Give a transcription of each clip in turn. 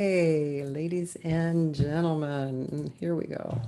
Okay, ladies and gentlemen, here we go.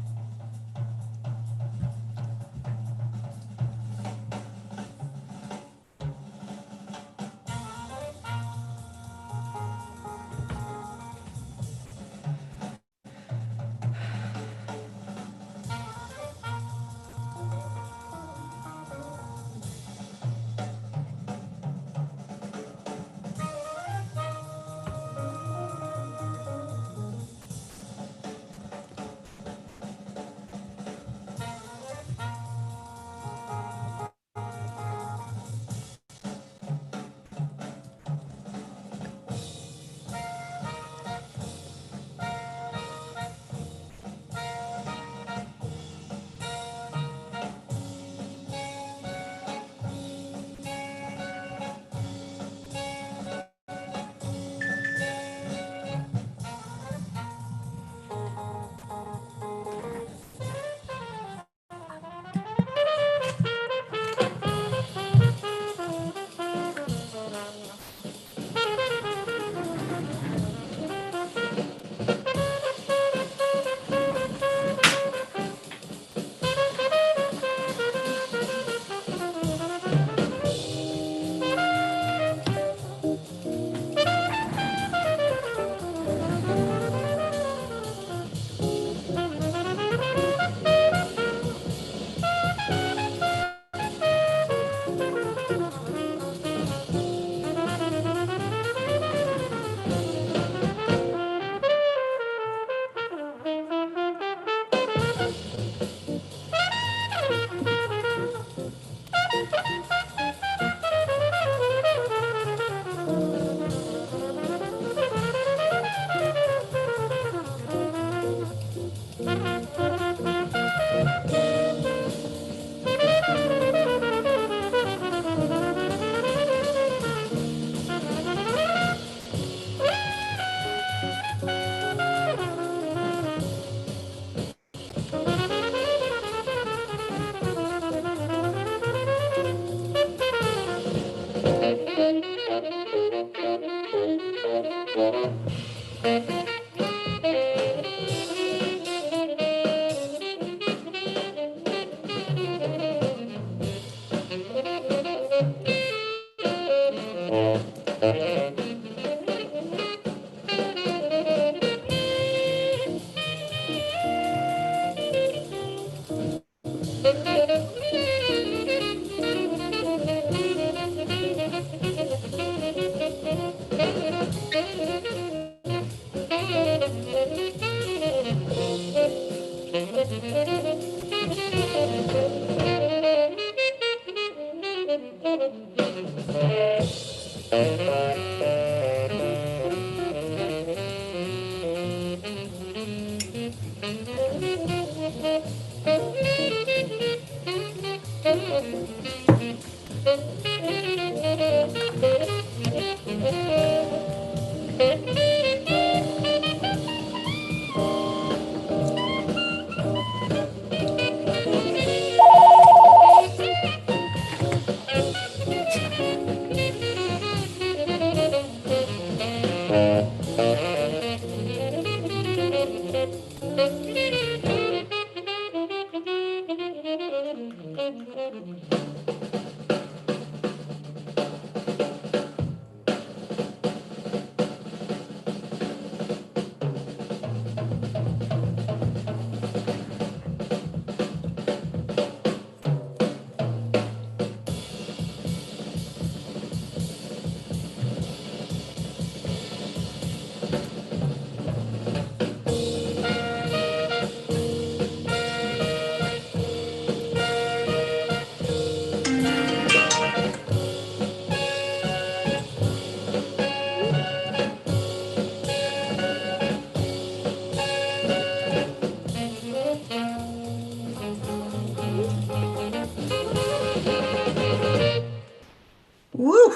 Woo!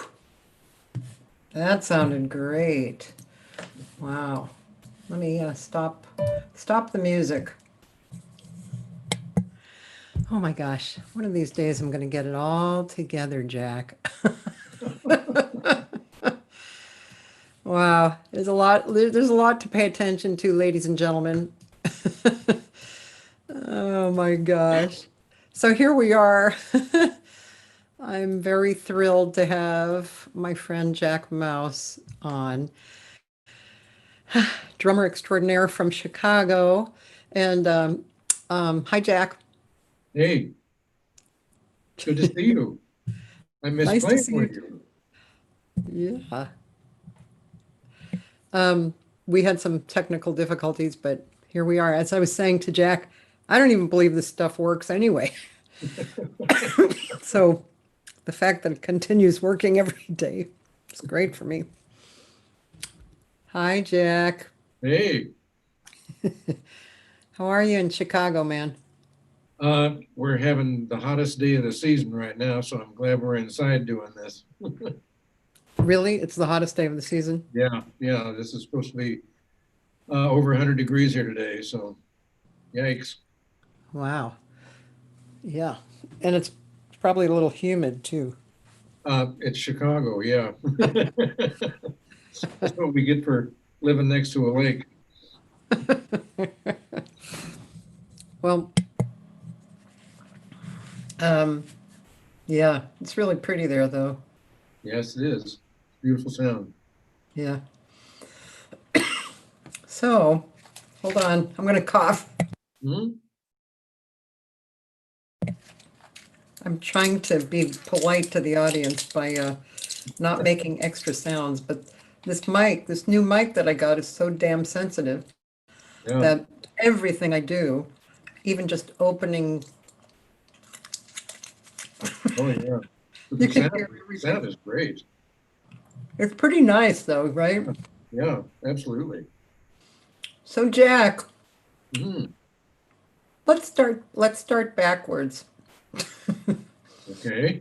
That sounded great. Wow. Let me stop the music. Oh my gosh. One of these days I'm going to get it all together, Jack. Wow, there's a lot to pay attention to, ladies and gentlemen. Oh my gosh. So here we are. I'm very thrilled to have my friend Jack Mouse on, drummer extraordinaire from Chicago. And hi, Jack. Hey, good to see you. I miss Nice to playing see you with you. too. Yeah. Um, we had some technical difficulties, but here we are. As I was saying to Jack, I don't even believe this stuff works anyway. So the fact that it continues working every day is great for me. Hi, Jack. Hey, How are you in Chicago, man? we're having the hottest day of the season right now, so I'm glad we're inside doing this. Really? It's the hottest day of the season? Yeah, this is supposed to be over 100 degrees here today, so yikes. Wow. Yeah. And it's probably a little humid too. It's Chicago, yeah. That's what we get for living next to a lake. Well, um, yeah, it's really pretty there though. Yes, it is. Beautiful sound. Yeah. So, hold on. I'm gonna cough. Hmm? I'm trying to be polite to the audience by not making extra sounds, but this new mic that I got is so damn sensitive Yeah. that everything I do, even just opening, Oh, yeah. But you the can sound, hear everything. sound is great. It's pretty nice though, right? Yeah, yeah, absolutely. So Jack, Hmm. let's start backwards. Okay.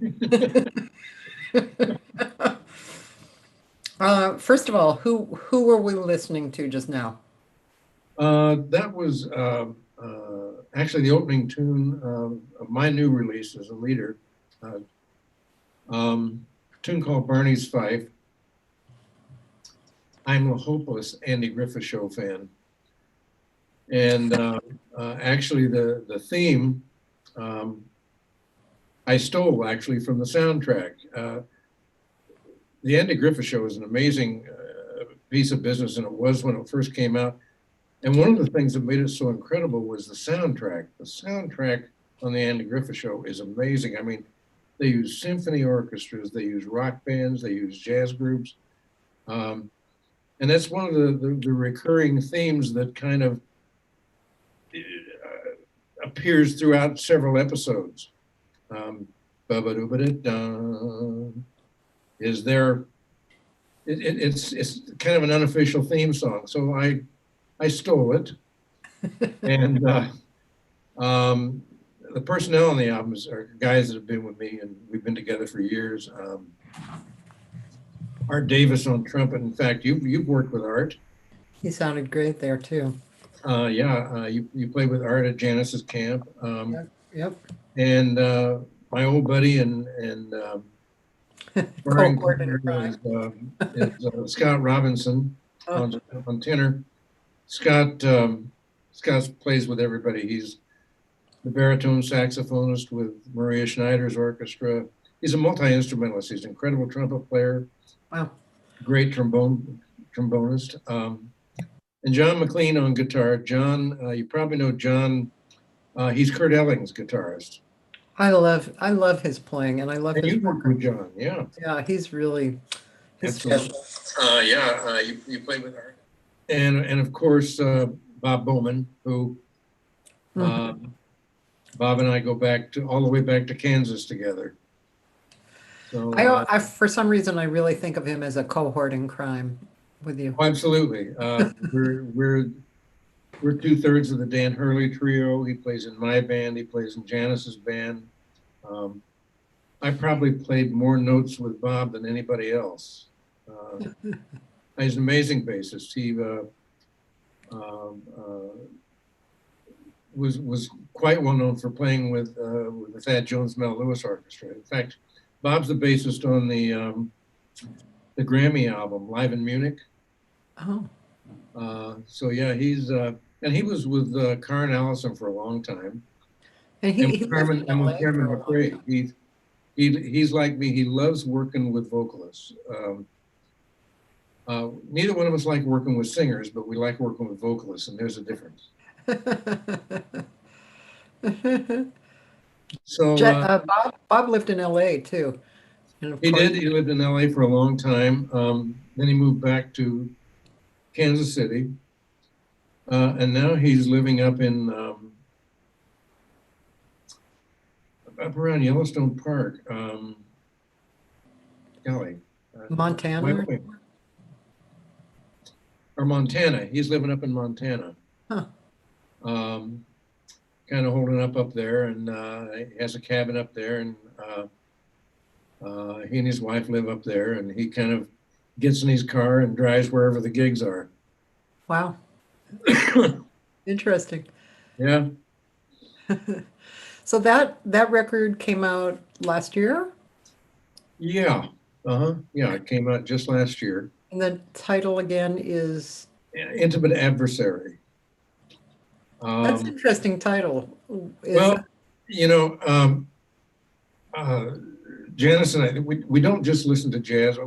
First of all, who were we listening to just now? That was actually the opening tune of my new release as a leader. Uh, a tune called Barney's Fife. I'm a hopeless Andy Griffith Show fan. And actually, the theme um, I stole actually from the soundtrack. The Andy Griffith Show is an amazing piece of business, and it was when it first came out. And one of the things that made it so incredible was the soundtrack. The soundtrack on the Andy Griffith Show is amazing. I mean, they use symphony orchestras, they use rock bands, they use jazz groups. Um, and that's one of the recurring themes that kind of appears throughout several episodes. Um, is there, it's kind of an unofficial theme song. So I stole it. And Um, the personnel on the albums are guys that have been with me, and we've been together for years. Art Davis on trumpet. In fact, you've worked with Art. He sounded great there too. Yeah, you played with Art at Janice's camp. Yep, yep. And my old buddy and sparring Cohort in partner crime. is Scott Robinson Oh, on tenor. Scott Scott plays with everybody. He's the baritone saxophonist with Maria Schneider's orchestra. He's a multi-instrumentalist. He's an incredible trumpet player, wow. great trombonist. And John McLean on guitar. John, you probably know John. He's Kurt Elling's guitarist. I love his playing and I love And his you worked work. with John, yeah, Yeah, he's absolutely. special. Yeah, you played with Art. And of course, Bob Bowman, who Mhm. um, Bob and I go back to all the way back to Kansas together. So I for some reason I really think of him as a cohort in crime with you. absolutely. We're two-thirds of the Dan Hurley trio. He plays in my band. He plays in Janice's band. Um, I probably played more notes with Bob than anybody else. He's an amazing bassist. He was quite well known for playing with the Thad Jones Mel Lewis Orchestra. In fact, Bob's the bassist on the Grammy album Live in Munich. Oh, So yeah, and he was with Karen Allison for a long time, and and he lived in With LA for Carmen a long McRae. time. He's like me. He loves working with vocalists. Neither one of us like working with singers, but we like working with vocalists, and there's a difference. So Bob lived in LA too. And of he course, did. He lived in LA for a long time. Then he moved back to Kansas City, and now he's living up around Yellowstone Park. Golly, Montana. Wyoming or Montana. He's living up in Montana. Huh. Kind of holding up there, and he has a cabin up there, and he and his wife live up there, and he kind of gets in his car and drives wherever the gigs are. Wow. Interesting. Yeah. So that record came out last year, Yeah. Uh-huh. Yeah, it came out just last year. and the title again is. Intimate Adversary. That's an interesting title. Is Well, you know, uh, Janice and I, we don't just listen to jazz. Uh,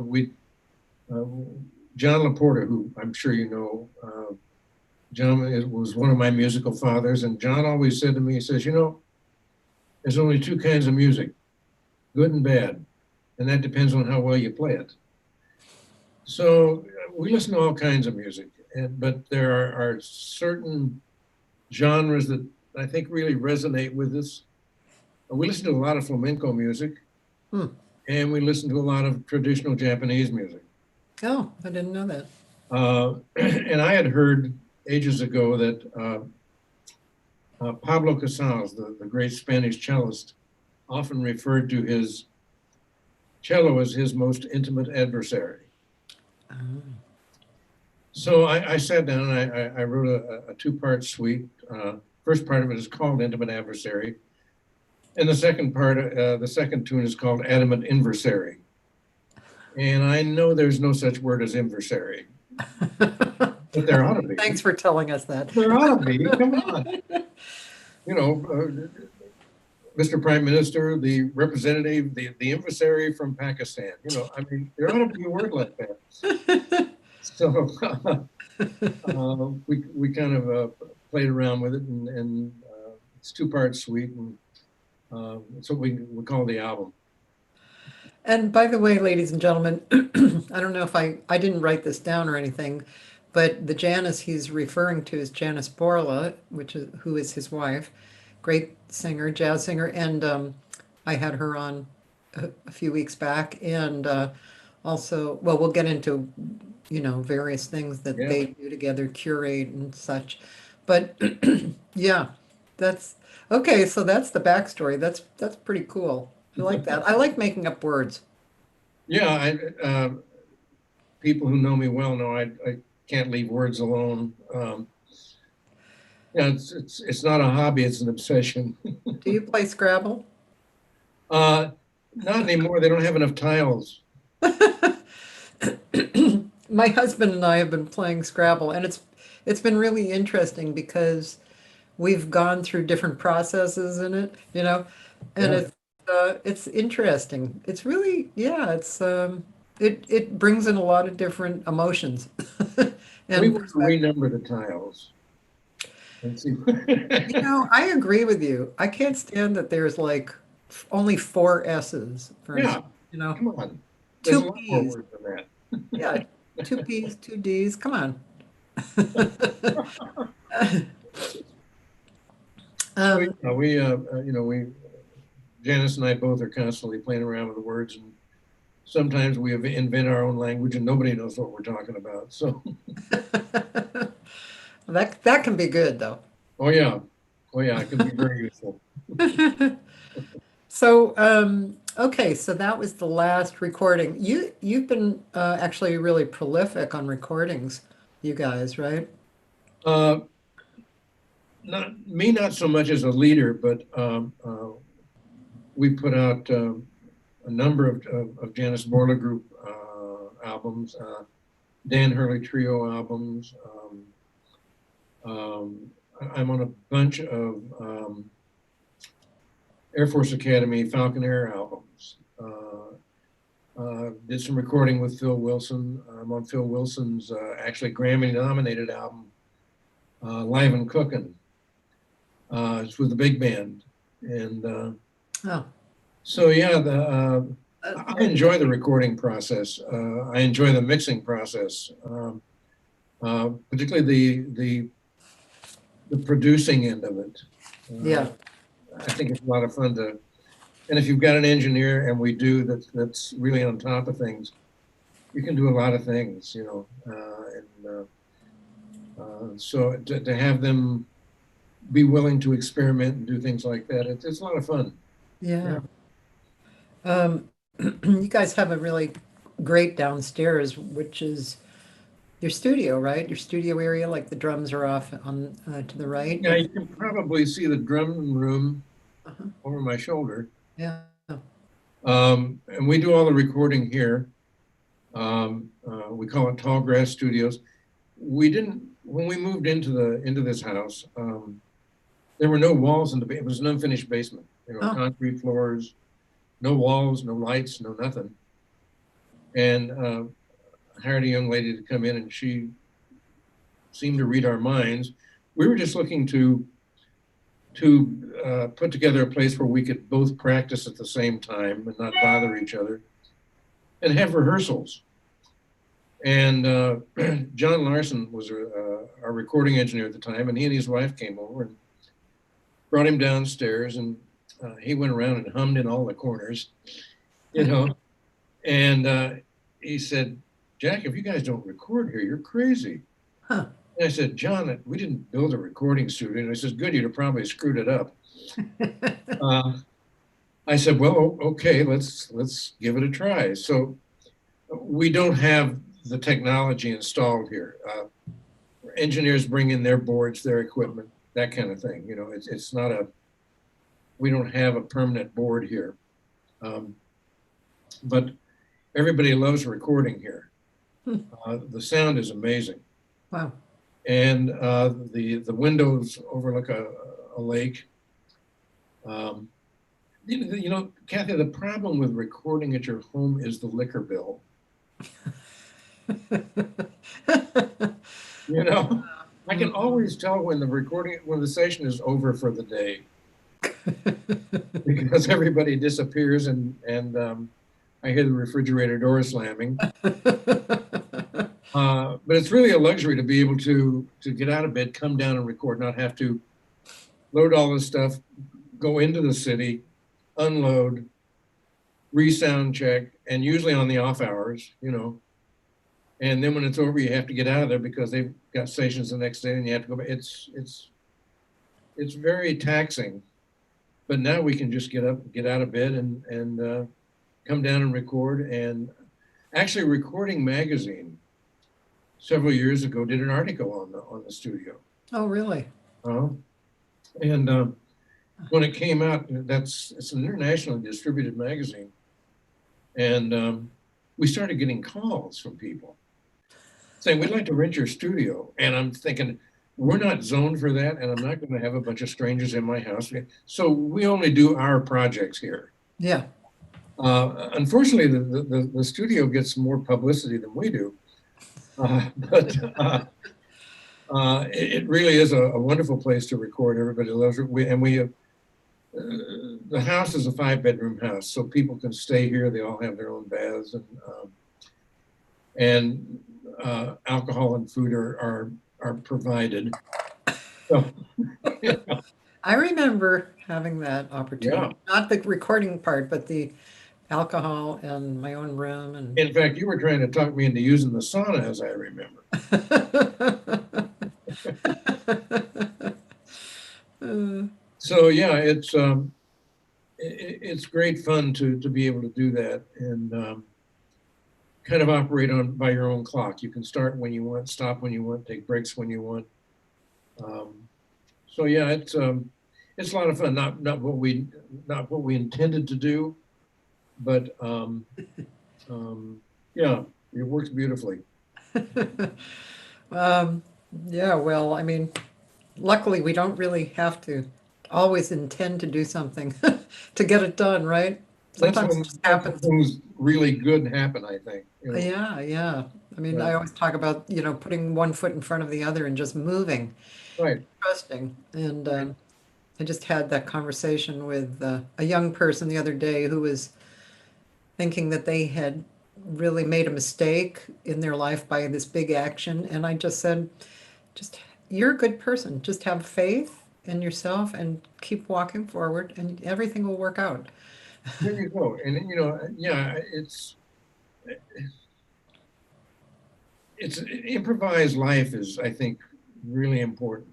John Laporta, who I'm sure you know, John was one of my musical fathers, and John always said to me, he says, there's only two kinds of music, good and bad, and that depends on how well you play it. So we listen to all kinds of music, but there are certain genres that I think really resonate with us. We listen to a lot of flamenco music, and we listen to a lot of traditional Japanese music. Oh, I didn't know that. And I had heard ages ago that Pablo Casals, the great Spanish cellist, often referred to his cello as his most intimate adversary. Oh. So I sat down and I wrote a two-part suite. First part of it is called Intimate Adversary. And the second part, the second tune is called Adamant Inversary. And I know there's no such word as inversary. But there ought to be. Thanks for telling us that. There ought to be. Come on. Mr. Prime Minister, the representative, the emissary from Pakistan. I mean, there ought to be a word like that. So we kind of played around with it, and it's two-part suite, and it's what we call the album. And by the way, ladies and gentlemen, I don't know if I didn't write this down or anything, but the Janice he's referring to is Janice Borla, who is his wife, great singer, jazz singer, and I had her on a few weeks back, and also, well, we'll get into various things that they do together, curate and such, but yeah, that's okay. So that's the backstory. That's pretty cool. I like that. I like making up words. Yeah, people who know me well know I can't leave words alone. Yeah, it's not a hobby; it's an obsession. Do you play Scrabble? Not anymore. They don't have enough tiles. My husband and I have been playing Scrabble, and it's been really interesting because we've gone through different processes in it, and it's interesting. It's really, yeah, it brings in a lot of different emotions We and will renumber the tiles. Let's see. I agree with you. I can't stand that there's like only four S's, for instance, Come on. There's a two lot more P's. words than that. Yeah, two P's, two D's. Come on. Janice and I both are constantly playing around with the words, and sometimes we invent our own language, and nobody knows what we're talking about. So, that can be good though. oh yeah, it can be very useful. So, okay, so that was the last recording. You've been actually really prolific on recordings, you guys, right? Not so much as a leader, but we put out a number of Janice Borla Group albums. Dan Hurley Trio albums. I'm on a bunch of Air Force Academy Falcon Air albums. Did some recording with Phil Wilson. I'm on Phil Wilson's actually Grammy-nominated album, Live and Cookin'. It's with the big band. And Oh, so, yeah, uh, I enjoy the recording process. I enjoy the mixing process, particularly the producing end of it. yeah, I think it's a lot of fun and if you've got an engineer, and we do, that's really on top of things, you can do a lot of things, you know. So to have them be willing to experiment and do things like that, it's a lot of fun. yeah. Um, you guys have a really great downstairs, which is your studio, right? Your studio area, like the drums are off on to the right. Yeah, you can probably see the drum room Uh-huh. over my shoulder. Yeah. And we do all the recording here. We call it Tall Grass Studios. We didn't, when we moved into this house, there were no walls in the basement. It was an unfinished basement, you know, Oh, concrete floors, no walls, no lights, no nothing. And I hired a young lady to come in, and she seemed to read our minds. We were just looking to put together a place where we could both practice at the same time and not bother each other, and have rehearsals. And John Larson was our recording engineer at the time, and he and his wife came over and brought him downstairs, and he went around and hummed in all the corners, you know. And he said, "Jack, if you guys don't record here, you're crazy." huh. And I said, "John, we didn't build a recording studio." And I said, "Good, you'd have probably screwed it up." I said, "Well, okay, let's give it a try." So we don't have the technology installed here. Engineers bring in their boards, their equipment, that kind of thing. You know, it's not we don't have a permanent board here. But everybody loves recording here. The sound is amazing. Wow. And the windows overlook a lake. You know, Cathy, the problem with recording at your home is the liquor bill. You know, I can always tell when when the session is over for the day, because everybody disappears, and I hear the refrigerator door slamming. But it's really a luxury to be able to get out of bed, come down and record, not have to load all this stuff, go into the city, unload, re-sound check, and usually on the off hours, you know. And then when it's over, you have to get out of there because they've got stations the next day, and you have to go back. It's very taxing. But now we can just get up, get out of bed, and come down and record. And actually, Recording Magazine several years ago did an article on the studio. Oh, really? And when it came out, it's an internationally distributed magazine, and we started getting calls from people saying, "We'd like to rent your studio." And I'm thinking, we're not zoned for that, and I'm not going to have a bunch of strangers in my house. So we only do our projects here. Yeah. Unfortunately, the studio gets more publicity than we do. But it really is a wonderful place to record. Everybody loves it. The house is a 5-bedroom house, so people can stay here. They all have their own baths, and alcohol and food are provided. So, yeah. I remember having that opportunity. Yeah. Not the recording part, but the alcohol and my own room and In fact, you were trying to talk me into using the sauna, as I remember. So yeah, it's great fun to be able to do that, and kind of operate by your own clock. You can start when you want, stop when you want, take breaks when you want. So yeah, it's a lot of fun. Not what we intended to do, but yeah, it works beautifully. Um, yeah, well, I mean, luckily we don't really have to always intend to do something to get it done, right? Sometimes it just That's when happens. things really good happen, I think, you know. Yeah, yeah. I mean, Yeah, I always talk about, putting one foot in front of the other and just moving, right. trusting. And Right. I just had that conversation with a young person the other day who was thinking that they had really made a mistake in their life by this big action. And I just said, just, you're a good person. Just have faith in yourself and keep walking forward, and everything will work out. There you go. And you know, yeah, it's improvised life is, I think, really important.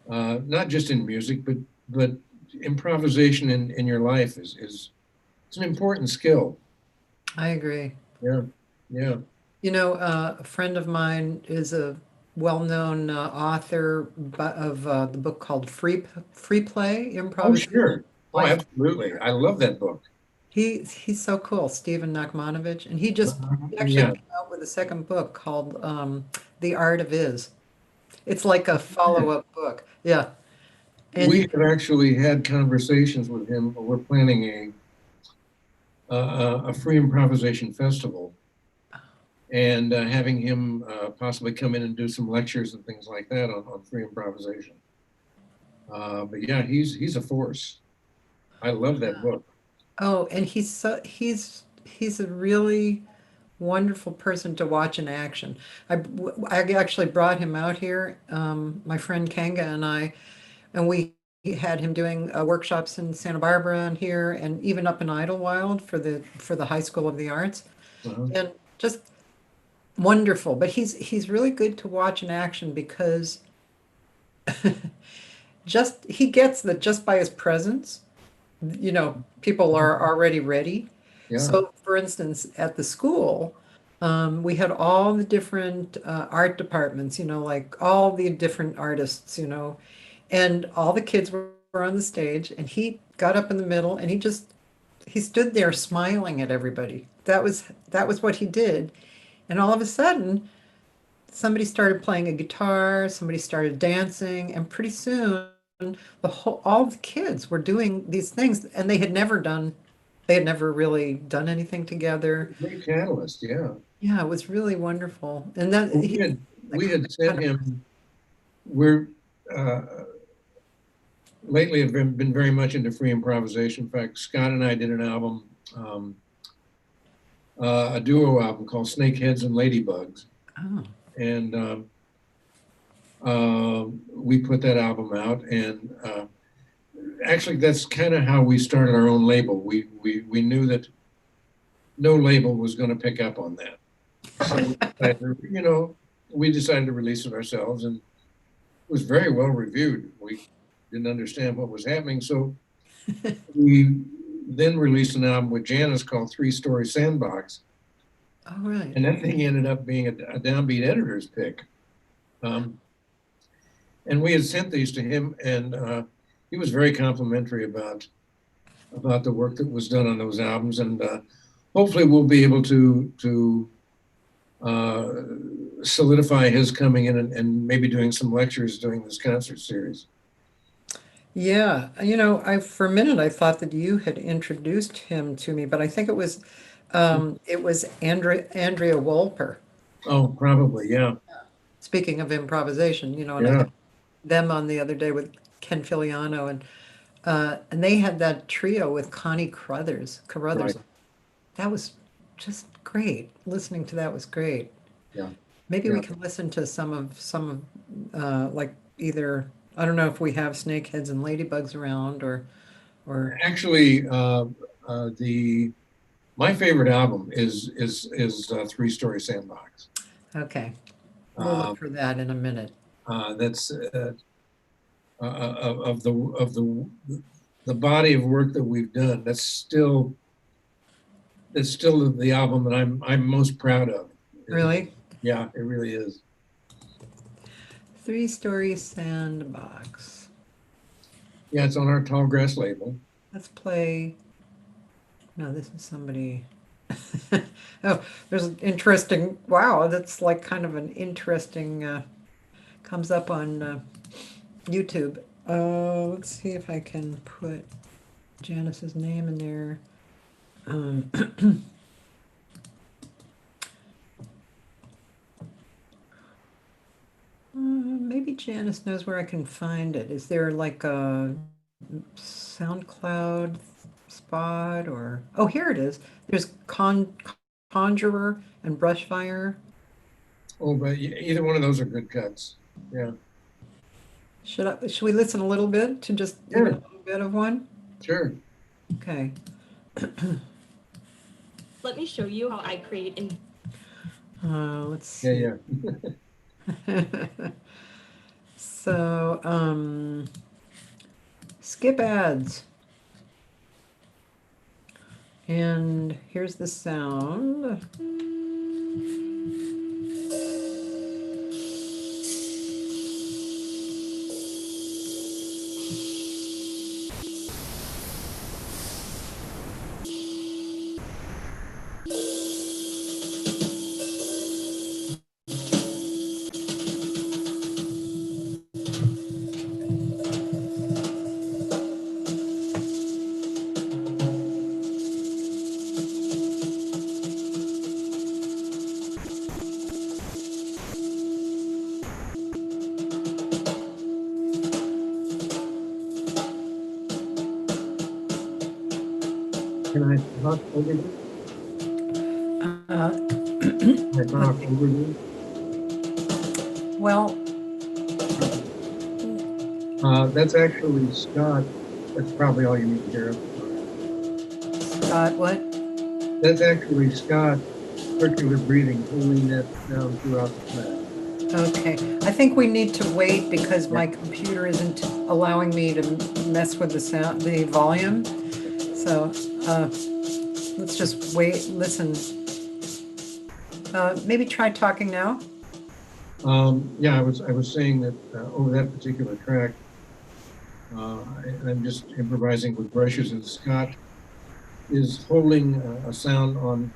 Not just in music, but improvisation in your life is it's an important skill. I agree. Yeah, yeah. A friend of mine is a well-known author of the book called Free Play, Oh, Improvisation sure. Oh, Life. absolutely. I love that book. He's so cool, Stephen Nachmanovich, and he actually Yeah. came out with a second book called The Art of Is. It's like a follow-up book. Yeah, and We have actually had conversations with him. We're planning a free improvisation festival and having him possibly come in and do some lectures and things like that on free improvisation. But yeah, he's a force. I love that book. oh, and he's a really wonderful person to watch in action. I actually brought him out here, my friend Kanga and I, and we had him doing workshops in Santa Barbara and here, and even up in Idlewild for the High School of the Arts, Uh-huh. and just wonderful. But he's really good to watch in action because just he gets that just by his presence, people are already ready. Yeah, So, for instance, at the school, we had all the different art departments, like all the different artists, and all the kids were on the stage, and he got up in the middle and he stood there smiling at everybody. That was what he did. And all of a sudden, somebody started playing a guitar, somebody started dancing, and pretty soon all the kids were doing these things, and they had never really done anything together. great catalyst. Yeah. Yeah, it was really wonderful. And then Well, he's like we had that sent kind of him. We're uh, lately have been very much into free improvisation. In fact, Scott and I did an album, um, a duo album called Snakeheads and Ladybugs, oh, and we put that album out. And actually, that's kind of how we started our own label. We knew that no label was going to pick up on that, so we decided to release it ourselves, and it was very well reviewed. We didn't understand what was happening, so we then released an album with Janice called Three Story Sandbox, oh, right. and that thing ended up being a downbeat editor's pick. Um, and we had sent these to him, and he was very complimentary about the work that was done on those albums, and hopefully we'll be able to uh, solidify his coming in and maybe doing some lectures during this concert series. Yeah, I for a minute I thought that you had introduced him to me, but I think it was Andrea Wolper. Oh, probably, yeah, Speaking of improvisation, and I yeah, had them on the other day with Ken Filiano, and they had that trio with Connie Carruthers. right, That was just great. Listening to that was great. yeah, Maybe we yeah. can listen to some of like either, I don't know if we have snakeheads and ladybugs around or Actually, the my favorite album is Three Story Sandbox. okay. We'll look Um, for that in a minute. that's of the body of work that we've done. That's still the album that I'm most proud of. Really? Yeah, it really is. Three-story sandbox. Yeah, it's on our Tall Grass label. Let's play. No, this is somebody. Oh, there's an interesting, wow, that's like kind of an interesting, comes up on YouTube. Let's see if I can put Janice's name in there. Um, maybe Janice knows where I can find it. Is there like a SoundCloud spot or, oh, here it is. There's Conjurer and Brushfire. Oh, but either one of those are good cuts. Yeah, Should we listen a little bit to just even a sure, little bit of one? sure. Okay. Let me show you how I create in. Let's Yeah, see. yeah. So, skip ads. And here's the sound. Can I talk over you? Uh, Can I talk over you? well, That's actually Scott. That's probably all you need to hear. I'm sorry. Scott, what? That's actually Scott circular breathing, holding that down throughout the class. Okay. I think we need to wait because Yeah. my computer isn't allowing me to mess with the sound, the volume. So, let's just wait, listen. Maybe try talking now. Yeah, I was saying that over that particular track, I'm just improvising with brushes, and Scott is holding a sound on.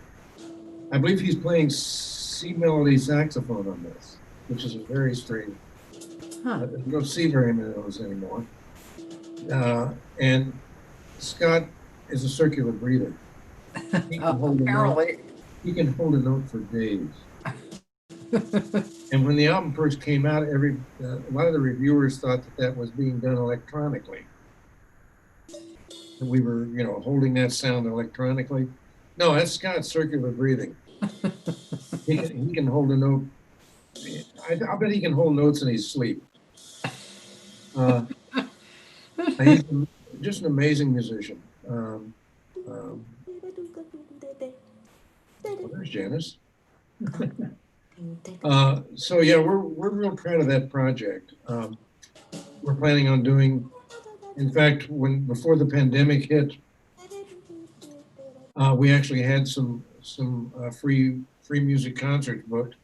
I believe he's playing C melody saxophone on this, which is a very strange. Huh. You don't see very many of those anymore. And Scott is a circular breather. He can hold a note. Apparently. He can hold a note for days. And when the album first came out, a lot of the reviewers thought that that was being done electronically. And we were, holding that sound electronically. No, that's Scott's circular breathing. He can hold a note. I bet he can hold notes in his sleep. Uh, he's just an amazing musician. Um, well, there's Janice. So yeah, we're real proud of that project. We're planning on doing. In fact, before the pandemic hit, we actually had some free music concerts booked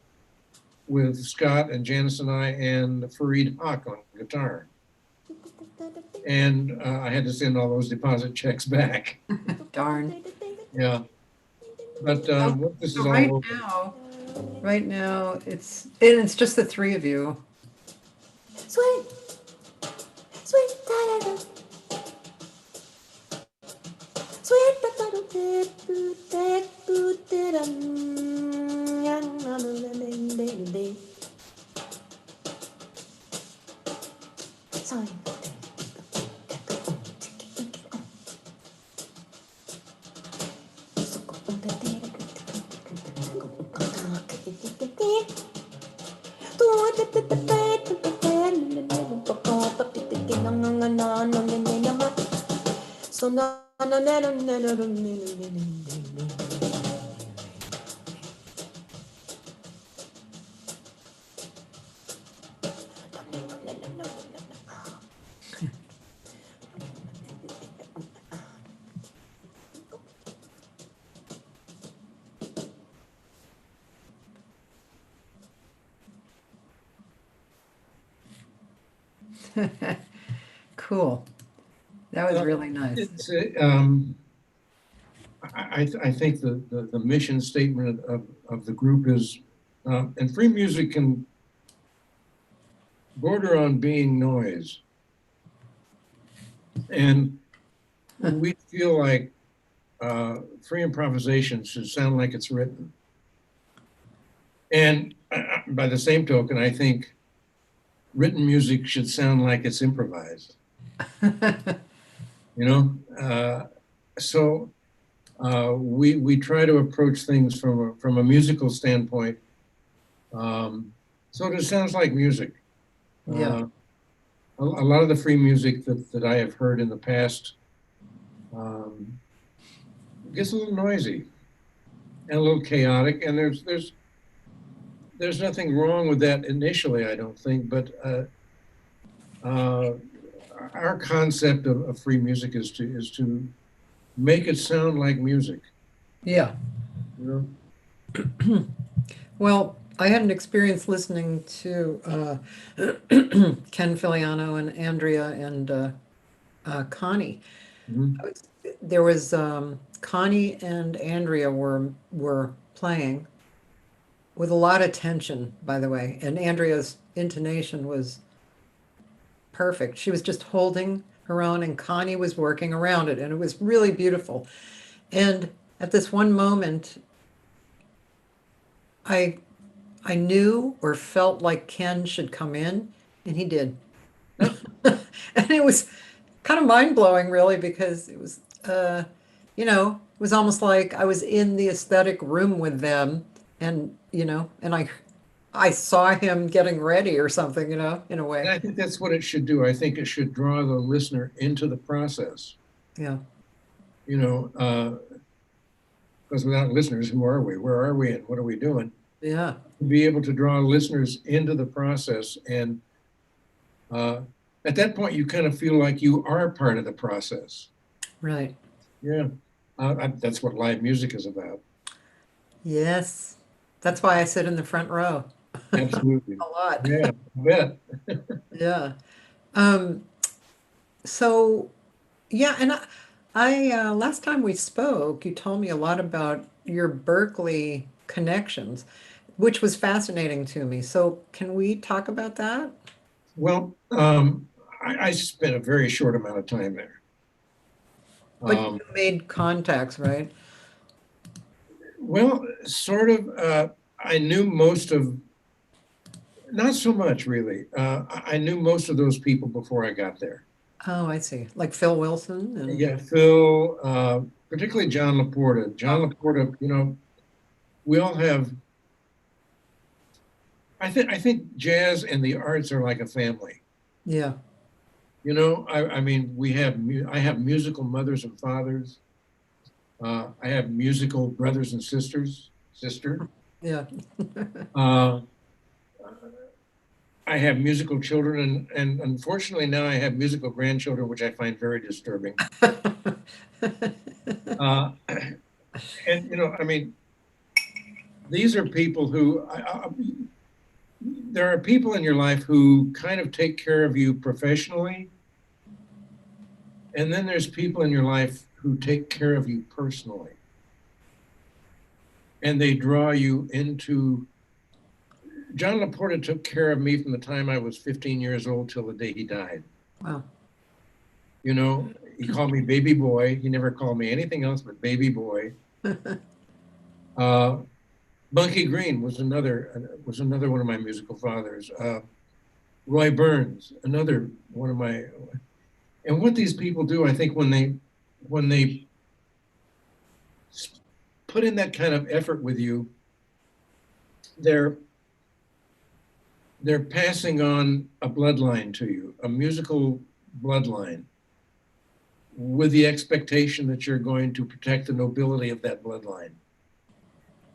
with Scott and Janice and I and Fareed Haq on guitar. And I had to send all those deposit checks back. Darn. Yeah. But once this is So all right over, now, it's just the three of you. Sweet, sweet, da-da-da. Sweet, da-da-da-da-da-da-da-da. Sorry. So no, no, no, no, no, no, no, no, no. Cool. That was really nice. it's I think the mission statement of the group is, and free music can border on being noise. And we feel like free improvisation should sound like it's written. And by the same token, I think written music should sound like it's improvised. You know, so we try to approach things from a musical standpoint, so that it sounds like music. Yeah. A lot of the free music that I have heard in the past gets a little noisy and a little chaotic, and there's nothing wrong with that initially, I don't think, but our concept of free music is to make it sound like music. Yeah. You Well, I had an experience listening to Ken Filiano and Andrea and Connie. know? There was Connie and Andrea were playing with a lot of tension, by the way, and Andrea's intonation was perfect. She was just holding her own, and Connie was working around it, and it was really beautiful. And at this one moment, I I knew or felt like Ken should come in, and he did. And it was kind of mind blowing, really, because it was, it was almost like I was in the aesthetic room with them, and and I saw him getting ready or something, in a And way. I think that's what it should do. I think it should draw the listener into the process. Yeah, You know, because without listeners, who are we? Where are we? And what are we doing? yeah, To be able to draw listeners into the process, and uh, at that point, you kind of feel like you are part of the process. right. Yeah, that's what live music is about. Yes, that's why I sit in the front row Absolutely. a lot. Yeah, I bet. Yeah. Um, so yeah, and I last time we spoke, you told me a lot about your Berkeley connections, which was fascinating to me. So can we talk about that? Well, I spent a very short amount of time there. But you Um, made contacts, right? well, sort of. I knew most of, not so much really. I knew most of those people before I got there. Oh, I see. Like Phil Wilson and Yeah, Phil, particularly John Laporta. John oh, Laporta, we all have. I think jazz and the arts are like a family. yeah. I mean, I have musical mothers and fathers. I have musical brothers and sisters. Sister. Yeah. Uh, I have musical children, and unfortunately now I have musical grandchildren, which I find very disturbing. Uh, and I mean, these are people who there are people in your life who kind of take care of you professionally, and then there's people in your life who take care of you personally, and they draw you into. John Laporta took care of me from the time I was 15 years old till the day he died. Wow. He called me baby boy. He never called me anything else but baby boy. Uh, Bunky Green was another one of my musical fathers. Roy Burns, another one of my. And what these people do, I think, when they put in that kind of effort with you, they're passing on a bloodline to you, a musical bloodline, with the expectation that you're going to protect the nobility of that bloodline.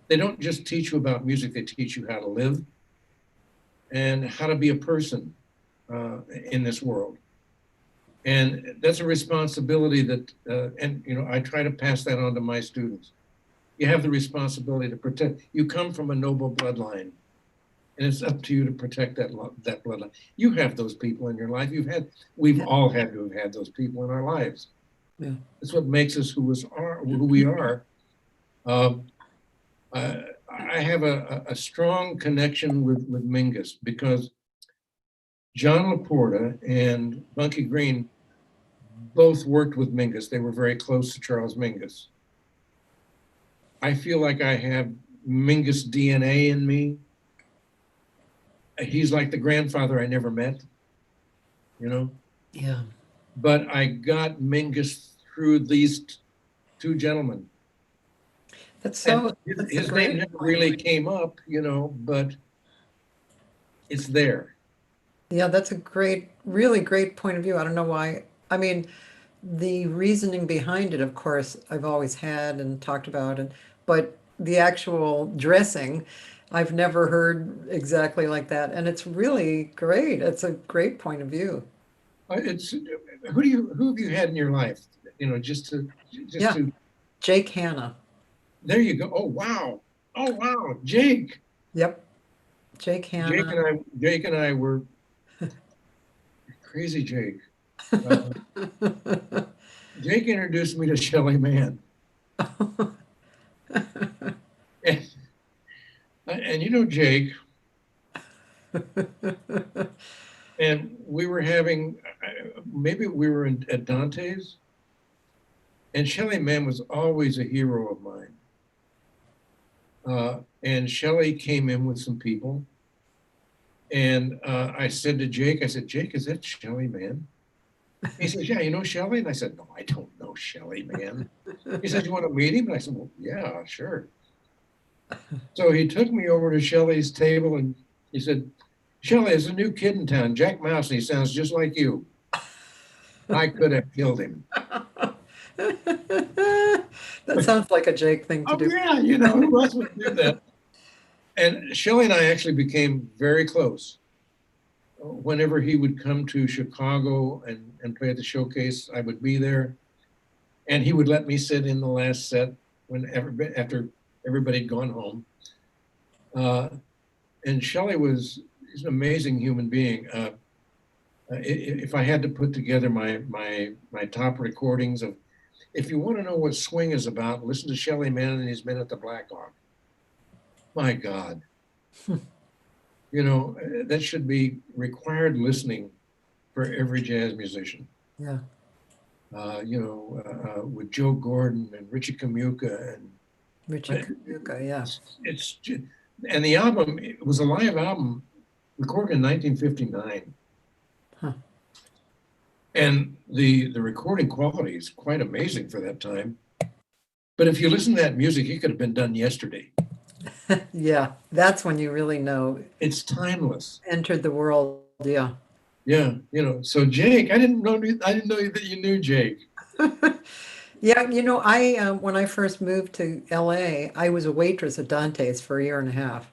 They don't just teach you about music, they teach you how to live and how to be a person in this world. And that's a responsibility that, I try to pass that on to my students. You have the responsibility to protect. You come from a noble bloodline, and it's up to you to protect that bloodline. You have those people in your life. We've all had to have had those people in our lives. Yeah. It's what makes us who we are. Um, I have a strong connection with Mingus because John Laporta and Bunky Green both worked with Mingus. They were very close to Charles Mingus. I feel like I have Mingus DNA in me. He's like the grandfather I never met, you know? Yeah. But I got Mingus through these two gentlemen. That's And that's a his name great never point. really came up, but it's there. Yeah, that's a great, really great point of view. I don't know why. I mean, the reasoning behind it, of course, I've always had and talked about, but the actual dressing, I've never heard exactly like that, and it's really great. It's a great point of view. It's who have you had in your life? Just Yeah, to Jake Hanna. there you go. Oh wow, Jake. Yep, Jake Hanna. Jake and I were crazy. Uh, Jake introduced me to Shelley Mann, and, and Jake, and we were having maybe we were at Dante's, and Shelley Mann was always a hero of mine. And Shelley came in with some people, and I said to Jake, I said, Jake, is that Shelley Mann? He says, yeah, you know Shelley? And I said, no, I don't know Shelley Mann. He said, you want to meet him? And I said, well, yeah, sure. So he took me over to Shelley's table and he said, Shelley, there's a new kid in town, Jack Mouse, and he sounds just like you. I could have killed him. That sounds like a Jake thing to Oh, do. yeah, who else would do that? And Shelley and I actually became very close. Whenever he would come to Chicago and play at the showcase, I would be there. And he would let me sit in the last set after everybody had gone home. And Shelley he's an amazing human being. If I had to put together my top recordings of, if you want to know what swing is about, listen to Shelley Mann and his Men at the Black Hawk. My God. That should be required listening for every jazz musician. Yeah. With Joe Gordon and Richie Kamuka and Richie Kamuka, yeah. And the album, it was a live album recorded in 1959. Huh. And the recording quality is quite amazing for that time. But if you listen to that music, it could have been done yesterday. Yeah, that's when you really know It's timeless. entered the world. Yeah. Yeah, so Jake, I didn't know that you knew Jake. Yeah, I when I first moved to LA, I was a waitress at Dante's for a year and a half.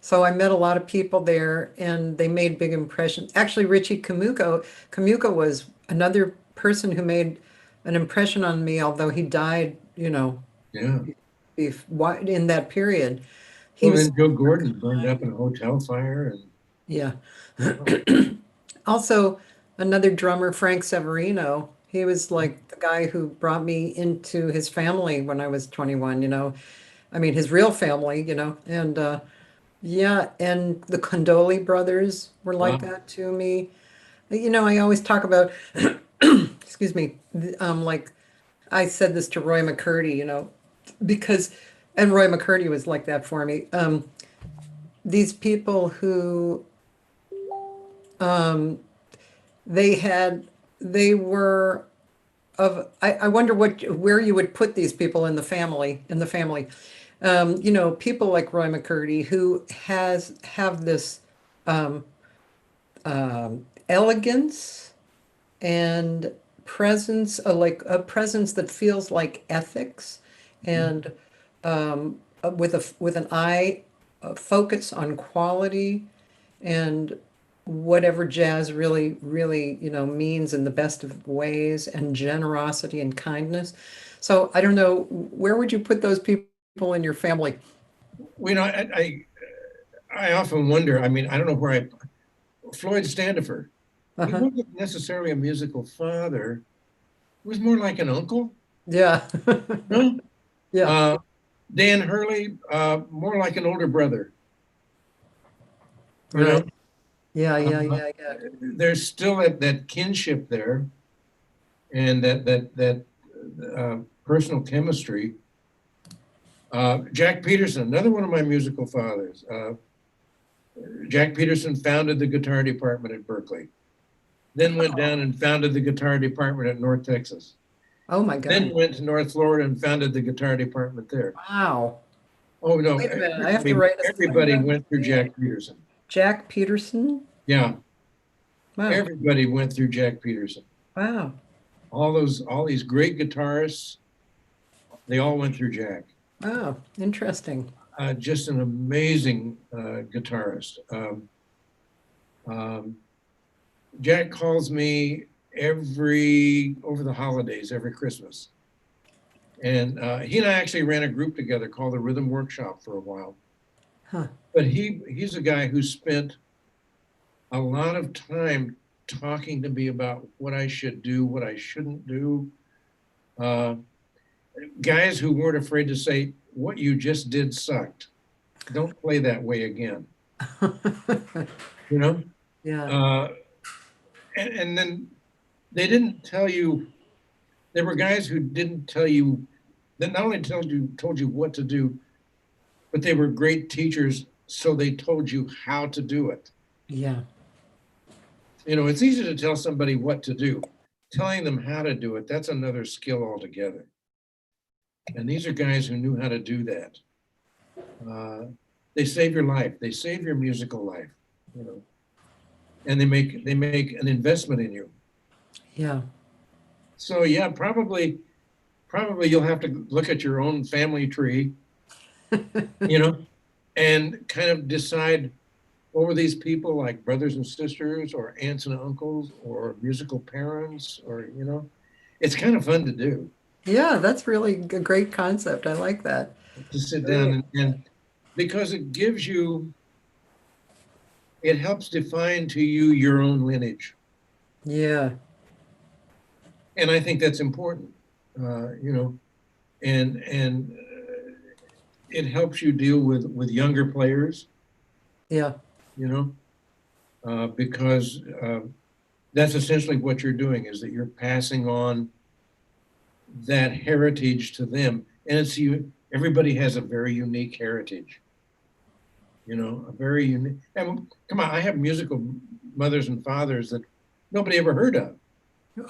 So I met a lot of people there and they made big impressions. Actually, Richie Kamuka was another person who made an impression on me, although he died, Yeah. in that period. He Well, was, then Joe Gordon burned up in a hotel fire, and yeah. Also, another drummer, Frank Severino, he was like the guy who brought me into his family when I was 21, I mean, his real family, and yeah, and the Condoli brothers were like wow. that to me. I always talk about, excuse me, like I said this to Roy McCurdy, because, and Roy McCurdy was like that for me. These people who um, they were I wonder where you would put these people in the family. People like Roy McCurdy who have this um, elegance and presence, like a presence that feels like ethics, and with an eye focus on quality and whatever jazz really, really, means in the best of ways, and generosity and kindness. So I don't know, where would you put those people in your family? Well, I often wonder. I mean, I don't know Floyd Standifer. He Uh-huh. wasn't necessarily a musical father, was more like an uncle. Yeah. No, Yeah. uh, Dan Hurley, more like an older brother. You know, Right. Yeah. Yeah. uh, Yeah. Yeah. there's still that kinship there, and that personal chemistry. Jack Peterson, another one of my musical fathers. Jack Peterson founded the guitar department at Berkeley, then went down and founded the guitar department at North Texas, Oh my then God. went to North Florida and founded the guitar department there. Wow. Oh no, Wait a minute. I I have to mean, write this. I'm everybody gonna went through name Jack Peterson. Jack Peterson. Yeah, Wow. everybody went through Jack Peterson. Wow. All these great guitarists, they all went through Jack. Wow. Interesting. Just an amazing guitarist. Jack calls me over the holidays, every Christmas. And he and I actually ran a group together called the Rhythm Workshop for a while. Huh. But he's a guy who spent a lot of time talking to me about what I should do, what I shouldn't do. Uh, Guys who weren't afraid to say, what you just did sucked. Don't play that way again. You know? Yeah. Uh, and then they didn't tell you, there were guys who didn't tell you, that not only told you what to do, but they were great teachers, so they told you how to do it. Yeah. You know, it's easy to tell somebody what to do. Telling them how to do it, that's another skill altogether. And these are guys who knew how to do that. They save your life. They save your musical life, you know, and they make an investment in you. Yeah. So yeah, probably you'll have to look at your own family tree, you know, and kind of decide, what were these people like, brothers and sisters or aunts and uncles or musical parents, or, you know, it's kind of fun to do, Yeah. That's really a great concept. I like that. to sit Very- down and because it helps define to you your own lineage. Yeah. And I think that's important, you know, and it helps you deal with younger players, Yeah. you know, because that's essentially what you're doing, is that you're passing on that heritage to them. And it's you, everybody has a very unique heritage, you know, a very unique, and come on, I have musical mothers and fathers that nobody ever heard of.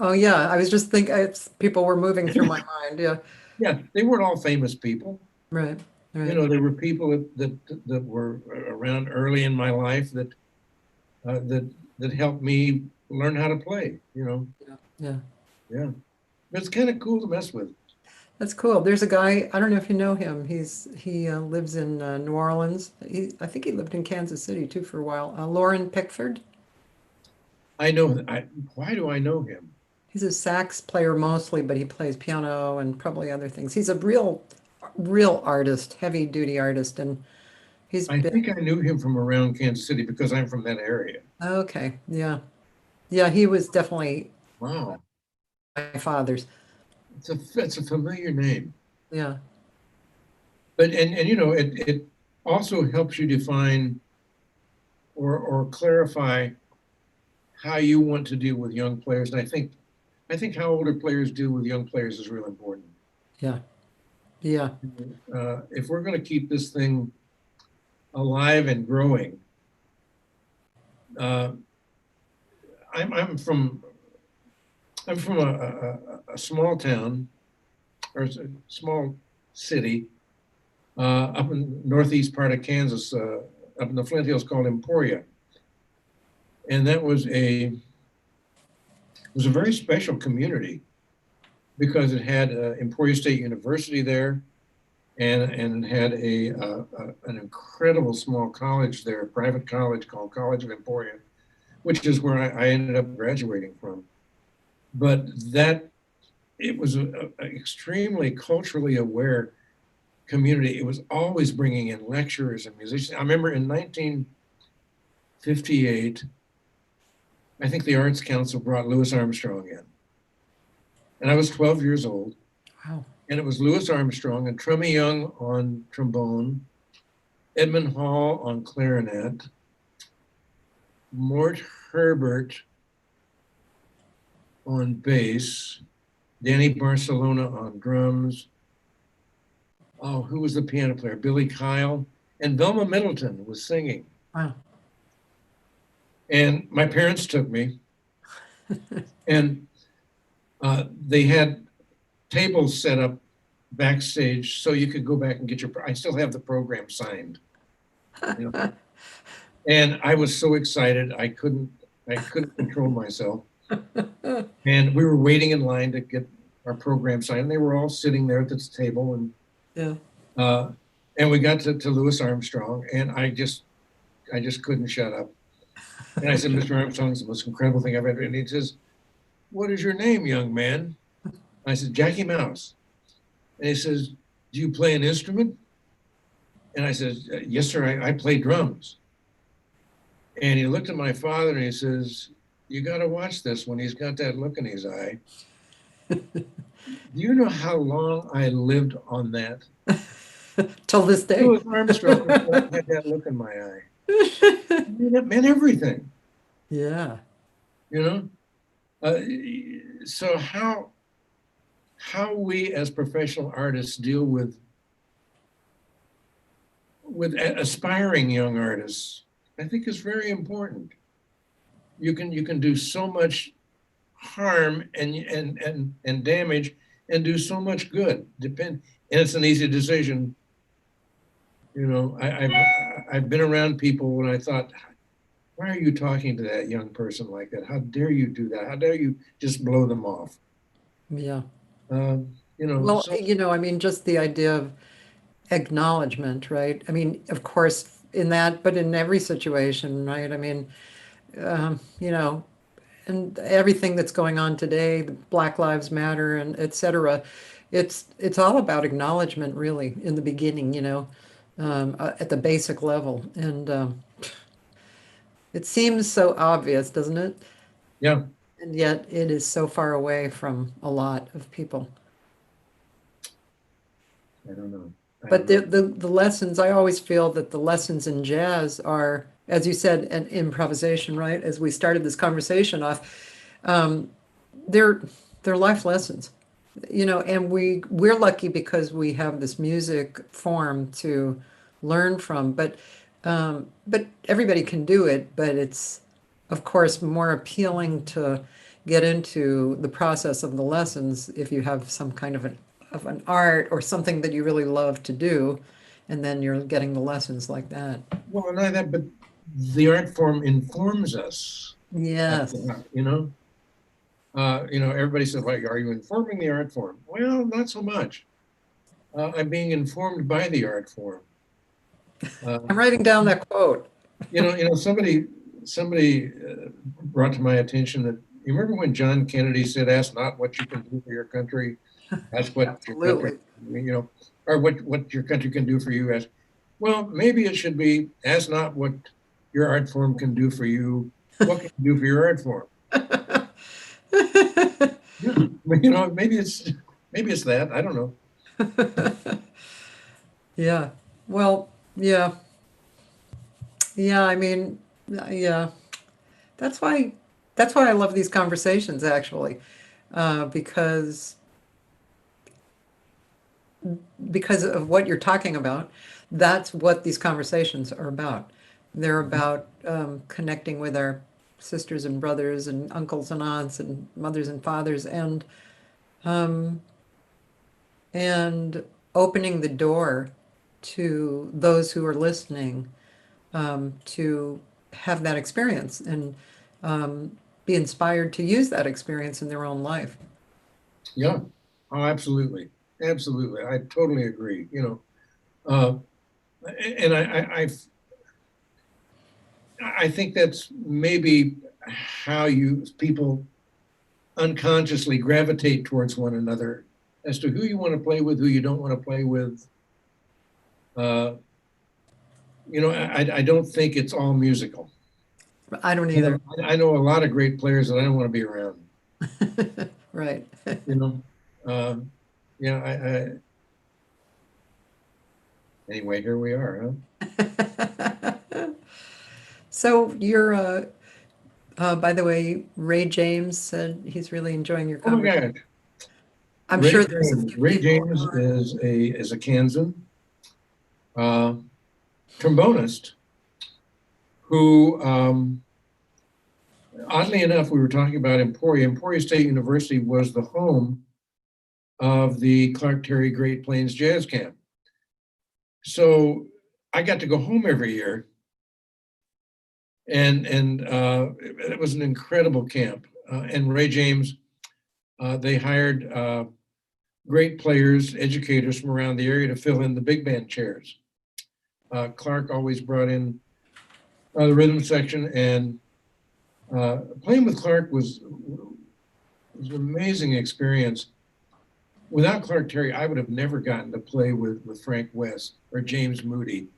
Oh yeah. I was just thinking, it's people were moving through my mind. Yeah. Yeah, they weren't all famous people. Right. You Right. know, there were people that were around early in my life that that helped me learn how to play. You know, Yeah. yeah, but it's kind of cool to mess with. That's cool. There's a guy, I don't know if you know him. He lives in New Orleans. I think he lived in Kansas City too for a while. Lauren Pickford. I know. Why do I know him? He's a sax player mostly, but he plays piano and probably other things. He's a real artist, heavy duty artist, and he's I been think I knew him from around Kansas City because I'm from that area. okay. Yeah. Yeah, he was definitely Wow, my father's. it's a familiar name. Yeah. But and you know, it also helps you define or clarify how you want to deal with young players. And I think how older players deal with young players is real important. Yeah. Yeah. If we're going to keep this thing alive and growing, uh, I'm from a small town or a small city up in northeast part of Kansas, up in the Flint Hills, called Emporia, and that was a very special community because it had Emporia State University there, and it had an incredible small college there, a private college called College of Emporia, which is where I ended up graduating from. But it was an extremely culturally aware community. It was always bringing in lecturers and musicians. I remember in 1958, I think the Arts Council brought Louis Armstrong in. and I was 12 years old. Wow. And it was Louis Armstrong and Trummy Young on trombone, Edmund Hall on clarinet, Mort Herbert on bass, Danny Barcelona on drums. Oh, who was the piano player? Billy Kyle. And Velma Middleton was singing. Wow. And my parents took me, and they had tables set up backstage so you could go back and get your, I still have the program signed. You know? And I was so excited, I couldn't control myself. And we were waiting in line to get our program signed. And they were all sitting there at this table, and Yeah. and we got to Louis Armstrong, and I just couldn't shut up. And I said, Mr. Armstrong, it's the most incredible thing I've ever. And he says, "What is your name, young man?" I said, "Jackie Mouse." And he says, "Do you play an instrument?" And I said, "Yes, sir. I play drums." And he looked at my father and he says, "You got to watch this when he's got that look in his eye." Do you know how long I lived on that? Till this day. Louis Armstrong had that look in my eye. I mean, it meant everything, Yeah. you know? So how we as professional artists deal with aspiring young artists, I think is very important. You can do so much harm and damage and do so much good. And it's an easy decision. You know, I've been around people when I thought, why are you talking to that young person like that? How dare you do that? How dare you just blow them off? Yeah. You know, Well, so I mean, just the idea of acknowledgement, right? I mean, of course, in that, but in every situation, right? I mean, you know, and everything that's going on today, the Black Lives Matter and et cetera, it's all about acknowledgement, really, in the beginning, at the basic level. And it seems so obvious, doesn't it? yeah, And yet it is so far away from a lot of people. I don't know. But the lessons, I always feel that the lessons in jazz are, as you said, an improvisation, right? As we started this conversation off, um, they're life lessons, and we're lucky because we have this music form to learn from. But everybody can do it. But it's, of course, more appealing to get into the process of the lessons if you have some kind of an art or something that you really love to do, and then you're getting the lessons like that. Well, not that, but the art form informs us. Yes. Everybody says, like, are you informing the art form? Well, not so much. I'm being informed by the art form. I'm writing down that quote. Somebody brought to my attention that, you remember when John Kennedy said, "Ask not what you can do for your country, ask what your country, Absolutely. or what your country can do for you." Ask, well, maybe it should be, ask not what your art form can do for you, what can you do for your art form? Maybe it's that, I don't know. Yeah. Well, yeah. Yeah, I mean, yeah. That's why I love these conversations, actually, because of what you're talking about. That's what these conversations are about. They're about connecting with our sisters and brothers and uncles and aunts and mothers and fathers, um, and opening the door to those who are listening, to have that experience and be inspired to use that experience in their own life. Yeah. Oh, absolutely. Absolutely. I totally agree. Uh, and I think that's maybe how people unconsciously gravitate towards one another as to who you want to play with, who you don't want to play with. I don't think it's all musical. I don't either. I know a lot of great players that I don't want to be around. Right. you know. Yeah, anyway, here we are, huh? So you're, by the way, Ray James said he's really enjoying your Oh my conversation. God. I'm Ray sure there's a James. few Ray people James who are. is a Kansan uh, trombonist who, oddly enough, we were talking about Emporia. Emporia State University was the home of the Clark Terry Great Plains Jazz Camp. So I got to go home every year, and it was an incredible camp. And Ray James, they hired great players, educators from around the area to fill in the big band chairs. Clark always brought in the rhythm section, and playing with Clark was an amazing experience. Without Clark Terry, I would have never gotten to play with Frank West or James Moody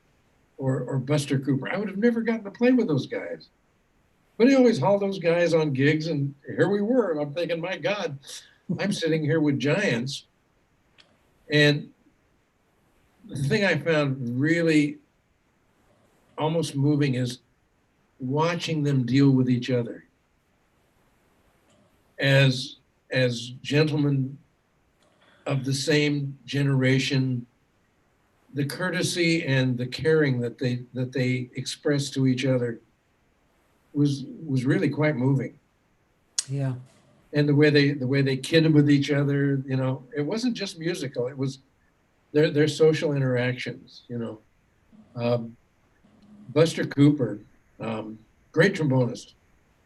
or Buster Cooper. I would have never gotten to play with those guys. But he always hauled those guys on gigs, and here we were. And I'm thinking, my God, I'm sitting here with giants. And the thing I found really almost moving is watching them deal with each other as gentlemen of the same generation. The courtesy and the caring that they expressed to each other was really quite moving. Yeah. And the way they kidded with each other, it wasn't just musical. It was their social interactions. Buster Cooper, great trombonist.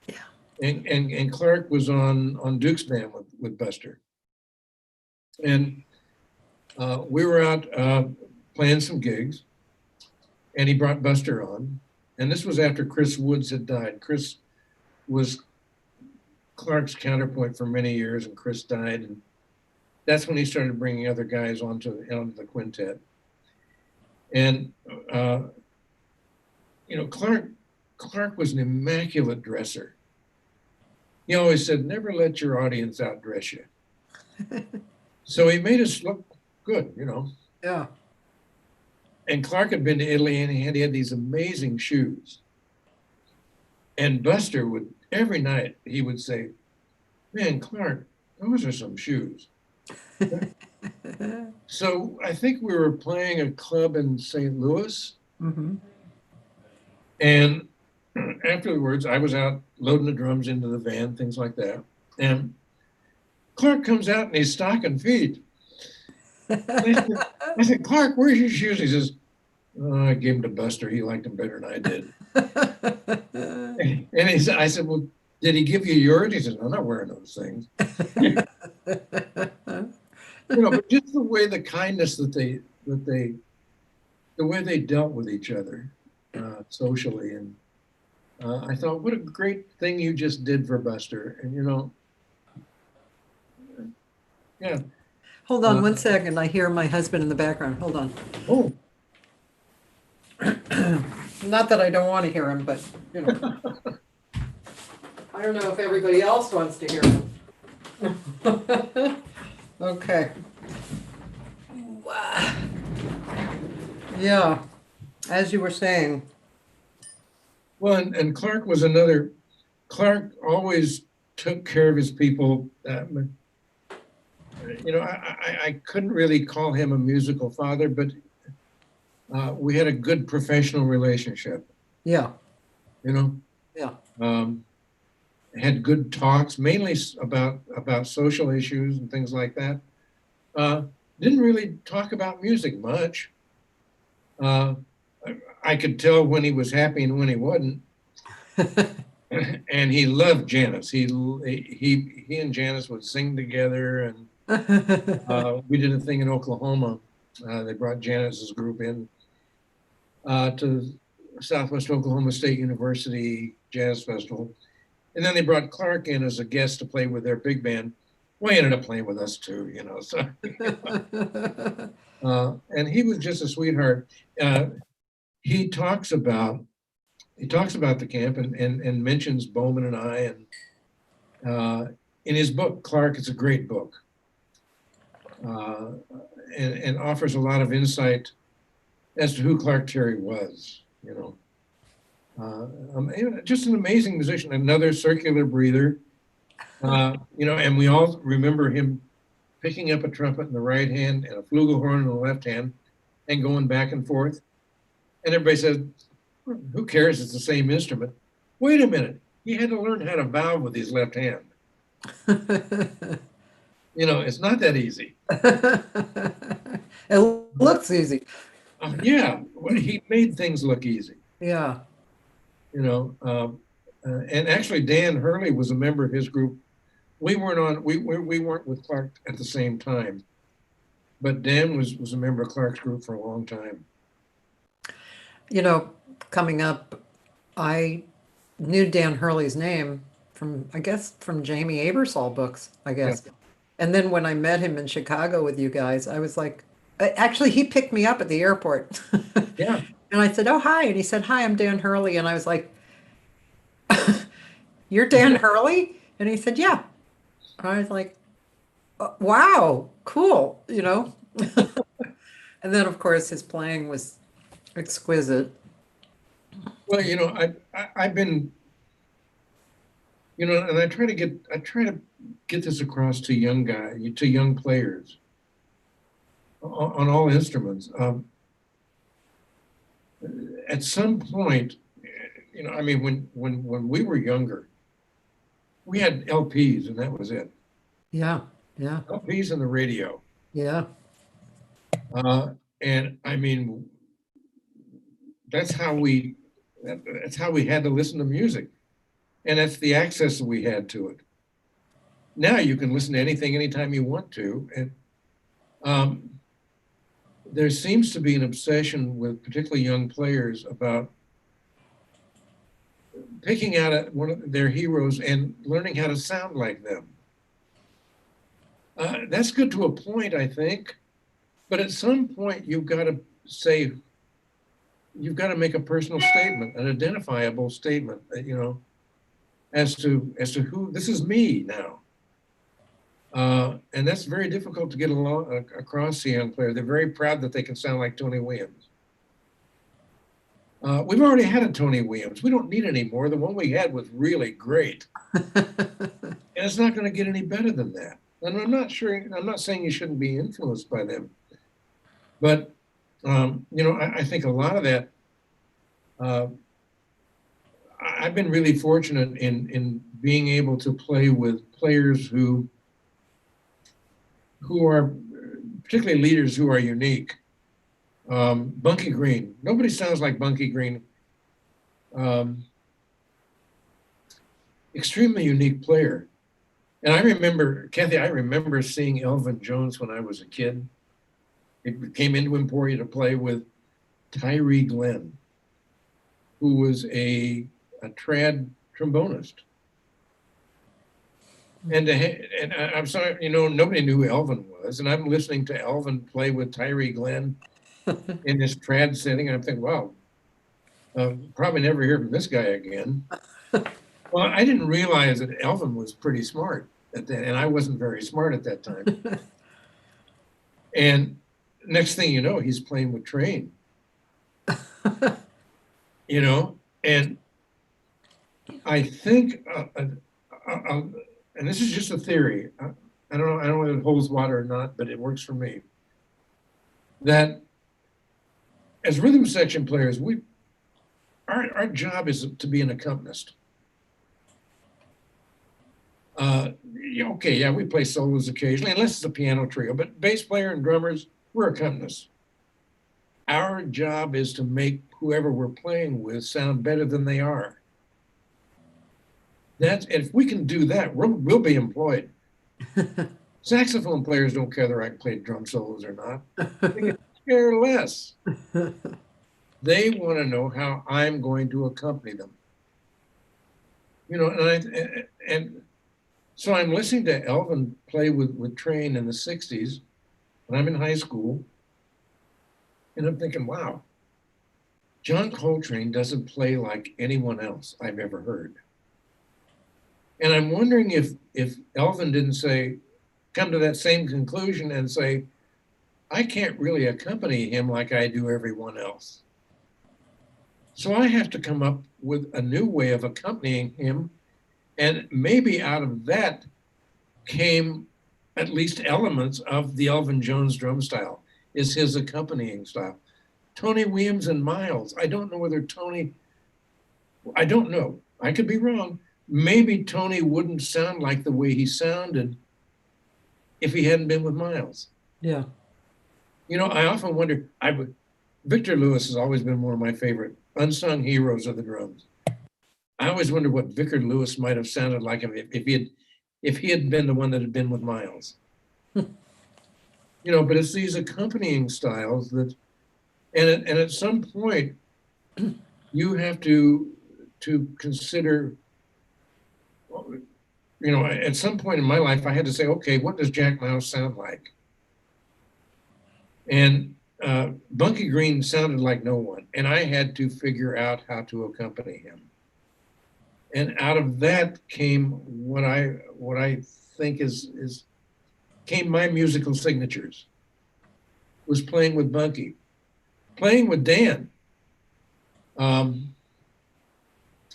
Yeah. And Clark was on Duke's band with Buster. And we were out playing some gigs, and he brought Buster on. And this was after Chris Woods had died. Chris was Clark's counterpoint for many years, and Chris died. And that's when he started bringing other guys onto the quintet. And, Clark was an immaculate dresser. He always said, never let your audience outdress you. So he made us look good, Yeah. And Clark had been to Italy, and he had these amazing shoes. And Buster would, every night, he would say, man, Clark, those are some shoes. So I think we were playing a club in St. Louis. Mm-hmm. And afterwards, I was out loading the drums into the van, things like that. And Clark comes out in his stocking feet. I said, Clark, where's your shoes? He says, oh, I gave them to Buster. He liked them better than I did. And I said, well, did he give you yours? He said, I'm not wearing those things. But just the way, the kindness the way they dealt with each other socially. And I thought, what a great thing you just did for Buster. And, yeah. Hold on one second. I hear my husband in the background. Hold on. Oh. Not that I don't want to hear him, but, I don't know if everybody else wants to hear him. Okay. Yeah, as you were saying. Well, and Clark was another. Clark always took care of his people. I couldn't really call him a musical father, but we had a good professional relationship. Yeah. Yeah. Had good talks, mainly about social issues and things like that. Didn't really talk about music much. I could tell when he was happy and when he wasn't. And he loved Janice. He and Janice would sing together, and we did a thing in Oklahoma. They brought Janice's group in to Southwest Oklahoma State University Jazz Festival. And then they brought Clark in as a guest to play with their big band. Well, he ended up playing with us too, So, and he was just a sweetheart. He talks about the camp and mentions Bowman and I, and in his book, Clark, it's a great book, uh, and offers a lot of insight as to who Clark Terry was, you know. Just an amazing musician, another circular breather, you know, and we all remember him picking up a trumpet in the right hand and a flugelhorn in the left hand and going back and forth. And everybody says, who cares? It's the same instrument. Wait a minute. He had to learn how to valve with his left hand. You know, it's not that easy. It looks easy. Yeah, well, he made things look easy. Yeah. You know, and actually Dan Hurley was a member of his group. We weren't with Clark at the same time, but Dan was a member of Clark's group for a long time. You know, coming up, I knew Dan Hurley's name from, I guess, from Jamie Abersol books, I guess. Yeah. And then when I met him in Chicago with you guys, I was like, actually, he picked me up at the airport. Yeah. And I said, oh, hi. And he said, hi, I'm Dan Hurley. And I was like, you're Dan Hurley? And he said, yeah. And I was like, wow, cool, you know? And then, of course, his playing was exquisite. Well, you know, I've been, you know, and I try to get this across to young players on all instruments. At some point, you know, I mean, when we were younger, we had LPs and that was it. Yeah, yeah, LPs and the radio. yeah. And I mean, that's how we had to listen to music, and that's the access that we had to it. Now you can listen to anything anytime you want to, and there seems to be an obsession with particularly young players about picking out one of their heroes and learning how to sound like them. That's good to a point, I think, but at some point you've got to make a personal statement, an identifiable statement, you know, as to who this is me now. And that's very difficult to get across to young players. They're very proud that they can sound like Tony Williams. We've already had a Tony Williams. We don't need any more. The one we had was really great. And it's not going to get any better than that. And I'm not saying you shouldn't be influenced by them. But, you know, I think a lot of that, I've been really fortunate in being able to play with players who are particularly leaders who are unique. Bunky Green, nobody sounds like Bunky Green. Extremely unique player. And I remember, Cathy, seeing Elvin Jones when I was a kid. It came into Emporia to play with Tyree Glenn, who was a trad trombonist. And I'm sorry, you know, nobody knew who Elvin was. And I'm listening to Elvin play with Tyree Glenn in this trad setting. I'm thinking, wow, probably never hear from this guy again. Well, I didn't realize that Elvin was pretty smart at that, and I wasn't very smart at that time. And next thing you know, he's playing with Train. You know, and I think, and this is just a theory. I don't know whether it holds water or not, but it works for me. That as rhythm section players, our job is to be an accompanist. Okay, yeah, we play solos occasionally, unless it's a piano trio, but bass player and drummers, we're accompanists. Our job is to make whoever we're playing with sound better than they are. If we can do that, we'll be employed. Saxophone players don't care whether I can play drum solos or not. They can care less. They want to know how I'm going to accompany them. You know, and so I'm listening to Elvin play with Train in the 60s, and I'm in high school, and I'm thinking, wow, John Coltrane doesn't play like anyone else I've ever heard. And I'm wondering if Elvin didn't come to that same conclusion and say, I can't really accompany him like I do everyone else. So I have to come up with a new way of accompanying him. And maybe out of that came at least elements of the Elvin Jones drum style, is his accompanying style. Tony Williams and Miles, I don't know whether I don't know. I could be wrong. Maybe Tony wouldn't sound like the way he sounded if he hadn't been with Miles. Yeah. You know, I often wonder, Victor Lewis has always been one of my favorite unsung heroes of the drums. I always wonder what Victor Lewis might have sounded like if he had been the one that had been with Miles. You know, but it's these accompanying styles that, and at some point, you have to consider, you know, at some point in my life, I had to say, okay, what does Jack Mouse sound like? And Bunky Green sounded like no one, and I had to figure out how to accompany him. And out of that came what I think came my musical signatures. Was playing with Bunky, playing with Dan. You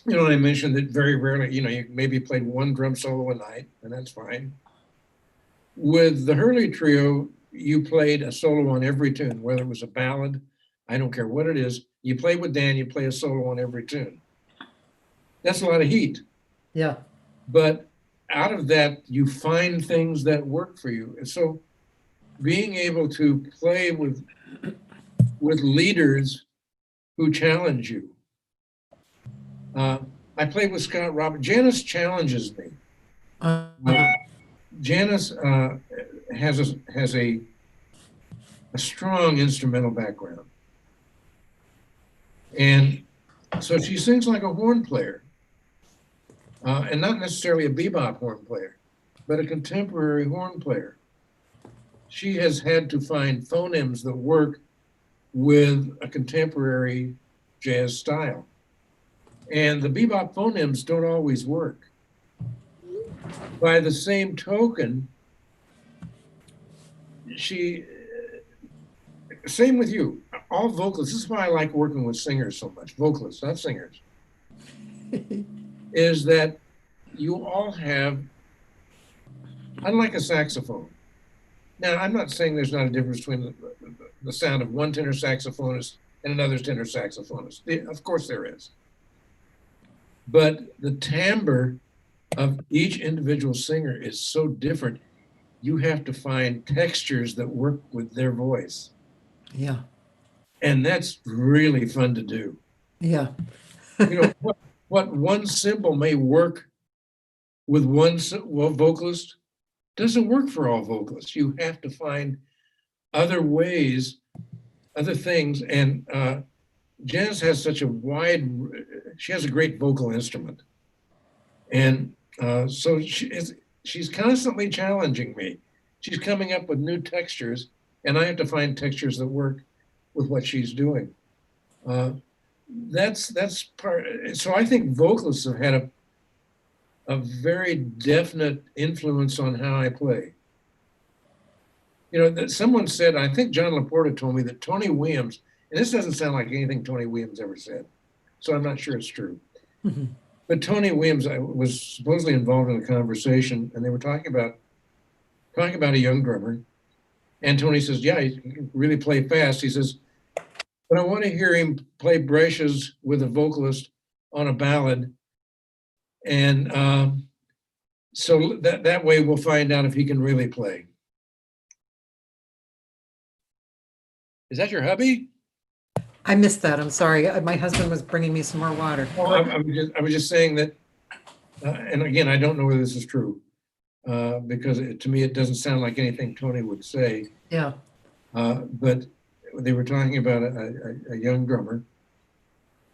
know, I mentioned that very rarely, you know, you maybe played one drum solo a night, and that's fine. With the Hurley Trio, you played a solo on every tune, whether it was a ballad, I don't care what it is. You play with Dan, you play a solo on every tune. That's a lot of heat. Yeah. But out of that, you find things that work for you. And so being able to play with leaders who challenge you. I played with Scott Roberts. Janice challenges me. Janice has a strong instrumental background. And so she sings like a horn player, and not necessarily a bebop horn player, but a contemporary horn player. She has had to find phonemes that work with a contemporary jazz style. And the bebop phonemes don't always work. By the same token, same with you, all vocalists, this is why I like working with singers so much, vocalists, not singers, is that you all have, unlike a saxophone. Now, I'm not saying there's not a difference between the sound of one tenor saxophonist and another tenor saxophonist. Of course there is. But the timbre of each individual singer is so different. You have to find textures that work with their voice. Yeah. And that's really fun to do. Yeah. You know, what one cymbal may work with one vocalist doesn't work for all vocalists. You have to find other ways, other things. And Janice has such a she has a great vocal instrument. And so she's constantly challenging me. She's coming up with new textures, and I have to find textures that work with what she's doing. That's part. So I think vocalists have had a very definite influence on how I play. You know, that someone said, I think John Laporta told me that Tony Williams, and this doesn't sound like anything Tony Williams ever said, so I'm not sure it's true. Mm-hmm. But Tony Williams was supposedly involved in a conversation, and they were talking about a young drummer. And Tony says, yeah, he can really play fast. He says, but I want to hear him play brushes with a vocalist on a ballad. And so that way we'll find out if he can really play. Is that your hubby? I missed that. I'm sorry. My husband was bringing me some more water. Oh, I was just saying that, and again, I don't know whether this is true, because to me, it doesn't sound like anything Tony would say. Yeah. But they were talking about a young drummer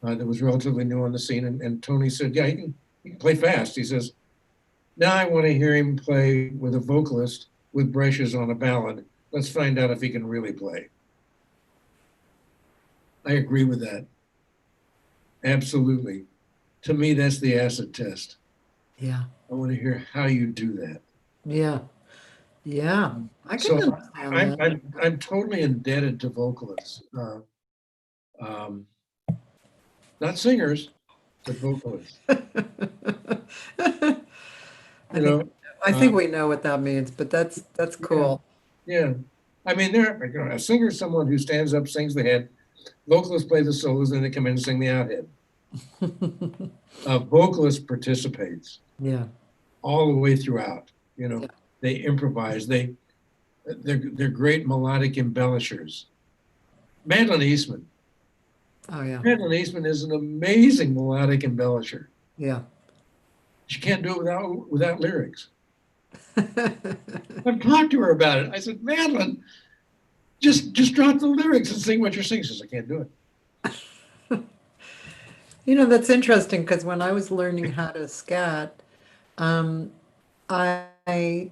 that was relatively new on the scene, and Tony said, yeah, he can play fast. He says, now I want to hear him play with a vocalist with brushes on a ballad. Let's find out if he can really play. I agree with that. Absolutely. To me, that's the acid test. Yeah. I want to hear how you do that. Yeah. Yeah. I can So understand I'm totally indebted to vocalists, um, not singers, but vocalists. that. You know, I uh, think we know what that means, but that's yeah, cool. yeah. I mean, a singer is someone who stands up, sings the head. Vocalists play the solos, and they come in and sing the outhead. A vocalist participates Yeah. all the way throughout. Yeah. They improvise. They're great melodic embellishers. Madeline Eastman. Oh yeah. Madeline Eastman is an amazing melodic embellisher. Yeah. She can't do it without lyrics. I've talked to her about it. I said, Madeline, just drop the lyrics and sing what you're singing. She says, I can't do it. That's interesting because when I was learning how to scat, um, I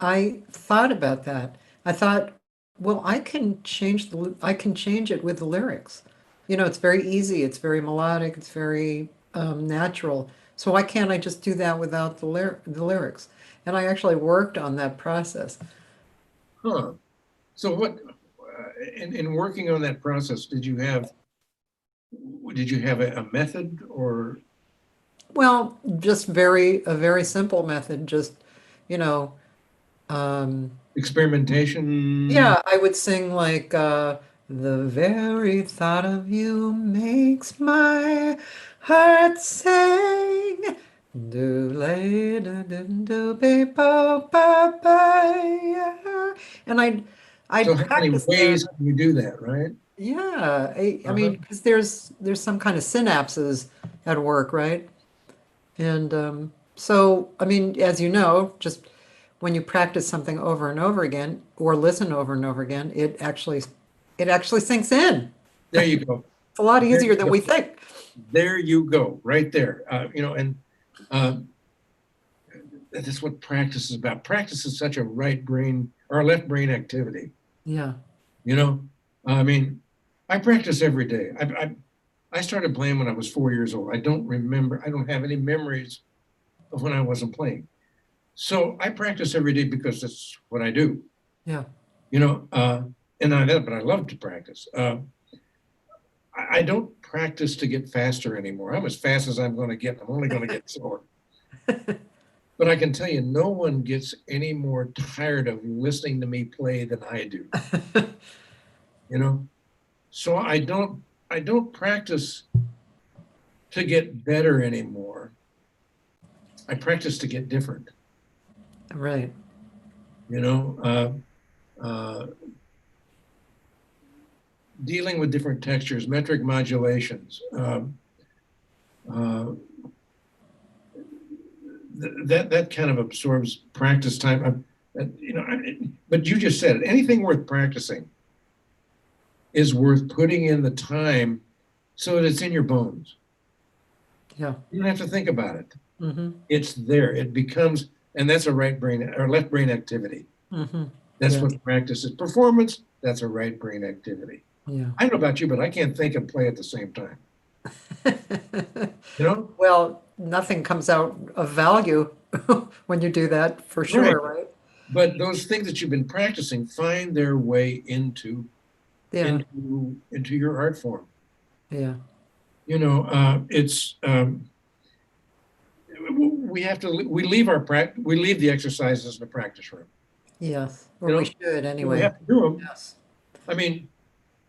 I thought about that. I thought, well, I can change it with the lyrics. It's very easy. It's very melodic. It's very natural. So why can't I just do that without the lyrics? And I actually worked on that process. Huh. So what, in working on that process, did you have a method or? Well, just a very simple method. Just, you know, um, Experimentation. yeah, I would sing like the very thought of you makes my heart sing. Do lay do be bo ba ba yeah. And So I'd how many practice that. ways can you do that, right? Yeah, I Uh-huh. mean, because there's some kind of synapses at work, right? And so, I mean, as you know, just when you practice something over and over again, or listen over and over again, it actually sinks in. There you go. It's a lot There easier you than go. we think. There you go, right there. And uh, that's what practice is about. Practice is such a right brain or left brain activity. Yeah, You know, I mean, I practice every day. I started playing when I was 4 years old. I don't remember. I don't have any memories of when I wasn't playing. So I practice every day because that's what I do. yeah. You know, and I but I love to practice. I don't practice to get faster anymore. I'm as fast as I'm going to get. I'm only going to get slower. But I can tell you, no one gets any more tired of listening to me play than I do. You know, so I don't practice to get better anymore. I practice to get different. Right. You know, dealing with different textures, metric modulations. Uh, that kind of absorbs practice time. But you just said it. Anything worth practicing is worth putting in the time so that it's in your bones. Yeah. You don't have to think about it. Mm-hmm. It's there. It becomes, and that's a right brain or left brain activity. Mm-hmm. That's Yeah. what practice is. Performance, that's a right brain activity. Yeah. I don't know about you, but I can't think and play at the same time. You know? Well, nothing comes out of value when you do that, for Right. sure, right? But those things that you've been practicing find their way into Yeah. into your art form. Yeah. It's we leave the exercises in the practice room. Yes. Or You know, we should We anyway. have to do them. Yes. I mean,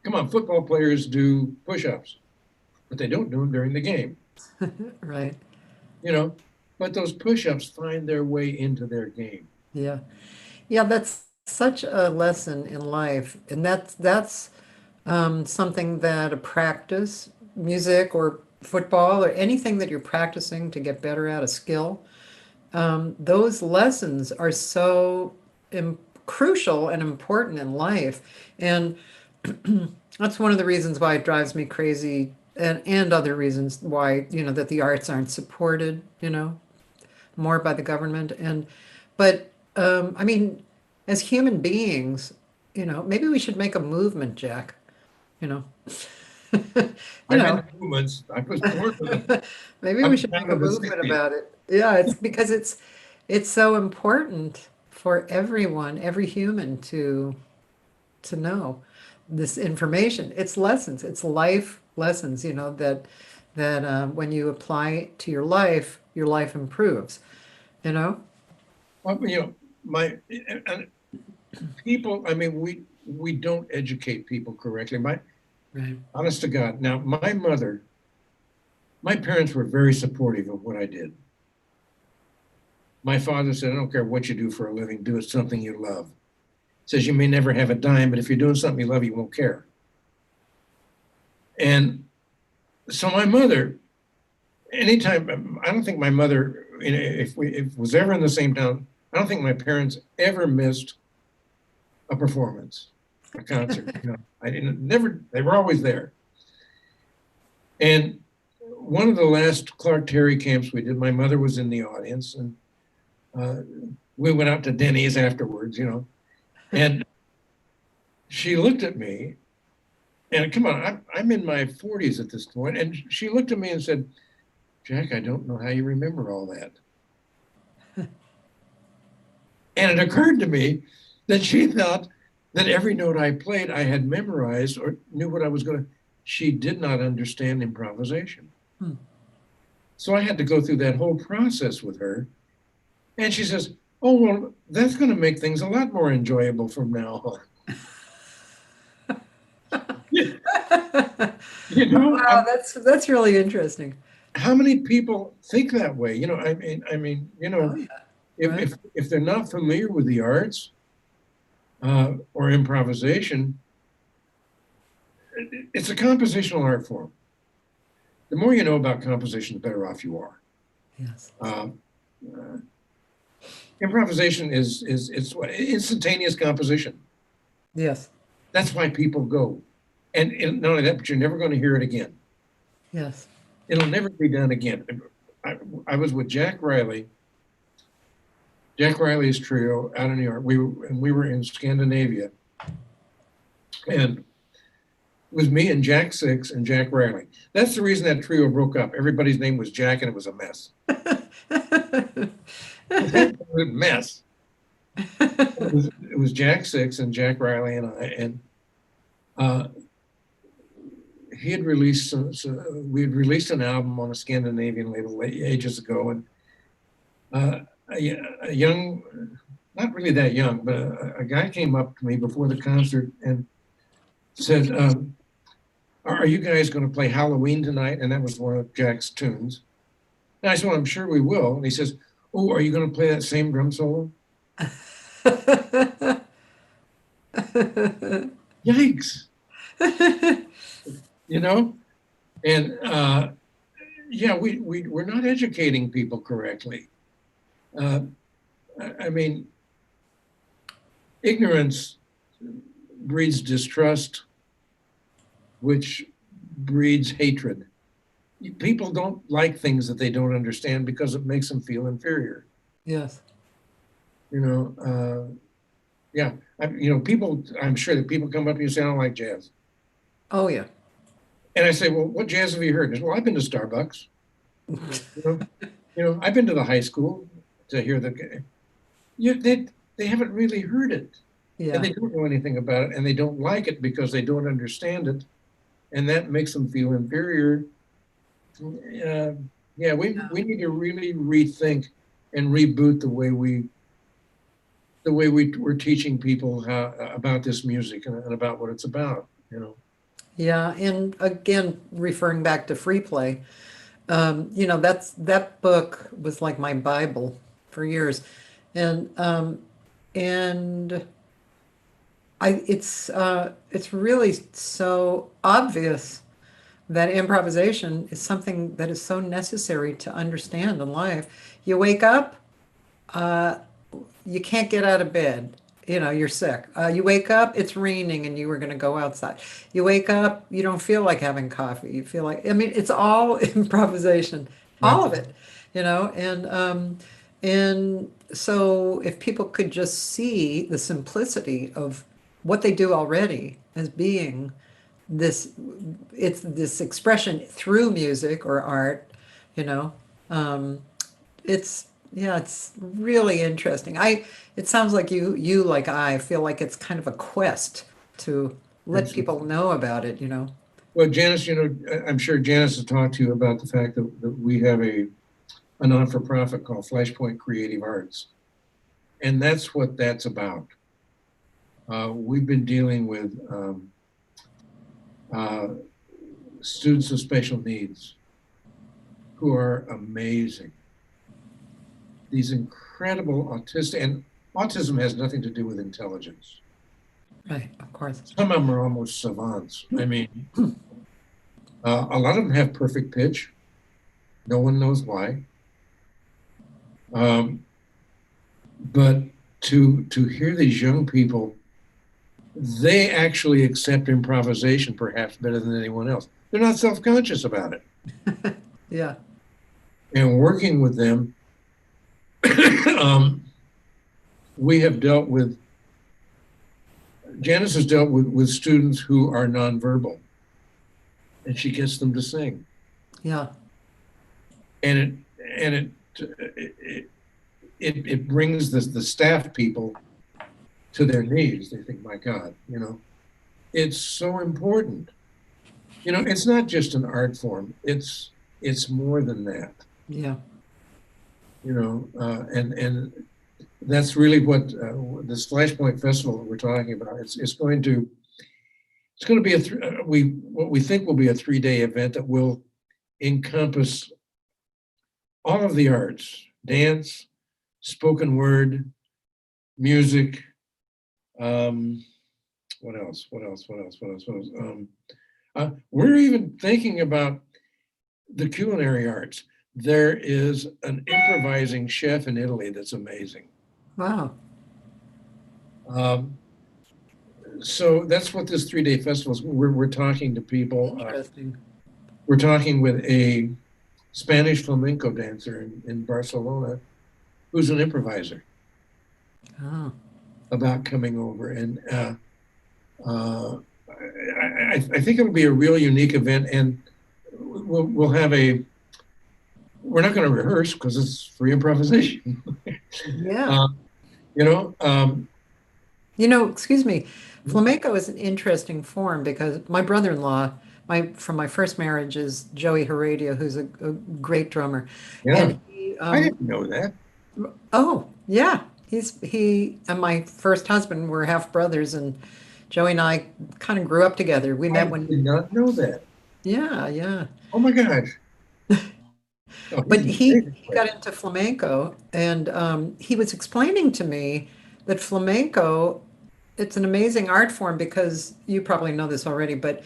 come on, football players do push-ups, but they don't do them during the game. Right. You know, but those push-ups find their way into their game. Yeah. Yeah, that's such a lesson in life. And that's something that a practice, music or football or anything that you're practicing to get better at a skill, those lessons are so crucial and important in life. And that's one of the reasons why it drives me crazy and other reasons why, that the arts aren't supported, more by the government. But I mean, as human beings, maybe we should make a movement, Jack, you know. You I'm know, in movements. I was born with it. maybe I'm we a should child make a of the movement 60s. about it. Yeah, it's because it's so important for everyone, every human to know this information. It's lessons, it's life lessons, that when you apply it to your life improves, you know? Well, my and people. I mean, we don't educate people correctly. My Right. honest to God. Now, my parents were very supportive of what I did. My father said, "I don't care what you do for a living. Do it something you love." Says you may never have a dime, but if you're doing something you love, you won't care. And so my mother, anytime, I don't think my mother, if was ever in the same town, I don't think my parents ever missed a performance, a concert. I didn't never. They were always there. And one of the last Clark Terry camps we did, my mother was in the audience, and uh, we went out to Denny's afterwards, and she looked at me, and come on, I'm in my 40s at this point, and she looked at me and said, "Jack, I don't know how you remember all that." And it occurred to me that she thought that every note I played I had memorized or knew what I was going to. She did not understand improvisation. Hmm. So I had to go through that whole process with her. And she says, "Oh, well, that's going to make things a lot more enjoyable from now on." You know, Wow, that's really interesting. how many people think that way? Oh, yeah, if, right. if they're not familiar with the arts or improvisation, it's a compositional art form. The more you know about composition, the better off you are. Yes. Uh, Improvisation it's what instantaneous composition. Yes. That's why people go, and not only that, but you're never going to hear it again. Yes. It'll never be done again. I was with Jack Riley, Jack Riley's trio out in New York. We were in Scandinavia, and it was me and Jack Six and Jack Riley. That's the reason that trio broke up. Everybody's name was Jack, and it was a mess. It was a mess. It was Jack Six and Jack Riley and I, and uh, he had released we had released an album on a Scandinavian label ages ago, and a young, not really that young, but a guy came up to me before the concert and said, "Are you guys going to play Halloween tonight?" And that was one of Jack's tunes. And I said, "Well, I'm sure we will." And he says, "Oh, are you going to play that same drum solo?" Yikes. You know? And yeah, we're not educating people correctly. I mean, ignorance breeds distrust, which breeds hatred. People don't like things that they don't understand because it makes them feel inferior. Yes. Yeah. People, I'm sure that people come up to you and say, "I don't like jazz." Oh, yeah. And I say, "Well, what jazz have you heard?" They say, "Well, I've been to Starbucks. I've been to the high school to hear they haven't really heard it. Yeah. And they don't know anything about it, and they don't like it because they don't understand it, and that makes them feel inferior. Yeah, we need to really rethink and reboot the way we're teaching people about this music and about what it's about. Yeah. And again, referring back to free play, that book was like my Bible for years. And it's really so obvious that improvisation is something that is so necessary to understand in life. You wake up, uh, you can't get out of bed. You're sick. You wake up, it's raining, and you were going to go outside. You wake up, you don't feel like having coffee. You feel like, I mean, it's all improvisation, Right. all of it, and so if people could just see the simplicity of what they do already as being this, it's this expression through music or art, you know, um, it's yeah, it's really interesting. It sounds like you like I feel like it's kind of a quest to let Absolutely. people know about it, you know. Well, Janice, I'm sure Janice has talked to you about the fact that we have a non-for-profit called Flashpoint Creative Arts. And that's what that's about. We've been dealing with uh, students with special needs who are amazing. These incredible autistic, and autism has nothing to do with intelligence. Right, of course. Some of them are almost savants. I mean, a lot of them have perfect pitch. No one knows why. Um, but to hear these young people, they actually accept improvisation perhaps better than anyone else. They're not self-conscious about it. Yeah. And working with them, um, we have dealt with, Janice has dealt with students who are nonverbal, and she gets them to sing. Yeah. And it brings the staff people to their knees. They think, my God, it's so important. It's not just an art form. It's more than that. Yeah. And that's really what this Flashpoint Festival that we're talking about. It's going to be what we think will be a 3-day event that will encompass all of the arts: dance, spoken word, music. What else? We're even thinking about the culinary arts. There is an improvising chef in Italy that's amazing. Wow. So that's what this 3-day festival is. We're talking to people. Interesting. We're talking with a Spanish flamenco dancer in Barcelona who's an improviser Oh. about coming over. And I think it'll be a real unique event. And we'll have we're not going to rehearse because it's free improvisation. Yeah. You know, Excuse me, flamenco is an interesting form because my brother-in-law, from my first marriage, is Joey Heredia, who's a great drummer. yeah, And he, I didn't know that. oh, yeah, he and my first husband were half brothers, and Joey and I kind of grew up together. We I met when, did not know that. yeah, yeah. Oh my gosh. Oh, he's But an he, amazing he player. got into flamenco, and he was explaining to me that flamenco, it's an amazing art form because you probably know this already, but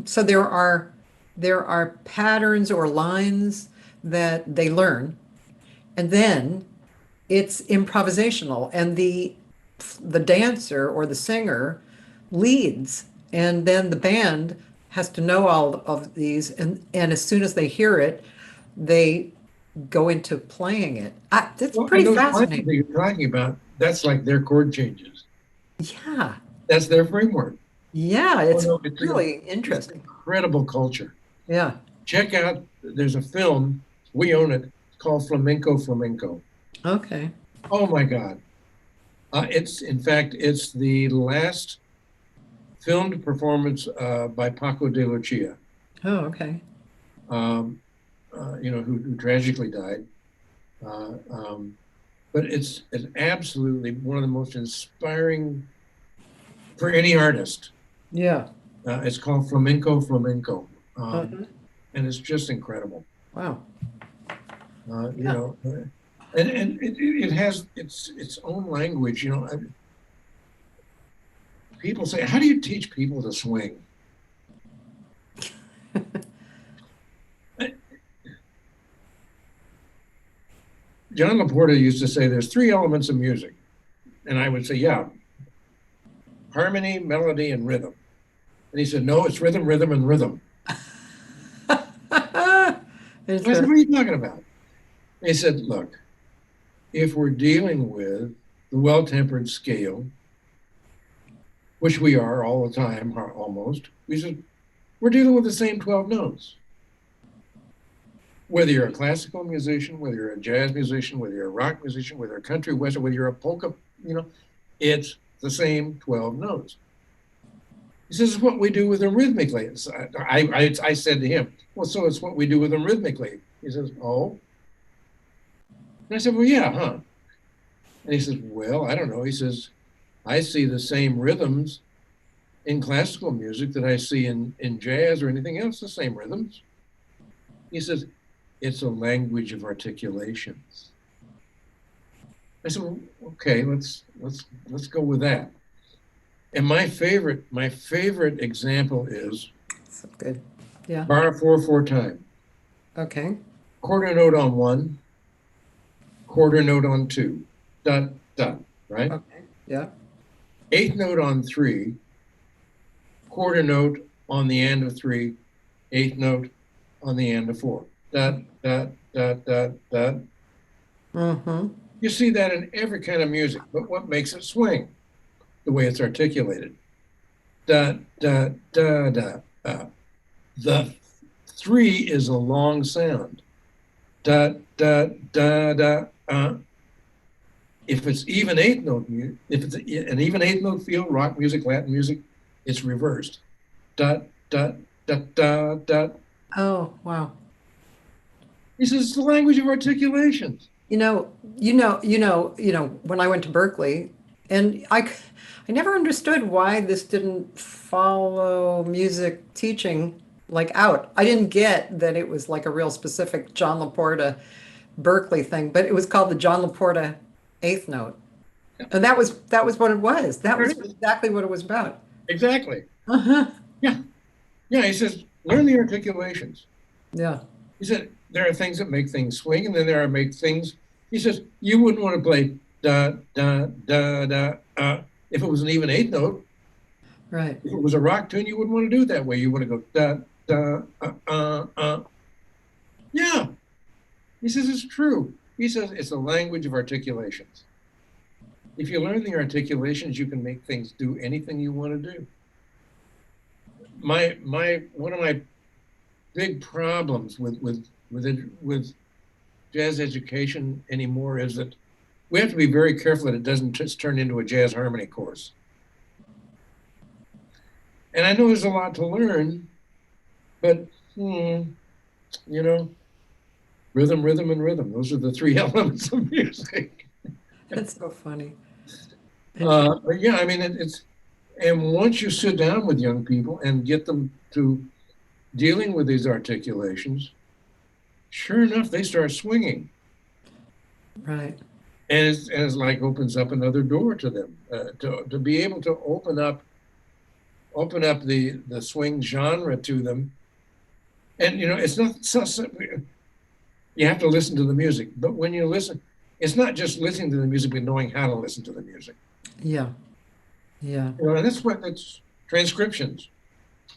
so there are patterns or lines that they learn, and then it's improvisational, and the dancer or the singer leads, and then the band has to know all of these, and as soon as they hear it, they go into playing it. That's Well, and pretty those lines that fascinating. you're talking about, that's like their chord changes. Yeah, That's their framework. yeah, Oh it's no, really it's an interesting. incredible culture. Yeah. Check out, there's a film, we own it, called Flamenco. Okay. Oh my God. In fact, it's the last filmed performance by Paco de Lucia, Oh, okay. um, who tragically died. Uh, um, but it's absolutely one of the most inspiring for any artist. Yeah. It's called Flamenco, Uh-huh. and it's just incredible. Wow. Uh, you Yeah. know, uh, and it has its own language. People say, "How do you teach people to swing?" John Laporta used to say, "There's 3 elements of music," and I would say, "Yeah, harmony, melody, and rhythm." And he said, "No, it's rhythm, rhythm, and rhythm." There's And I said, a, "What are you talking about?" And he said, "Look, if we're dealing with the well-tempered scale, which we are all the time, almost," we said, "we're dealing with the same 12 notes. Whether you're a classical musician, whether you're a jazz musician, whether you're a rock musician, whether you're a country western, whether you're a polka, it's the same 12 notes. He says, it's what we do with them rhythmically. I said to him, well, so it's what we do with them rhythmically. He says, oh. And I said, well, yeah, huh? And he says, well, I don't know. He says, I see the same rhythms in classical music that I see in jazz or anything else, the same rhythms. He says, it's a language of articulations. I said, well, okay, let's go with that. And my favorite example is So good. Yeah. bar 4/4 time. Okay. Quarter note on 1, quarter note on 2, dot, dot, right? Okay. Yeah. Eighth note on 3, quarter note on the end of 3, eighth note on the end of 4, dot, dot, dot, dot, dot. Mm-hmm. You see that in every kind of music, but what makes it swing? The way it's articulated. Dot, dot, dot, dot. The 3 is a long sound. Dot, dot, dot, dot. If it's even eighth note, if it's an even eighth note feel, rock music, Latin music, it's reversed. Dot, dot, dot, dot, dot. Oh, wow. He says it's the language of articulations. When I went to Berkeley, and I never understood why this didn't follow music teaching like out. I didn't get that it was like a real specific John Laporta Berkeley thing, but it was called the John Laporta eighth note. And that was what it was. That was exactly what it was about. Exactly. Uh-huh. Yeah. Yeah, he says, learn the articulations. Yeah. He said, there are things that make things swing, and then there are make things. He says, you wouldn't want to play da, da, da, da, if it was an even eighth note. Right. If it was a rock tune, you wouldn't want to do it that way. You want to go da, da, Yeah. He says, it's true. He says, it's a language of articulations. If you learn the articulations, you can make things do anything you want to do. One of my big problems with jazz education anymore is that we have to be very careful that it doesn't just turn into a jazz harmony course. And I know there's a lot to learn, but rhythm, rhythm, and rhythm. Those are the three elements of music. That's so funny. But yeah, I mean, and once you sit down with young people and get them to dealing with these articulations, sure enough, they start swinging. Right. And it's like opens up another door to them, to be able to open up the swing genre to them. And it's not so you have to listen to the music, but when you listen, it's not just listening to the music, but knowing how to listen to the music. Yeah. Yeah. And that's transcriptions.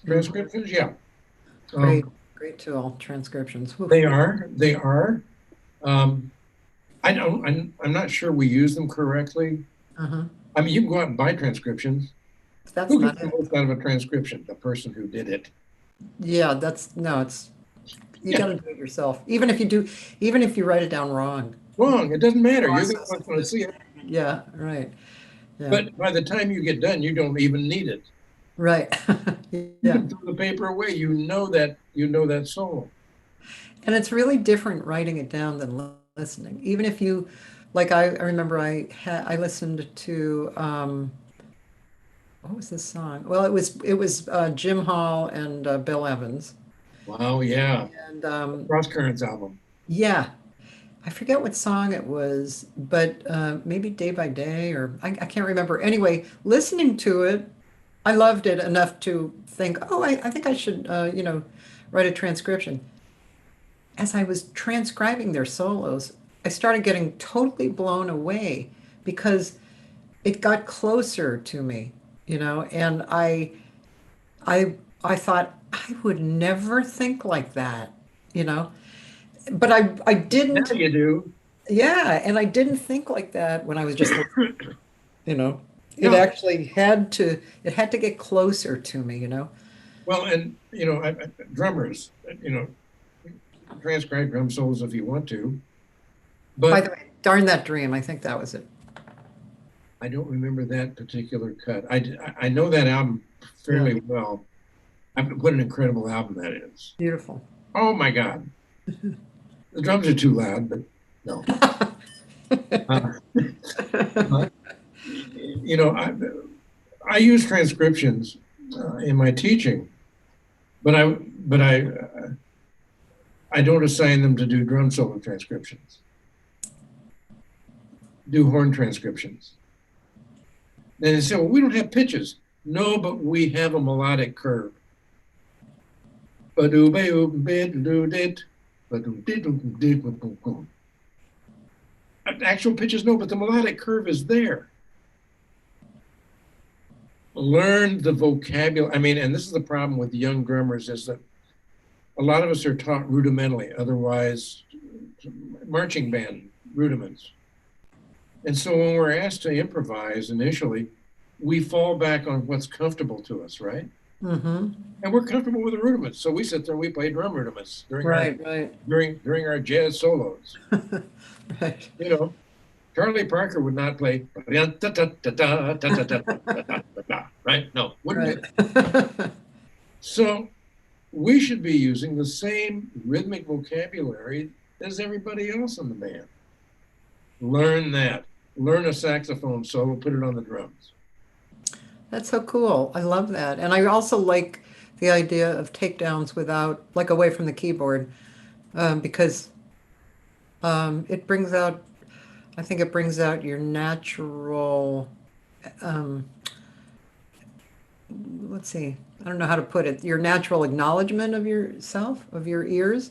Transcriptions, yeah. Great tool, transcriptions. Whew. They are. I'm not sure we use them correctly. Uh-huh. I mean, you can go out and buy transcriptions. That's Who not gets the it. most out of a transcription? The person who did it. Yeah, you got to do it yourself. Even if you write it down wrong. Wrong. It doesn't matter. You're the Process one going to see it. Yeah, right. Yeah. But by the time you get done, you don't even need it. Right. You Yeah. can throw the paper away. You know that solo. And it's really different writing it down than listening. Even if you, like, I remember I listened to, what was this song? Well, it was Jim Hall and Bill Evans. Wow, yeah. And Cross Currents album. yeah, I forget what song it was, but maybe Day by Day, or I can't remember. Anyway, listening to it, I loved it enough to think, oh, I think I should, write a transcription. As I was transcribing their solos, I started getting totally blown away because it got closer to me, and I thought I would never think like that, but I didn't. Now you do. Yeah, and I didn't think like that when I was just listening, it No. actually had to get closer to me. Well, and drummers, transcribe drum solos if you want to. By But the way, Darn That Dream, I think that was it. I don't remember that particular cut. I know that album fairly well. What an incredible album that is. Beautiful. Oh my God. The drums are too loud, but no. You know, I use transcriptions in my teaching, but I don't assign them to do drum solo transcriptions. Do horn transcriptions. And they say, well, we don't have pitches. No, but we have a melodic curve. Actual pitches, no, but the melodic curve is there. Learn the vocabulary. I mean, and this is the problem with young drummers, is that a lot of us are taught rudimentally, otherwise marching band rudiments. And so when we're asked to improvise initially, we fall back on what's comfortable to us, right? Mm-hmm. And we're comfortable with the rudiments. So we sit there and we play drum rudiments during during our jazz solos. Right. You know, Charlie Parker would not play right? No, wouldn't do. So we should be using the same rhythmic vocabulary as everybody else in the band. Learn that. Learn a saxophone solo, put it on the drums. That's so cool. I love that. And I also like the idea of takedowns without, like, away from the keyboard, because it brings out, I think it brings out your natural, let's see, I don't know how to put it, your natural acknowledgement of yourself, of your ears.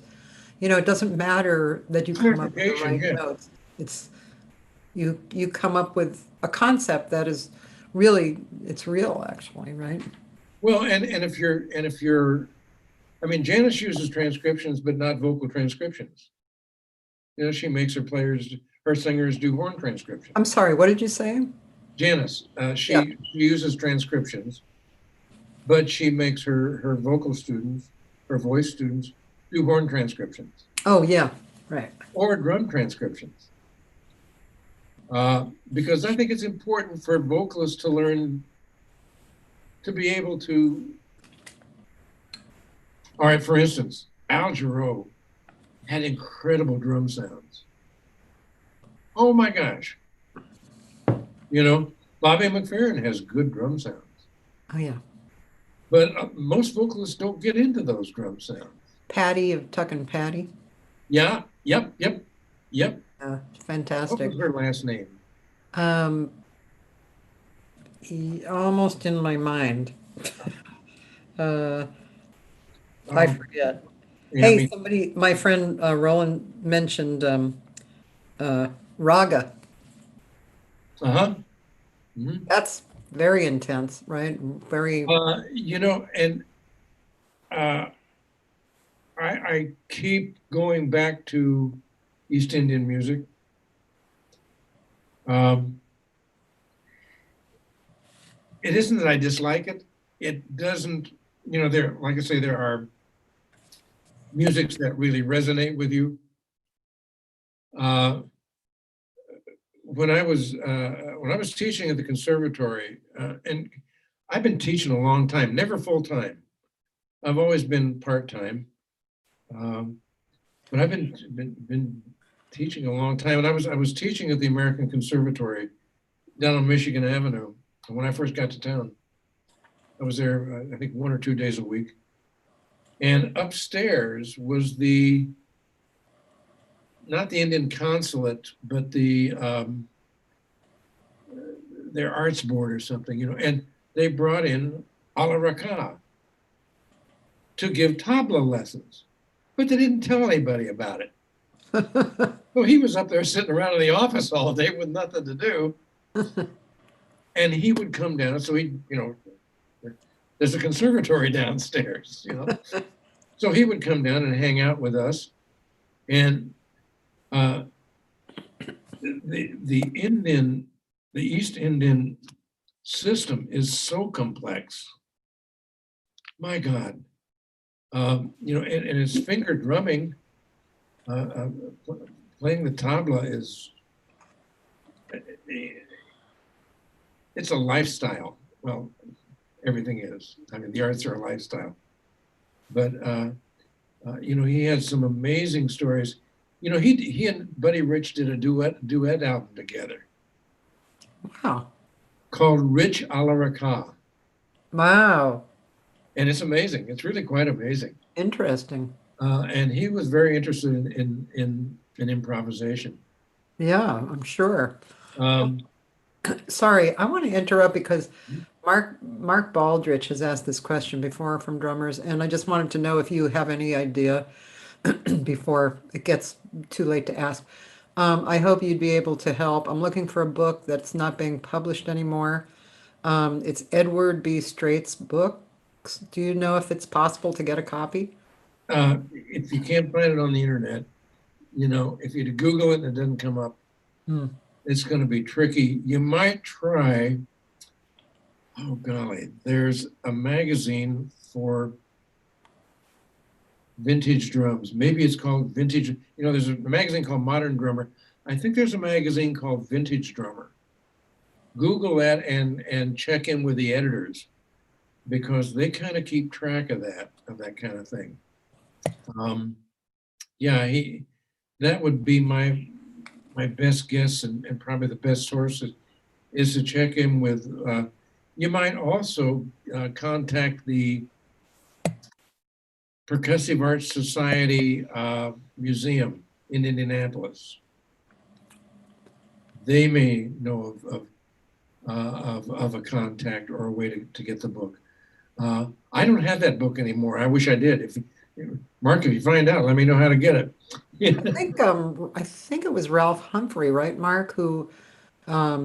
You know, it doesn't matter that you come up with the right notes. It's, you come up with a concept that is really, it's real actually, right? Well, and if you're, I mean, Janice uses transcriptions, but not vocal transcriptions. You know, she makes her singers do horn transcriptions. I'm sorry, what did you say? Janice, she uses transcriptions, but she makes her vocal students, her voice students, do horn transcriptions. Oh yeah, right. Or drum transcriptions. Because I think it's important for vocalists to learn to be able to. All right, for instance, Al Jarreau had incredible drum sounds. Oh my gosh. You know, Bobby McFerrin has good drum sounds. Oh yeah. But most vocalists don't get into those drum sounds. Patty of Tuck and Patty. Yeah, yep. Fantastic. What was her last name? Almost in my mind. I forget. Yeah, Hey, somebody, my friend Roland mentioned raga. Uh-huh. Mm-hmm. That's very intense, right? Very. You know, and I keep going back to East Indian music. It isn't that I dislike it. It doesn't, you know, like I say, there are musics that really resonate with you. When I was teaching at the conservatory, and I've been teaching a long time, never full time. I've always been part time, but I've been teaching a long time. And I was teaching at the American Conservatory down on Michigan Avenue. And when I first got to town, I was there, I think 1 or 2 days a week. And upstairs was not the Indian consulate, but their arts board or something, you know, and they brought in Ala Raka to give tabla lessons, but they didn't tell anybody about it. So he was up there sitting around in the office all day with nothing to do. And he would come down. So he, you know, there's a conservatory downstairs, you know. So he would come down and hang out with us. And the East Indian system is so complex. My God. You know, and it's finger drumming, Uh, uh, Playing the tabla is, it's a lifestyle. Well, everything is. I mean, the arts are a lifestyle. But he had some amazing stories. He and Buddy Rich did a duet album together Wow. called Rich a la Raka. Wow. And it's amazing. It's really quite amazing. Interesting. And he was very interested in improvisation. Yeah, I'm sure. Um, Sorry, I want to interrupt because Mark Baldrich has asked this question before from drummers, and I just wanted to know if you have any idea before it gets too late to ask. I hope you'd be able to help. I'm looking for a book that's not being published anymore. It's Edward B. Strait's books. Do you know if it's possible to get a copy? if you can't find it on the internet, if you Google it and it doesn't come up, Hmm. it's going to be tricky. You might try, oh golly, there's a magazine for vintage drums. Maybe it's called Vintage. There's a magazine called Modern Drummer. I think there's a magazine called Vintage Drummer. Google that and check in with the editors because they kind of keep track of that kind of thing. Yeah, that would be my best guess and probably the best source is to check in with. You might also contact the Percussive Arts Society Museum in Indianapolis. They may know of a contact or a way to get the book. I don't have that book anymore. I wish I did. Mark, if you find out, let me know how to get it. I think it was Ralph Humphrey, right, Mark, who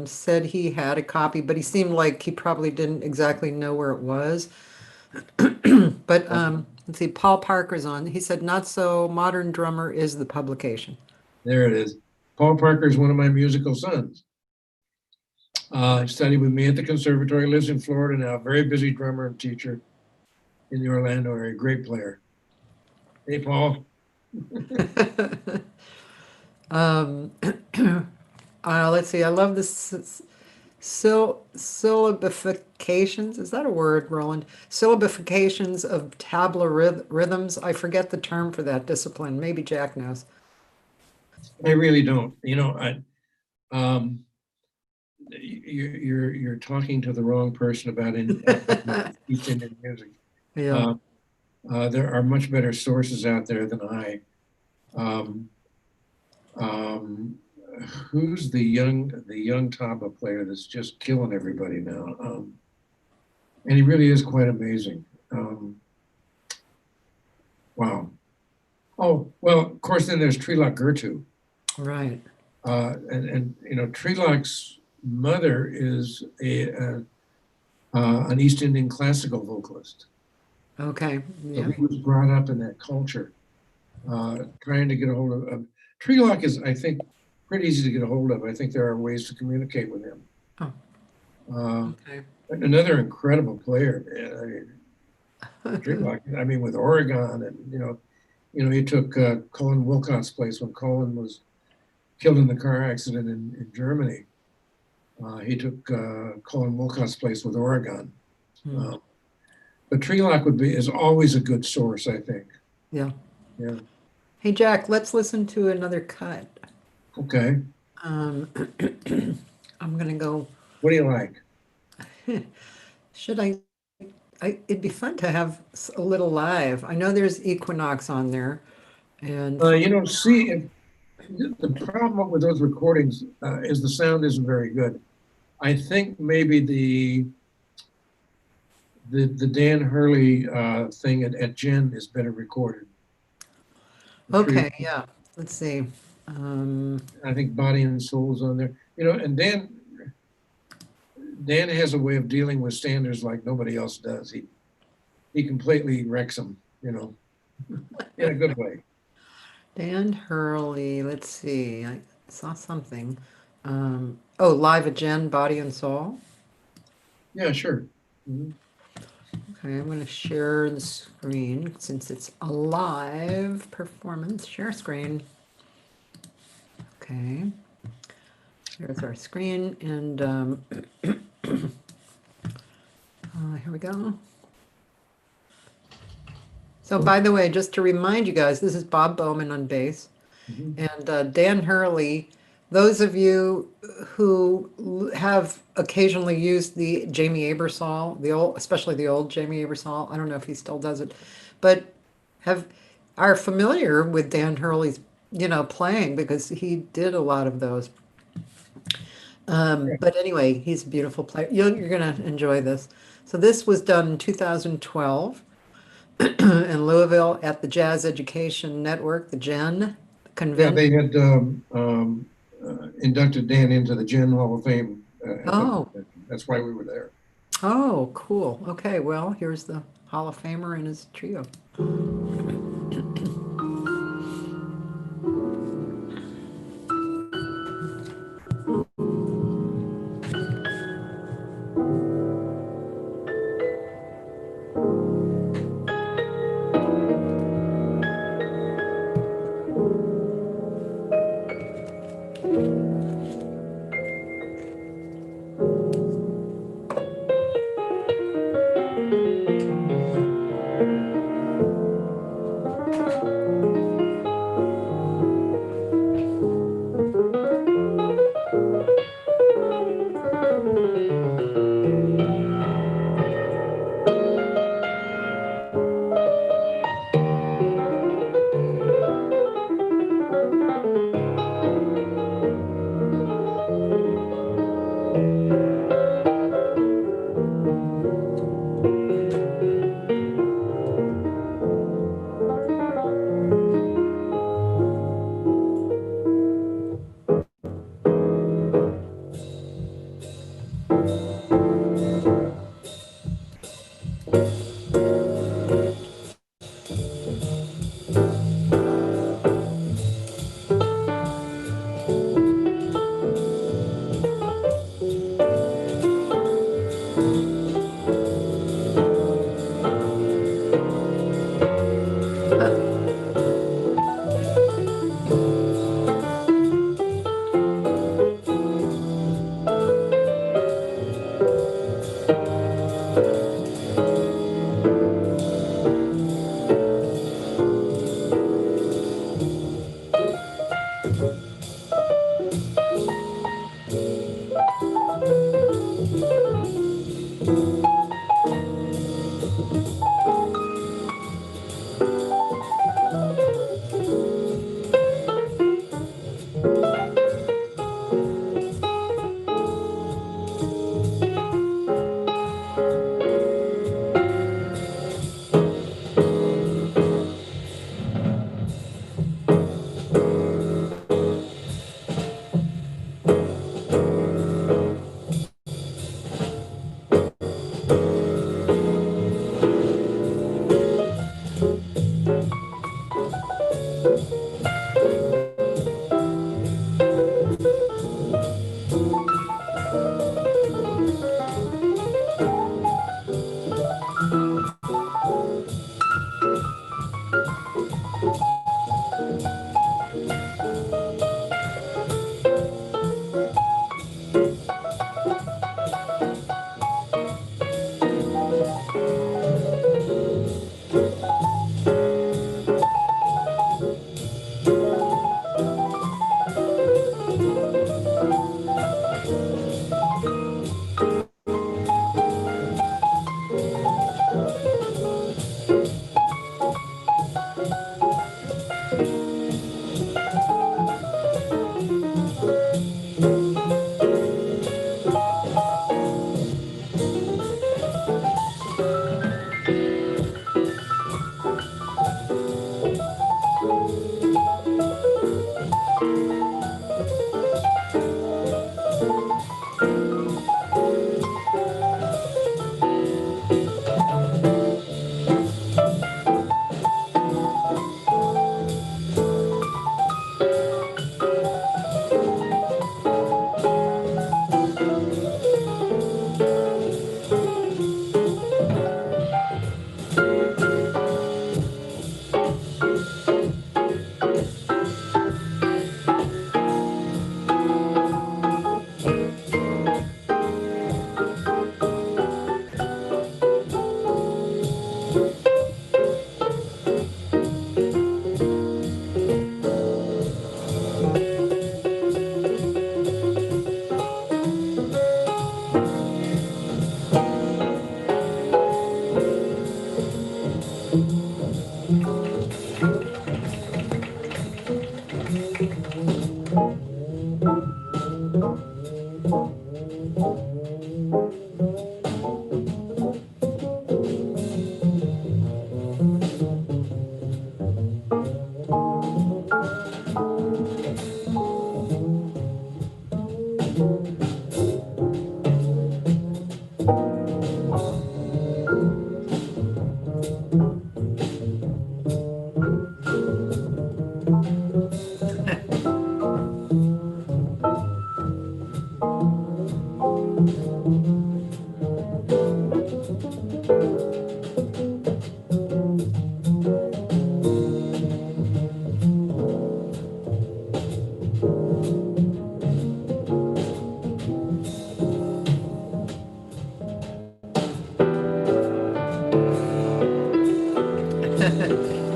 said he had a copy, but he seemed like he probably didn't exactly know where it was. But let's see, Paul Parker's on. He said, Not So Modern Drummer is the publication. There it is. Paul Parker is one of my musical sons. Studied with me at the conservatory, lives in Florida now, very busy drummer and teacher in the Orlando area, great player. Hey, Paul. Let's see, I love this syllabifications. Is that a word, Roland? Syllabifications of tabla rhythms. I forget the term for that discipline. Maybe Jack knows. I really don't. You're talking to the wrong person about East Indian music. Yeah. There are much better sources out there than I. Um, who's the young tabla player that's just killing everybody now? And he really is quite amazing. Wow. Oh well, of course. Then there's Trilok Gertu. Right. And Trilok's mother is an East Indian classical vocalist. Okay. So Yeah. he was brought up in that culture, trying to get a hold of. Trilok is, I think, pretty easy to get a hold of. I think there are ways to communicate with him. Oh. Okay. Another incredible player. Trilok. I mean, with Oregon, and he took Colin Wilcott's place when Colin was killed in the car accident in Germany. He took Colin Wilcott's place with Oregon. But Trilok is always a good source, I think. Yeah. Yeah. Hey, Jack, let's listen to another cut. Okay. I'm gonna go. What do you like? Should it'd be fun to have a little live. I know there's Equinox on there, and See, the problem with those recordings is the sound isn't very good. I think maybe the Dan Hurley thing at Jen is better recorded. okay, yeah. Let's see. I think Body and Soul's on there. And Dan has a way of dealing with standards like nobody else does. He completely wrecks them, in a good way. Dan Hurley. Let's see. I saw something. Live at Jen, Body and Soul. Yeah, sure. Mm-hmm. Okay, I'm going to share the screen since it's a live performance. Share screen. Okay. There's our screen, and here we go. So, by the way, just to remind you guys, this is Bob Bowman on bass, and Dan Hurley. Those of you who have occasionally used the Jamie Aebersold, the old, especially the old Jamie Aebersold, I don't know if he still does it, but are familiar with Dan Hurley's, playing because he did a lot of those. But anyway, he's a beautiful player. You're going to enjoy this. So this was done in 2012 in Louisville at the Jazz Education Network, the GEN Yeah, convention. they had inducted Dan into the Gen Hall of Fame. Oh. That's why we were there. Oh, cool. Okay, well, here's the Hall of Famer and his trio.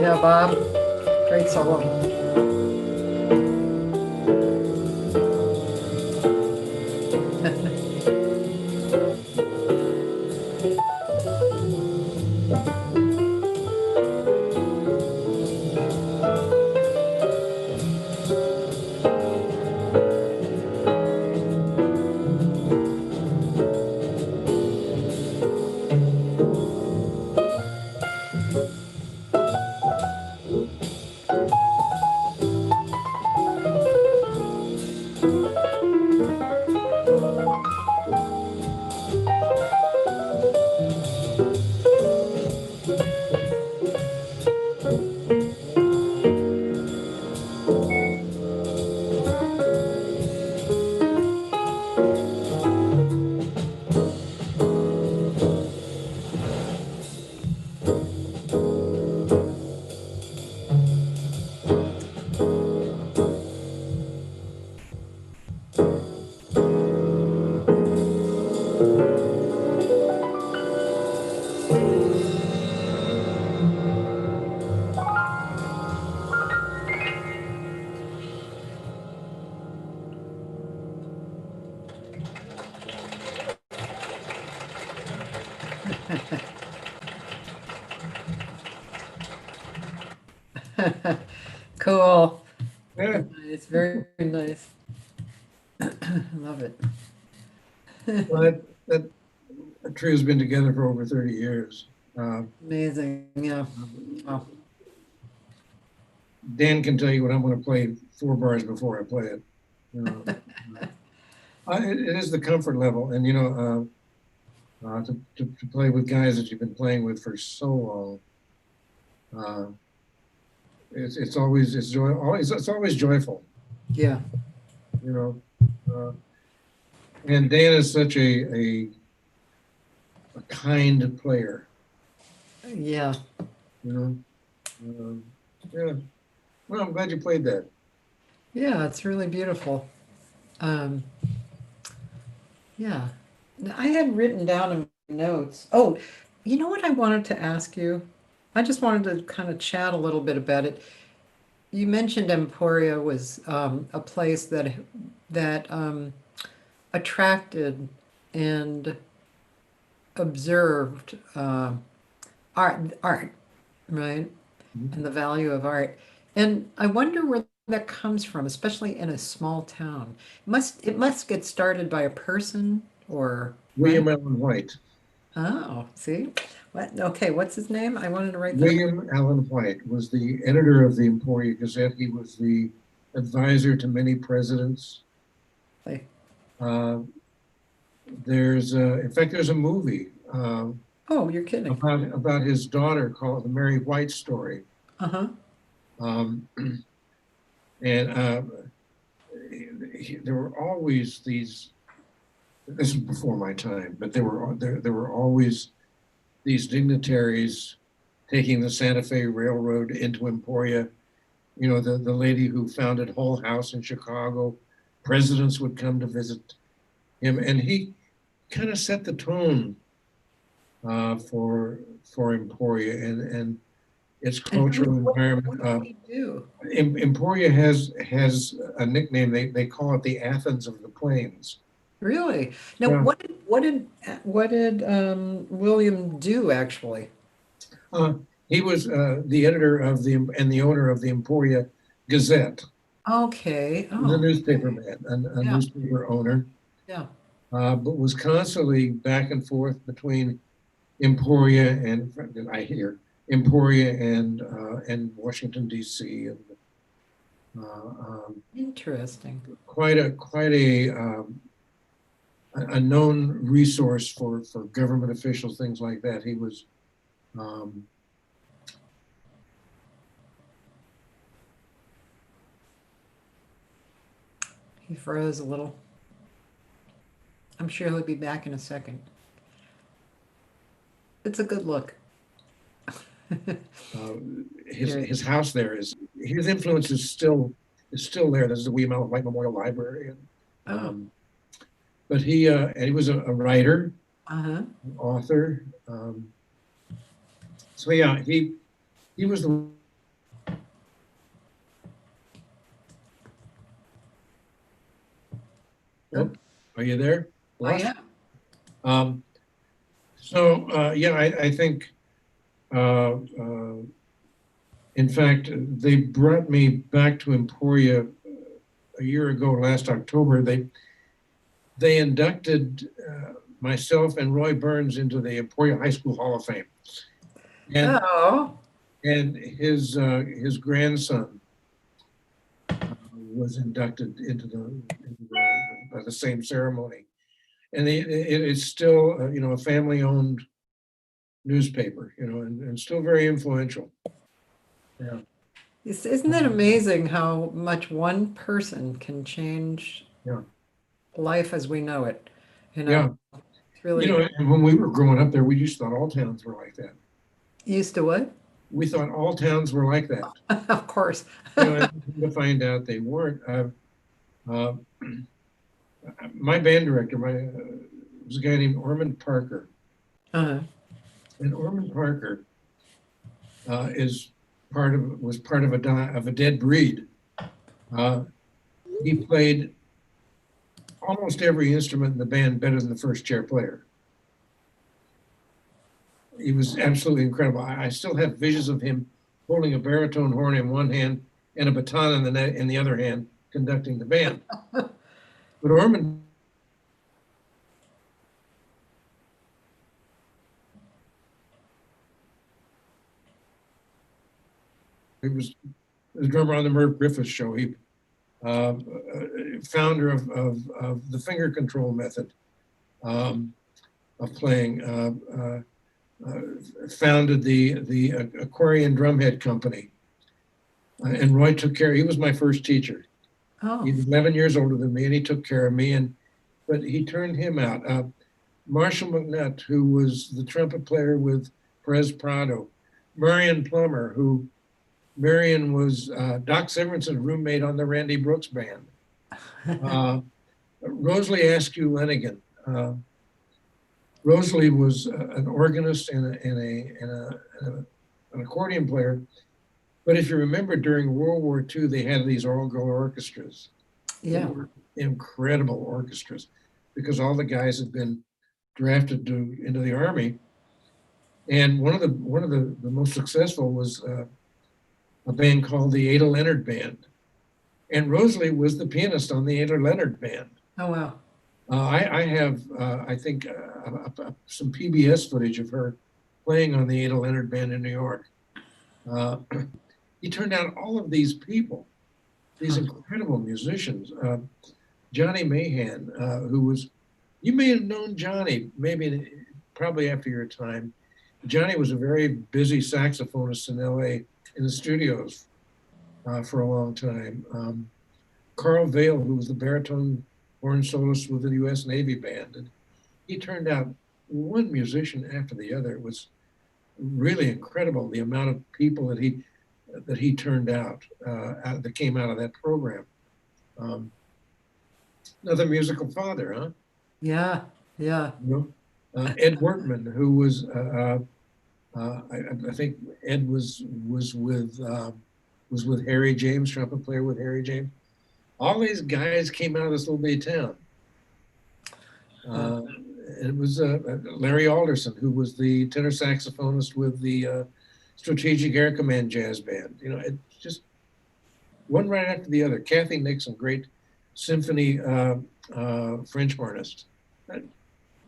Yeah, Bob, great solo. Cool. Yeah. Nice, very nice. I love it. Well, that trio's been together for over 30 years. Amazing, yeah. Oh, Dan can tell you what I'm going to play 4 bars before I play it. You know, it is the comfort level, and to play with guys that you've been playing with for so long, it's always it's always joyful. yeah, You know, and Dan is such a kind player. yeah. You know, um, yeah. Well, I'm glad you played that. Yeah, it's really beautiful. Um, yeah. I had written down in my notes. Oh, you know what I wanted to ask you? I just wanted to kind of chat a little bit about it. You mentioned Emporia was a place that attracted and observed art, right? And the value of art. And I wonder where that comes from, especially in a small town. It must get started by a person or right? William Allen White. Oh, see? What? Okay, what's his name? I wanted to write that. William Allen White was the editor of the Emporia Gazette. He was the advisor to many presidents. Like, Uh, in fact, there's a movie oh, you're kidding. about his daughter called The Mary White Story. Uh-huh. Um, and there were always these. This is before my time, but there were always these dignitaries taking the Santa Fe Railroad into Emporia. You know, the lady who founded Hull House in Chicago. Presidents would come to visit him, and he kind of set the tone for Emporia and its And cultural environment. what did he do? Emporia has a nickname. They call it the Athens of the Plains. Really? Now, Yeah. what did William do actually? Uh, he was the editor of and the owner of the Emporia Gazette. Okay. He was a Oh, newspaper man, a yeah, newspaper owner, yeah. but was constantly back and forth between Emporia and Emporia and Washington D.C. and Interesting. quite a known resource for government officials, things like that. He was um, He froze a little. I'm sure he'll be back in a second. It's a good look. Uh, Very- his house there is his influence is still there. There's the William Allen White Memorial Library, and, Oh, but and he was a writer, uh-huh. an author. So yeah, he was the. Oh, are you there? I Lost? am. Um, so yeah, I think. Uh, uh, in fact, they brought me back to Emporia a year ago, last October. They inducted myself and Roy Burns into the Emporia High School Hall of Fame, and Oh, his grandson was inducted by the same ceremony, and it's still a family-owned newspaper, and still very influential. Yeah, isn't it amazing how much one person can change yeah, life as we know it? yeah. It's really And when we were growing up there, we just thought all towns were like that. used to what? We thought all towns were like that. Of course. And to find out they weren't. Uh, my band director, was a guy named Ormond Parker, Uh-huh. and Ormond Parker was part of a dead breed. He played almost every instrument in the band better than the first chair player. He was absolutely incredible. I still have visions of him holding a baritone horn in one hand and a baton in the other hand, conducting the band. But Ormond he was the drummer on the Merv Griffith show. He founder of the finger control method of playing. Founded the Aquarian Drumhead Company, and Roy took care. He was my first teacher. Oh, He was 11 years older than me, and he took care of me. But he turned him out. Marshall McNutt, who was the trumpet player with Perez Prado, Marion Plummer, who Marion was Doc Severinsen's roommate on the Randy Brooks band. Rosalie Askew Lenigan. Rosalie was an organist and an accordion player. But if you remember, during World War II, they had these all-girl orchestras. yeah. They were incredible orchestras because all the guys had been drafted into the army. And one of the most successful was a band called the Ada Leonard Band. And Rosalie was the pianist on the Ada Leonard Band. Oh, wow. I have, I think, some PBS footage of her playing on the Ada Leonard Band in New York. He turned out all of these people, these incredible musicians. Johnny Mahan, you may have known Johnny, probably after your time. Johnny was a very busy saxophonist in LA in the studios for a long time. Carl Vail, who was the baritone horn soloist with the U.S. Navy Band. And he turned out one musician after the other. It was really incredible, the amount of people that he turned out that came out of that program. Another musical father, huh? Yeah, yeah. Ed Workman, who was I think Ed was with Harry James, trumpet player with Harry James. All these guys came out of this little bitty town. It was Larry Alderson, who was the tenor saxophonist with the Strategic Air Command Jazz Band. It just one right after the other. Cathy Nixon, great symphony French hornist. That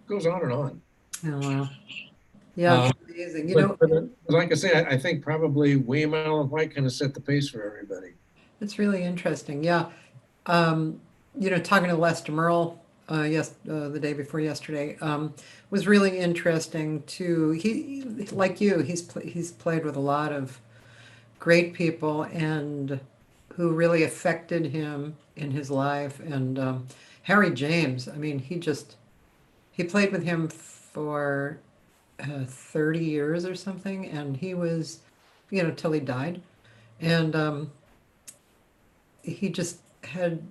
goes on and on. Oh, wow. Yeah, it's amazing. But like I say, I think probably William Allen White kind of set the pace for everybody. It's really interesting. Yeah. Talking to Lester Merle, the day before yesterday, was really interesting too. He, like you, he's played with a lot of great people and who really affected him in his life. And Harry James, I mean, he just he played with him for 30 years or something, and he was, till he died. And he just had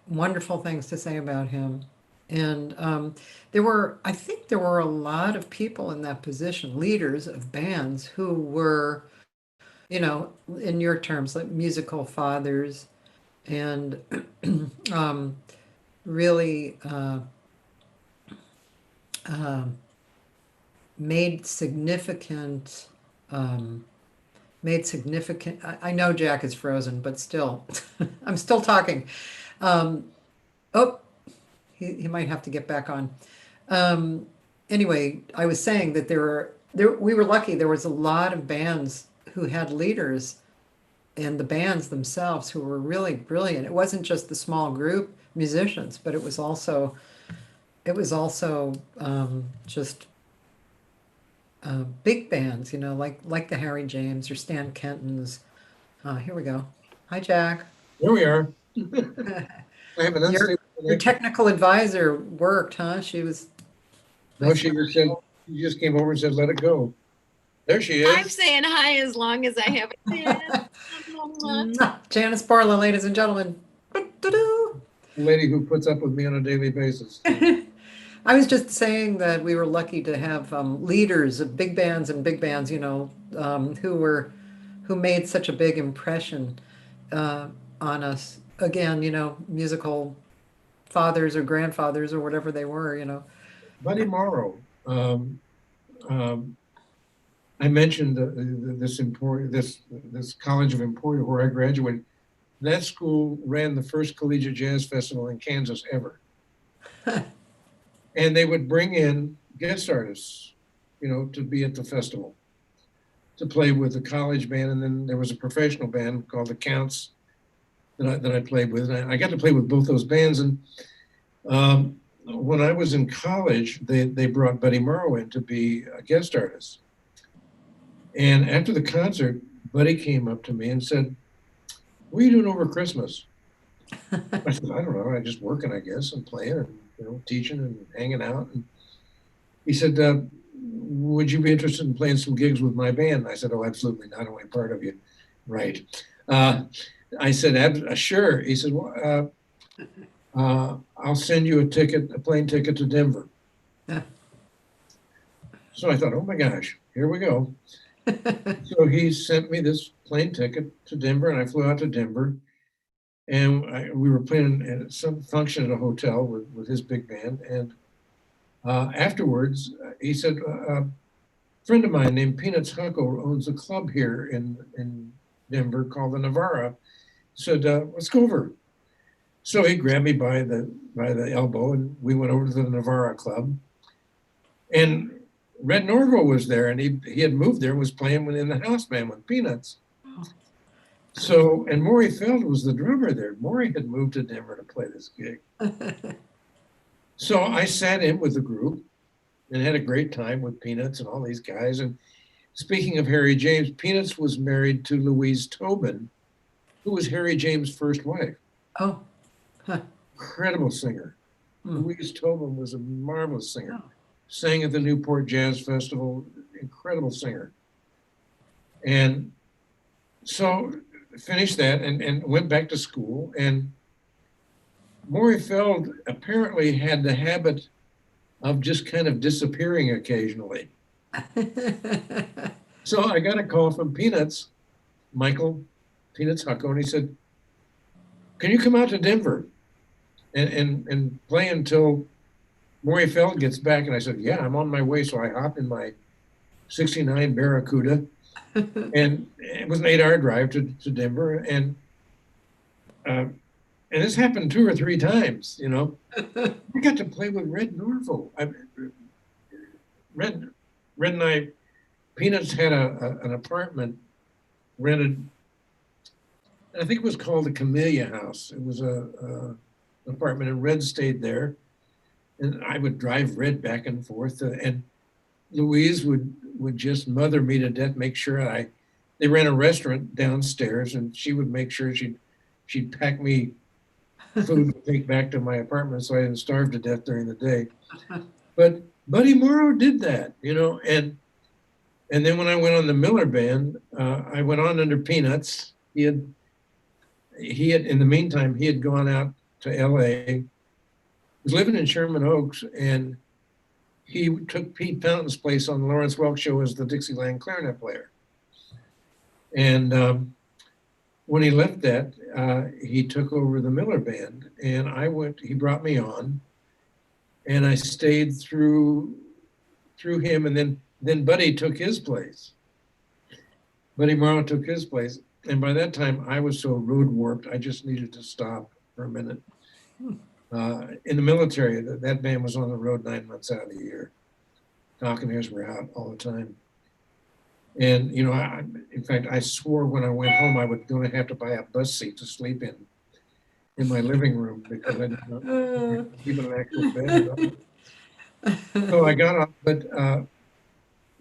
wonderful things to say about him. And I think there were a lot of people in that position, leaders of bands who were, in your terms, like musical fathers and um, really um made significant, um, I know Jack is frozen, but still, I'm still talking. Um, oh, he might have to get back on. Um, anyway, I was saying that we were lucky. There was a lot of bands who had leaders and the bands themselves who were really brilliant. It wasn't just the small group musicians, but it was also just big bands, like the Harry James or Stan Kenton's. Here we go. Hi, Jack. Here we are. I have an Your unstable your connection. technical advisor worked, huh? She was. No, she just said, she just came over and said, let it go. There she I'm is. saying hi as long as I have a chance. Janice Barlow, ladies and gentlemen. Doo-doo-doo. The lady who puts up with me on a daily basis. I was just saying that we were lucky to have leaders of big bands and big bands, who made such a big impression uh, on us. Again, musical fathers or grandfathers or whatever they were. Buddy Morrow, um, I mentioned this College of Emporia where I graduated. That school ran the first collegiate jazz festival in Kansas ever. And they would bring in guest artists, to be at the festival, to play with the college band. And then there was a professional band called the Counts that I played with. And I got to play with both those bands. And when I was in college, they brought Buddy Morrow in to be a guest artist. And after the concert, Buddy came up to me and said, what are you doing over Christmas? I said, I don't know. I'm just working, I guess, and playing and, teaching and hanging out. And he said, would you be interested in playing some gigs with my band? I said, oh, absolutely not. Only part of you. Right. I said, sure. He said, well, I'll send you a plane ticket to Denver. Yeah. So I thought, oh my gosh, here we go. So he sent me this plane ticket to Denver, and I flew out to Denver. And we were playing at some function at a hotel with his big band. And afterwards, he said, a friend of mine named Peanuts Hucko owns a club here in Denver called the Navarra. Said, let's go over. So he grabbed me by the elbow, and we went over to the Navarra Club. And Red Norvo was there, and he had moved there and was playing in the house band with Peanuts. So, and Maury Feld was the drummer there. Maury had moved to Denver to play this gig. So I sat in with the group and had a great time with Peanuts and all these guys. And speaking of Harry James, Peanuts was married to Louise Tobin, who was Harry James' first wife. Oh, huh. Incredible singer. Hmm. Louise Tobin was a marvelous singer. Oh. Sang at the Newport Jazz Festival, incredible singer. And so finished that and went back to school. And Maury Feld apparently had the habit of just kind of disappearing occasionally. So I got a call from Peanuts, Michael, Peanuts Hucko, and he said, can you come out to Denver and play until Maury Feld gets back? And I said, yeah, I'm on my way. So I hopped in my 69 Barracuda, and it was an 8-hour drive to Denver. And this happened 2 or 3 times, I got to play with Red Norvo. Red and I, Peanuts had an apartment rented. I think it was called the Camellia House. It was an apartment, and Red stayed there. And I would drive Red back and forth. And Louise would just mother me to death, make sure they ran a restaurant downstairs, and she would make sure she'd pack me food to take back to my apartment so I didn't starve to death during the day. But Buddy Morrow did that, and then when I went on the Miller Band, I went on under Peanuts. In the meantime, he had gone out to L.A. He was living in Sherman Oaks, and he took Pete Fountain's place on the Lawrence Welk Show as the Dixieland clarinet player. And when he left that, he took over the Miller Band, and he brought me on, and I stayed through him, and then Buddy took his place. Buddy Morrow took his place. And by that time, I was so road warped, I just needed to stop for a minute. In the military, that band was on the road 9 months out of the year. Falconeers were out all the time. And, in fact, I swore when I went home I was going to have to buy a bus seat to sleep in my living room because I did not sleep in an actual bed. So I got up, but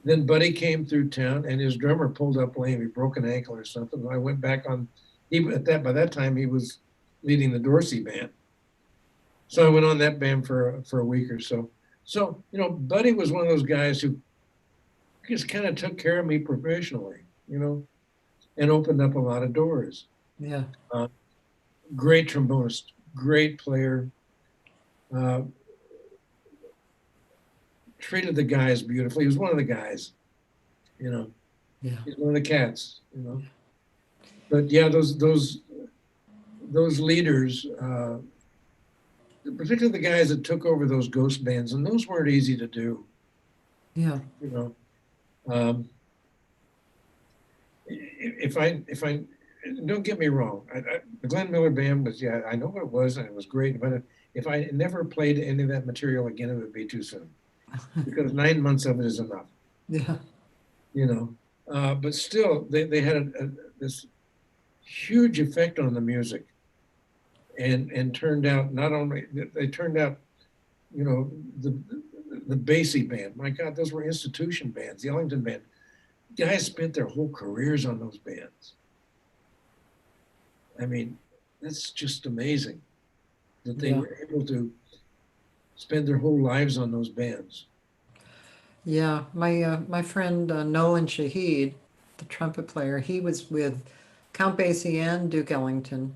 then Buddy came through town and his drummer pulled up lame. He broke an ankle or something. I went back on, by that time he was leading the Dorsey band. So I went on that band for a week or so. So, Buddy was one of those guys who just kind of took care of me professionally, and opened up a lot of doors. Yeah. Great trombonist, great player. Treated the guys beautifully. He was one of the guys, Yeah. He's one of the cats, But yeah, those leaders, particularly the guys that took over those ghost bands, and those weren't easy to do. Yeah. If I don't get me wrong, the Glenn Miller Band was, I know what it was, and it was great. But if I never played any of that material again, it would be too soon, because 9 months of it is enough. Yeah. But still, they had this huge effect on the music, and turned out the Basie band. My God, those were institution bands. The Ellington band, guys spent their whole careers on those bands. I mean, that's just amazing that they were able to spend their whole lives on those bands. Yeah, my friend Nolan Shahid, the trumpet player, he was with Count Basie and Duke Ellington,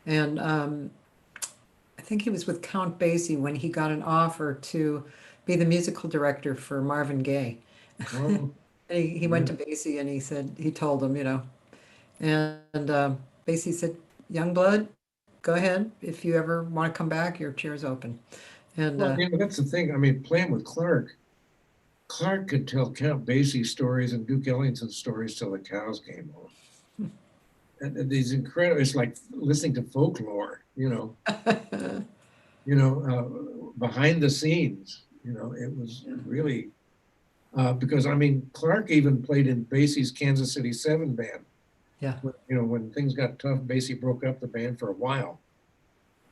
and I think he was with Count Basie when he got an offer to be the musical director for Marvin Gaye. Wow. He went to Basie and he told him, and Basie said, "Young blood, go ahead. If you ever want to come back, your chair's open." And Well, that's the thing. I mean, playing with Clark could tell Count Basie stories and Duke Ellington stories till the cows came home. And these incredible, it's like listening to folklore, behind the scenes, it was really, because I mean, Clark even played in Basie's Kansas City 7 band. Yeah. When things got tough, Basie broke up the band for a while.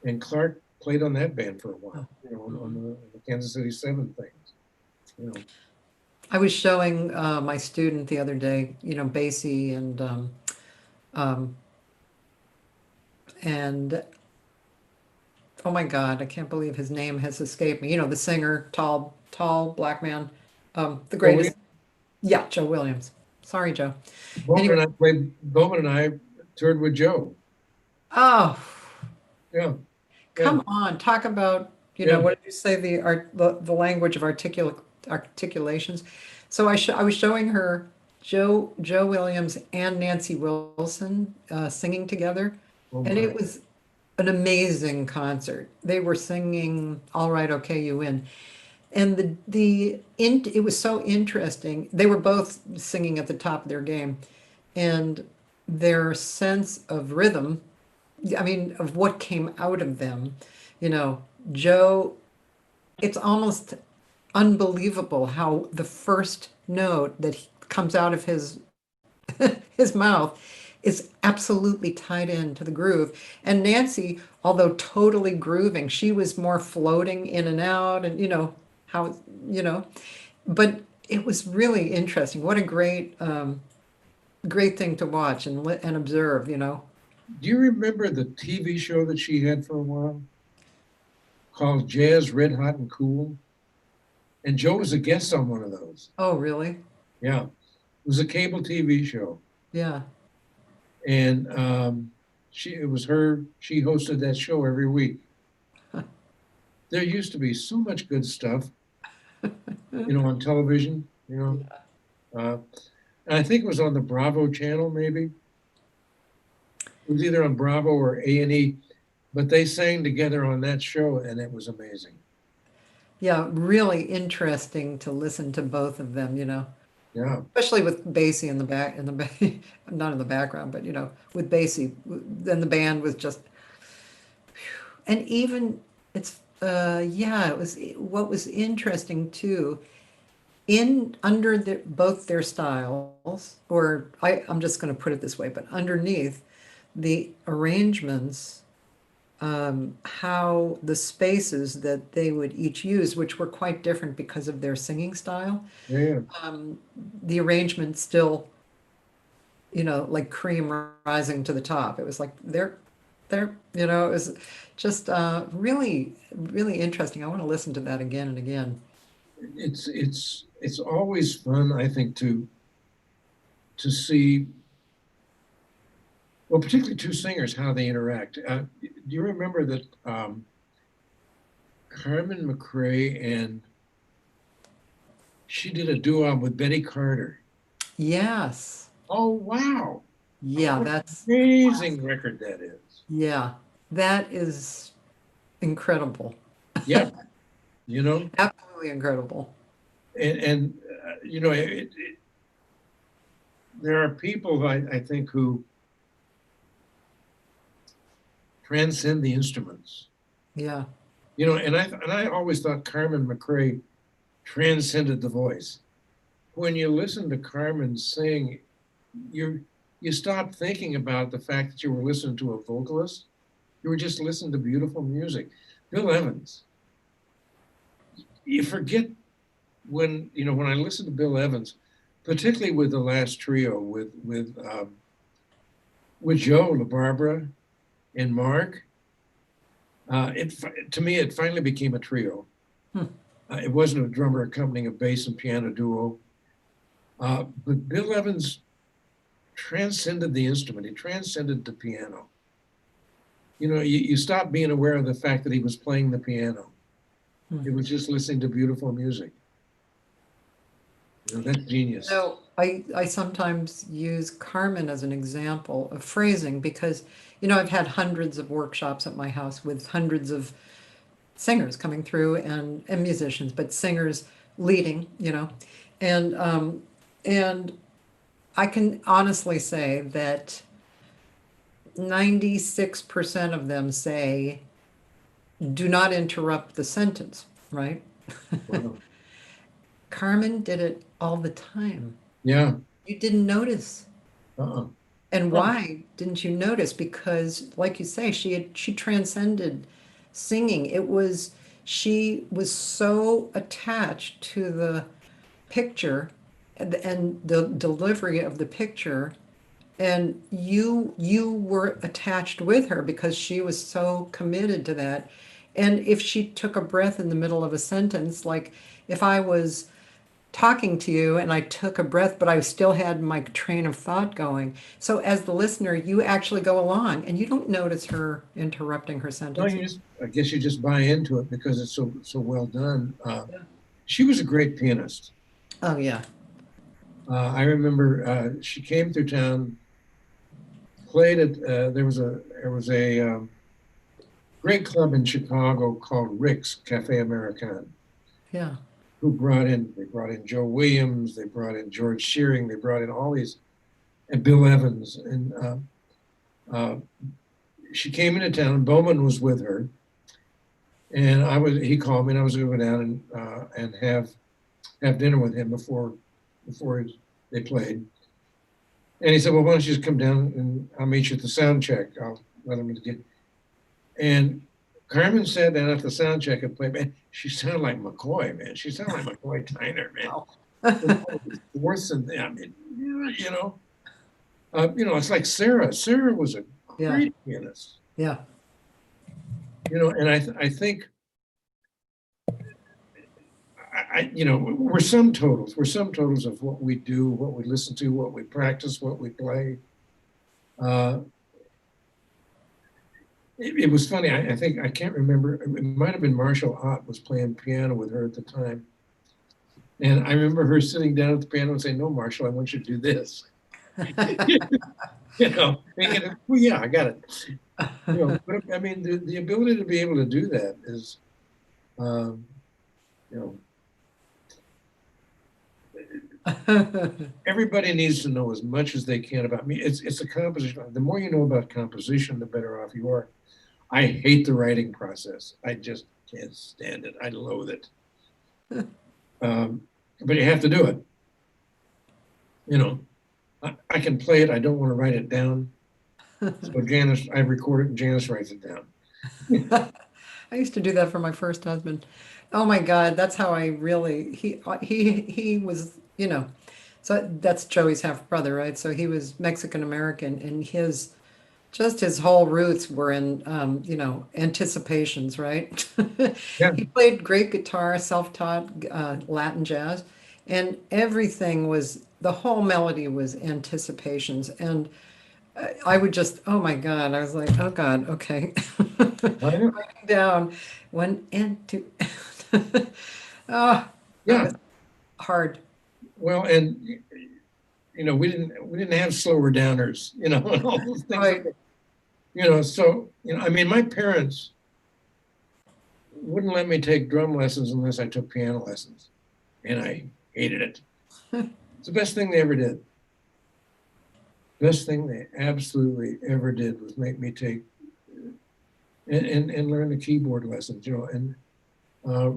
And Clark played on that band for a while, on the Kansas City 7 things. I was showing my student the other day, Basie and oh my God, I can't believe his name has escaped me. The singer, tall black man, the greatest. Yeah, Joe Williams. Sorry, Joe. Bowman and I toured with Joe. Oh, Yeah. come on, talk about what did you say, the language of articulations. So I was showing her Joe Williams and Nancy Wilson singing together, Oh and my. it was an amazing concert. They were singing "All Right, Okay, You Win," and it was so interesting. They were both singing at the top of their game, and their sense of rhythm, I mean, of what came out of them, Joe, it's almost unbelievable how the first note that comes out of his his mouth is absolutely tied into the groove. And Nancy, although totally grooving, she was more floating in and out, and how but it was really interesting. What a great thing to watch and observe. Do you remember the TV show that she had for a while called Jazz Red Hot and Cool? And Joe was a guest on one of those. Oh, really? Yeah, it was a cable TV show, Yeah. and it was her. She hosted that show every week. There used to be so much good stuff, on television. Uh, and I think it was on the Bravo channel, maybe. It was either on Bravo or A&E, but they sang together on that show, and it was amazing. Yeah, really interesting to listen to both of them, Yeah, especially with Basie not in the background, but with Basie, then the band was just, and even yeah, it was what was interesting too, in under both their styles, or I'm just going to put it this way, but underneath the arrangements, how the spaces that they would each use, which were quite different because of their singing style, yeah, the arrangement still, like cream rising to the top. It was like it was just really, really interesting. I want to listen to that again and again. it's always fun, I think, to see, well, particularly two singers, how they interact. Do you remember that Carmen McRae and she did a duo with Betty Carter? Yes. Oh, wow. Yeah, What an that's, amazing record that is. yeah, that is incredible. Yeah, you know, Absolutely incredible. and there are people I think who transcend the instruments. Yeah. And I always thought Carmen McRae transcended the voice. When you listen to Carmen sing, you stop thinking about the fact that you were listening to a vocalist. You were just listening to beautiful music. Bill Evans. You forget when I listen to Bill Evans, particularly with the last trio with Joe LaBarbera and Mark. To me, it finally became a trio. Hmm. It wasn't a drummer accompanying a bass and piano duo. But Bill Evans transcended the instrument. He transcended the piano. You stop being aware of the fact that he was playing the piano. Hmm. It was just listening to beautiful music. That's genius. So I sometimes use Carmen as an example of phrasing because, I've had hundreds of workshops at my house with hundreds of singers coming through and musicians, but singers leading, and I can honestly say that 96% of them say, do not interrupt the sentence, right? Wow. Carmen did it all the time. Yeah. You didn't notice. Uh-uh. And Well, why didn't you notice? Because, like you say, she transcended singing. She was so attached to the picture and the delivery of the picture, and you were attached with her because she was so committed to that. And if she took a breath in the middle of a sentence, like if I was talking to you and I took a breath, but I still had my train of thought going. So as the listener, you actually go along and you don't notice her interrupting her no, sentences. I guess you just buy into it because it's so well done. Yeah. She was a great pianist. Oh yeah. I remember she came through town, played at there was a great club in Chicago called Rick's Cafe American, Yeah. they brought in Joe Williams, they brought in George Shearing, they brought in all these, and Bill Evans, and uh, she came into town, and Bowman was with her, and he called me, and I was going to go down and have dinner with him before they played. And he said, well, why don't you just come down and I'll meet you at the sound check. I'll let him get. And Carmen sat down at the sound check and played. Man, she sounded like McCoy, man. She sounded like McCoy Tyner, man. Wow. Worse than, I mean, it's like Sarah. Sarah was a Yeah. great pianist. Yeah. You know, and I think you know, we're sum totals. We're sum totals of what we do, what we listen to, what we practice, what we play. Uh, it was funny. I think I can't remember. It might have been Marshall Ott was playing piano with her at the time, and I remember her sitting down at the piano and saying, "No, Marshall, I want you to do this." You know, thinking, well, yeah, I got it. You know, but I mean, the ability to be able to do that is, um, you know, everybody needs to know as much as they can about me. It's a composition. The more you know about composition, the better off you are. I hate the writing process. I just can't stand it. I loathe it. But you have to do it. You know, I can play it. I don't want to write it down. So Janice, I record it and Janice writes it down. I used to do that for my first husband. Oh my God, that's how I really he was, you know, so that's Joey's half brother, right? So he was Mexican American, and his just his whole roots were in you know, anticipations, right? Yeah. He played great guitar, self-taught Latin jazz, and everything was the whole melody was anticipations, and I would just, oh my God, I was like, oh God, okay. I know. Writing down one and two. Oh, that Yeah. was hard. Well, and you know, we didn't have slower downers, you know, and all those things. Right. You know, so you know, I mean, my parents wouldn't let me take drum lessons unless I took piano lessons, and I hated it. It's the best thing they ever did. Best thing they absolutely ever did was make me take and learn the keyboard lessons, you know. And uh,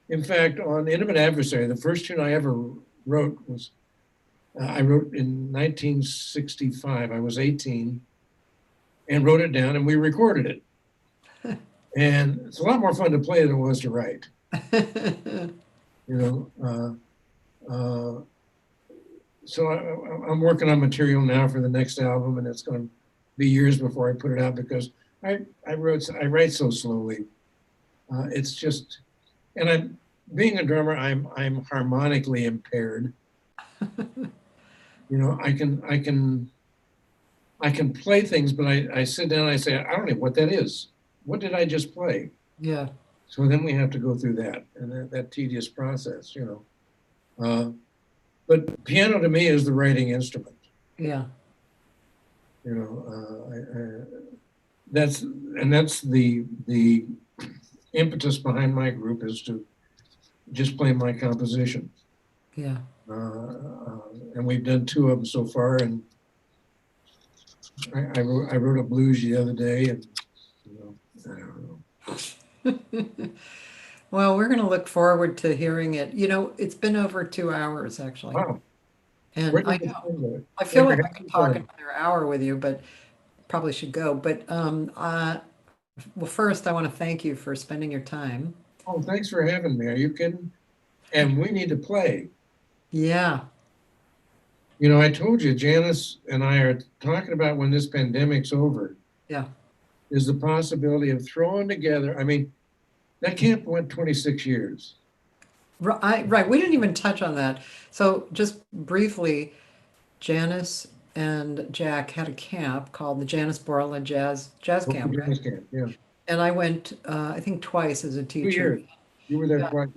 in fact, on Intimate Adversary, the first tune I ever wrote was I wrote in 1965. I was 18 and wrote it down, and we recorded it. And it's a lot more fun to play than it was to write. You know, so I'm working on material now for the next album, and it's going to be years before I put it out because I write so slowly. It's just, and I'm being a drummer. I'm harmonically impaired. You know, I can play things, but I sit down and I say, I don't know what that is. What did I just play? Yeah. So then we have to go through that and that tedious process, you know. But piano to me is the writing instrument. Yeah. You know, that's the impetus behind my group is to just play my compositions. Yeah. And we've done 2 of them so far, and I wrote a blues the other day, and you know, I don't know. Well, we're going to look forward to hearing it. You know, it's been over 2 hours actually. Wow, And where I did this know, thing go? I feel Where'd like your I could headphones talk go? another hour with you, but probably should go. But well, first, I want to thank you for spending your time. Oh, thanks for having me. Are you kidding? And we need to play. Yeah. You know, I told you, Janice and I are talking about when this pandemic's over, Yeah. is the possibility of throwing together. I mean, that camp went 26 years. Right. We didn't even touch on that. So just briefly, Janice and Jack had a camp called the Janice Borla Jazz Local Camp, right? jazz camp, yeah. And I went, I think twice as a 2 teacher years. You were there Yeah. twice.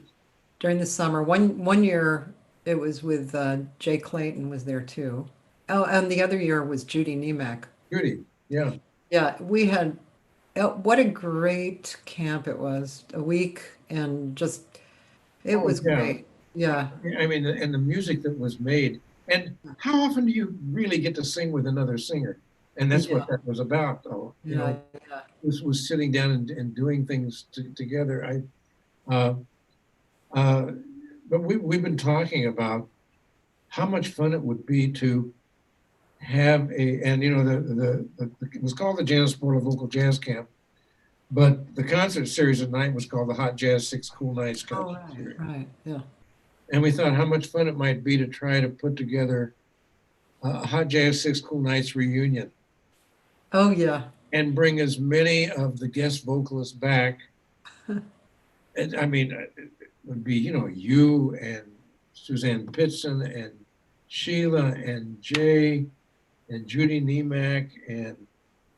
during the summer. One year it was with Jay Clayton was there too. Oh, and the other year was Judy Niemek. Judy, yeah. Yeah, we had what a great camp it was. A week and just it Oh, was yeah. great. Yeah. I mean, and the music that was made. And how often do you really get to sing with another singer? And that's Yeah. what that was about, though. You Yeah. know, Yeah. was sitting down and doing things together. Uh, uh, but we've been talking about how much fun it would be to have and you know, it was called the Janice Borla Vocal Jazz Camp, but the concert series at night was called the Hot Jazz 6 Cool Nights Oh, concert right, series. right. Yeah. And we thought how much fun it might be to try to put together a Hot Jazz 6 Cool Nights reunion. Oh, yeah. and bring as many of the guest vocalists back. And I mean, it would be, you and Suzanne Pitson and Sheila and Jay and Judy Niemak and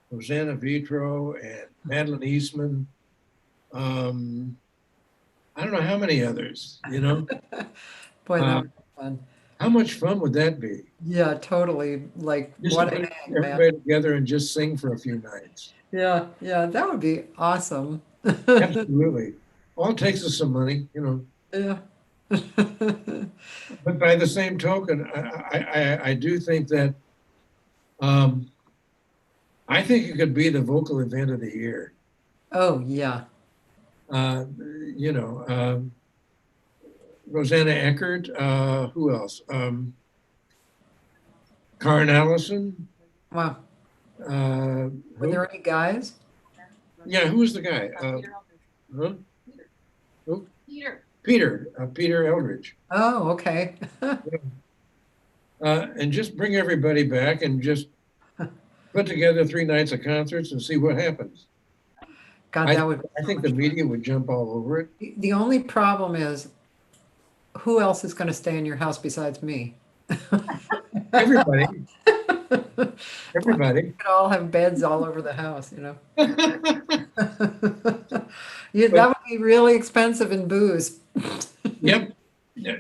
Rosanna Vitro and Madeline Eastman. Um, I don't know how many others. Boy, that Uh, would be fun. how much fun would that be? Yeah, totally. Like, Just to what a bring hang, man. everybody together and just sing for a few nights. Yeah, yeah, that would be awesome. Absolutely. All it takes is some money. Yeah. But by the same token, I do think that um, I think it could be the vocal event of the year. Oh, yeah. Uh, you know, Rosanna Eckert, who else? Karen Allison. Wow. Uh, Were who? there any guys? Yeah, who was the guy? Huh? Who? Peter Eldridge. Oh, okay. And just bring everybody back and just put together 3 nights of concerts and see what happens. God, I, that would be I so think much the media would jump all over it. fun. The only problem is who else is going to stay in your house besides me? Everybody, We everybody. could all have beds all over the house. But Yeah, that would be really expensive in booze. yep, yep.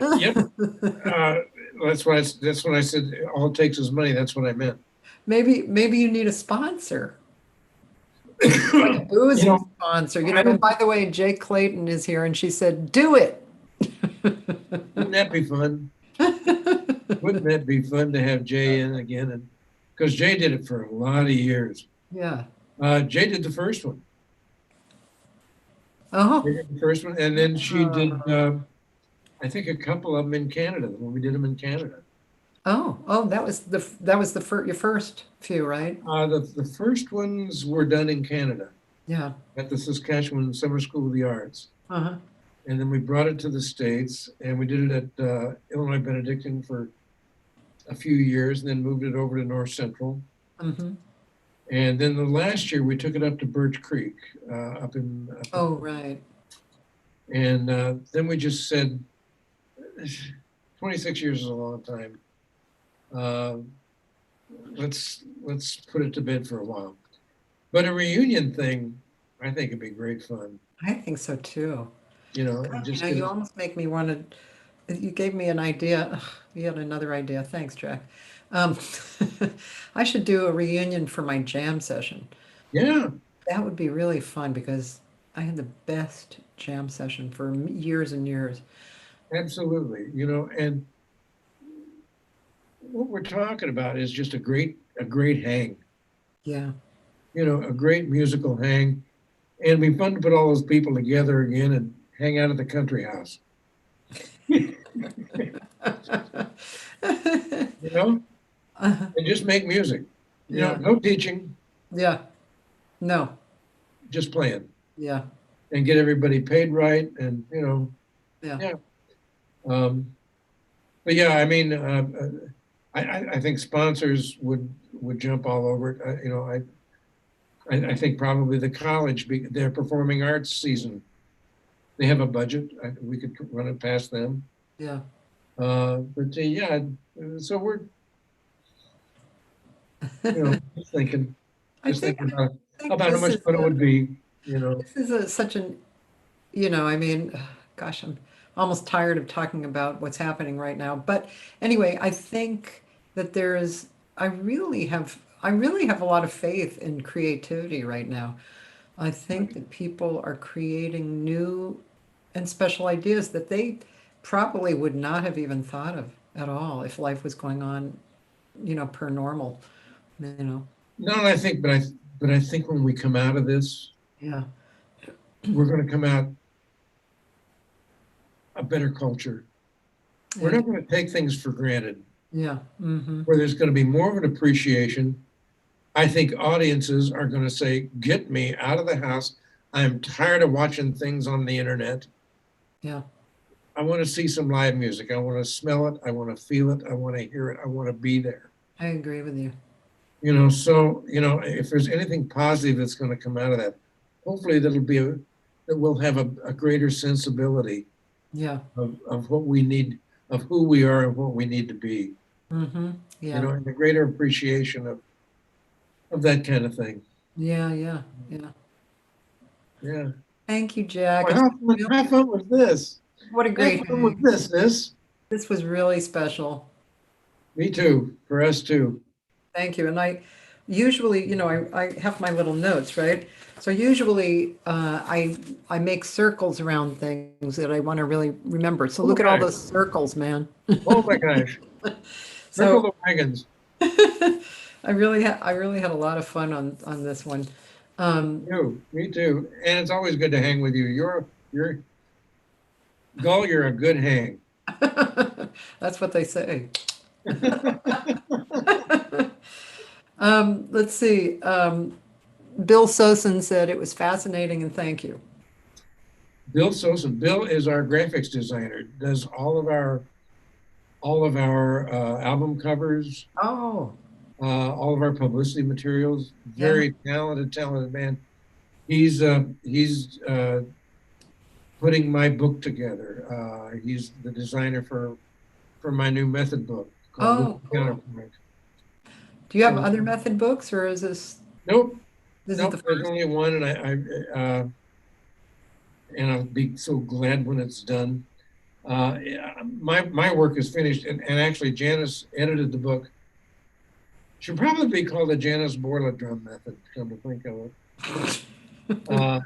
That's when I said all it takes is money. That's what I meant. Maybe you need a sponsor, like a booze You know, sponsor. I And don't. by the way, Jake Clayton is here, and she said, "Do it." Wouldn't that be fun? Wouldn't that be fun to have Jay in again? And because Jay did it for a lot of years. Yeah. Jay did the first one. Oh. Jay did the first one, and then she did. I think a couple of them in Canada when we did them in Canada. Oh, that was your first few, right? The first ones were done in Canada Yeah. at the Saskatchewan Summer School of the Arts. Uh-huh. And then we brought it to the States and we did it at Illinois Benedictine for a few years and then moved it over to North Central. Mm-hmm. And then the last year we took it up to Birch Creek up in. Oh, right. And then we just said, 26 years is a long time. Let's put it to bed for a while. But a reunion thing, I think it'd be great fun. I think so too. And just You almost make me want to. You gave me an idea. Ugh, yet another idea. Thanks, Jack. Um, I should do a reunion for my jam session. yeah, That would be really fun because I had the best jam session for years and years. absolutely. And what we're talking about is just a great hang. Yeah. A great musical hang, and it'd be fun to put all those people together again and hang out at the country house. And just make music. Yeah. No teaching, Yeah. No. just playing, Yeah. and get everybody paid right, and Yeah. yeah. But yeah, I mean, I think sponsors would jump all over it. I think probably the college, their performing arts season, they have a budget. We could run it past them. Yeah. But yeah, so we're just thinking I think about how much fun it would be. this is such an, I mean, gosh, I'm almost tired of talking about what's happening right now. But anyway, I think that I really have a lot of faith in creativity right now. I think that people are creating new and special ideas that they probably would not have even thought of at all if life was going on, per normal, you know. No, but I think when we come out of this, Yeah. we're going to come out a better culture. We're not going to take things for granted. Yeah. Mm-hmm. Where there's going to be more of an appreciation. I think audiences are going to say, "Get me out of the house. I'm tired of watching things on the internet. Yeah. I want to see some live music. I want to smell it. I want to feel it. I want to hear it. I want to be there." I agree with you. So, if there's anything positive that's going to come out of that, hopefully that we'll have a greater sensibility Yeah. of what we need, of who we are and what we need to be, Mm-hmm. Yeah. and a greater appreciation of that kind of thing. Yeah. Yeah. Yeah. Yeah. Thank you, Jack. Well, how fun was this? What a How great fun was hang. this? This was really special. Me too. For us too. Thank you. And I usually, I have my little notes, right? So usually I make circles around things that I want to really remember. So look at all Okay. those circles, man. Oh my gosh. Circle So the wagons. I really had a lot of fun on this one. Um, Me too. And it's always good to hang with you. Gull, you're a good hang. that's what they say. Let's see. Bill Sosin said it was fascinating and thank you. Bill Sosa. Bill is our graphics designer. Does all of our album covers, Oh, all of our publicity materials. yeah. Very talented man. He's putting my book together. He's the designer for my new method book called Oh, Living cool. Counterpoint. Do you have So other method books or is nope, this is the nope. There's first? only one, and I'll be so glad when it's done. Yeah, my work is finished, and actually Janice edited the book. Should probably be called the Janice Borla drum method. Come to think of it.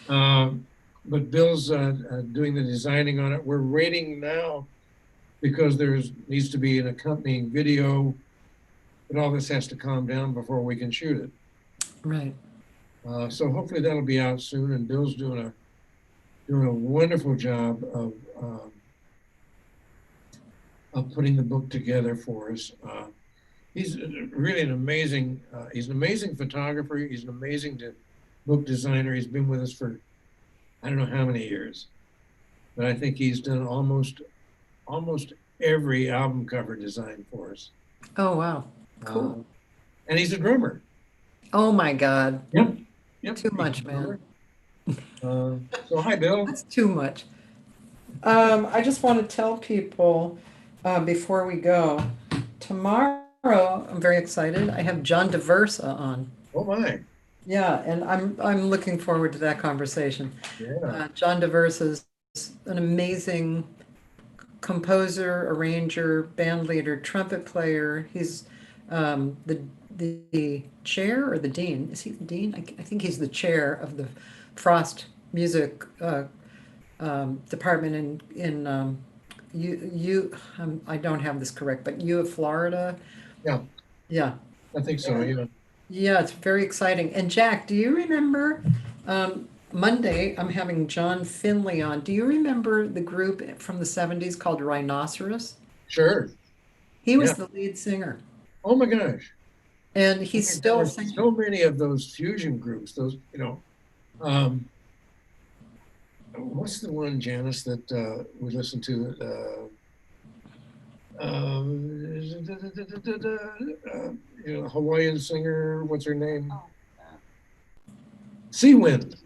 Uh, but Bill's doing the designing on it. We're waiting now because needs to be an accompanying video, but all this has to calm down before we can shoot it. Right. So hopefully that'll be out soon. And Bill's doing a wonderful job of putting the book together for us. He's really he's an amazing photographer. He's an amazing book designer. He's been with us for I don't know how many years, but I think he's done almost every album cover design for us. Oh, wow. Cool. And he's a drummer. Oh my God. Yep. Too much, man. So hi, Bill. That's too much. I just want to tell people before we go, tomorrow I'm very excited. I have John DeVersa on. Oh my. Yeah, and I'm looking forward to that conversation. Yeah. John DeVersa is an amazing composer, arranger, band leader, trumpet player. He's the chair or the dean. Is he the dean? I think he's the chair of the Frost Music department in I don't have this correct, but U of Florida. Yeah. Yeah. I think so. Yeah. Yeah, it's very exciting. And Jack, do you remember Monday I'm having John Finley on. Do you remember the group from the 70s called Rhinoceros? Sure. He was Yeah. the lead singer. Oh my gosh. And he's There still were singing. so many of those fusion groups. What's the one, Janice, that we listened to? Hawaiian singer. What's her name? Seawind.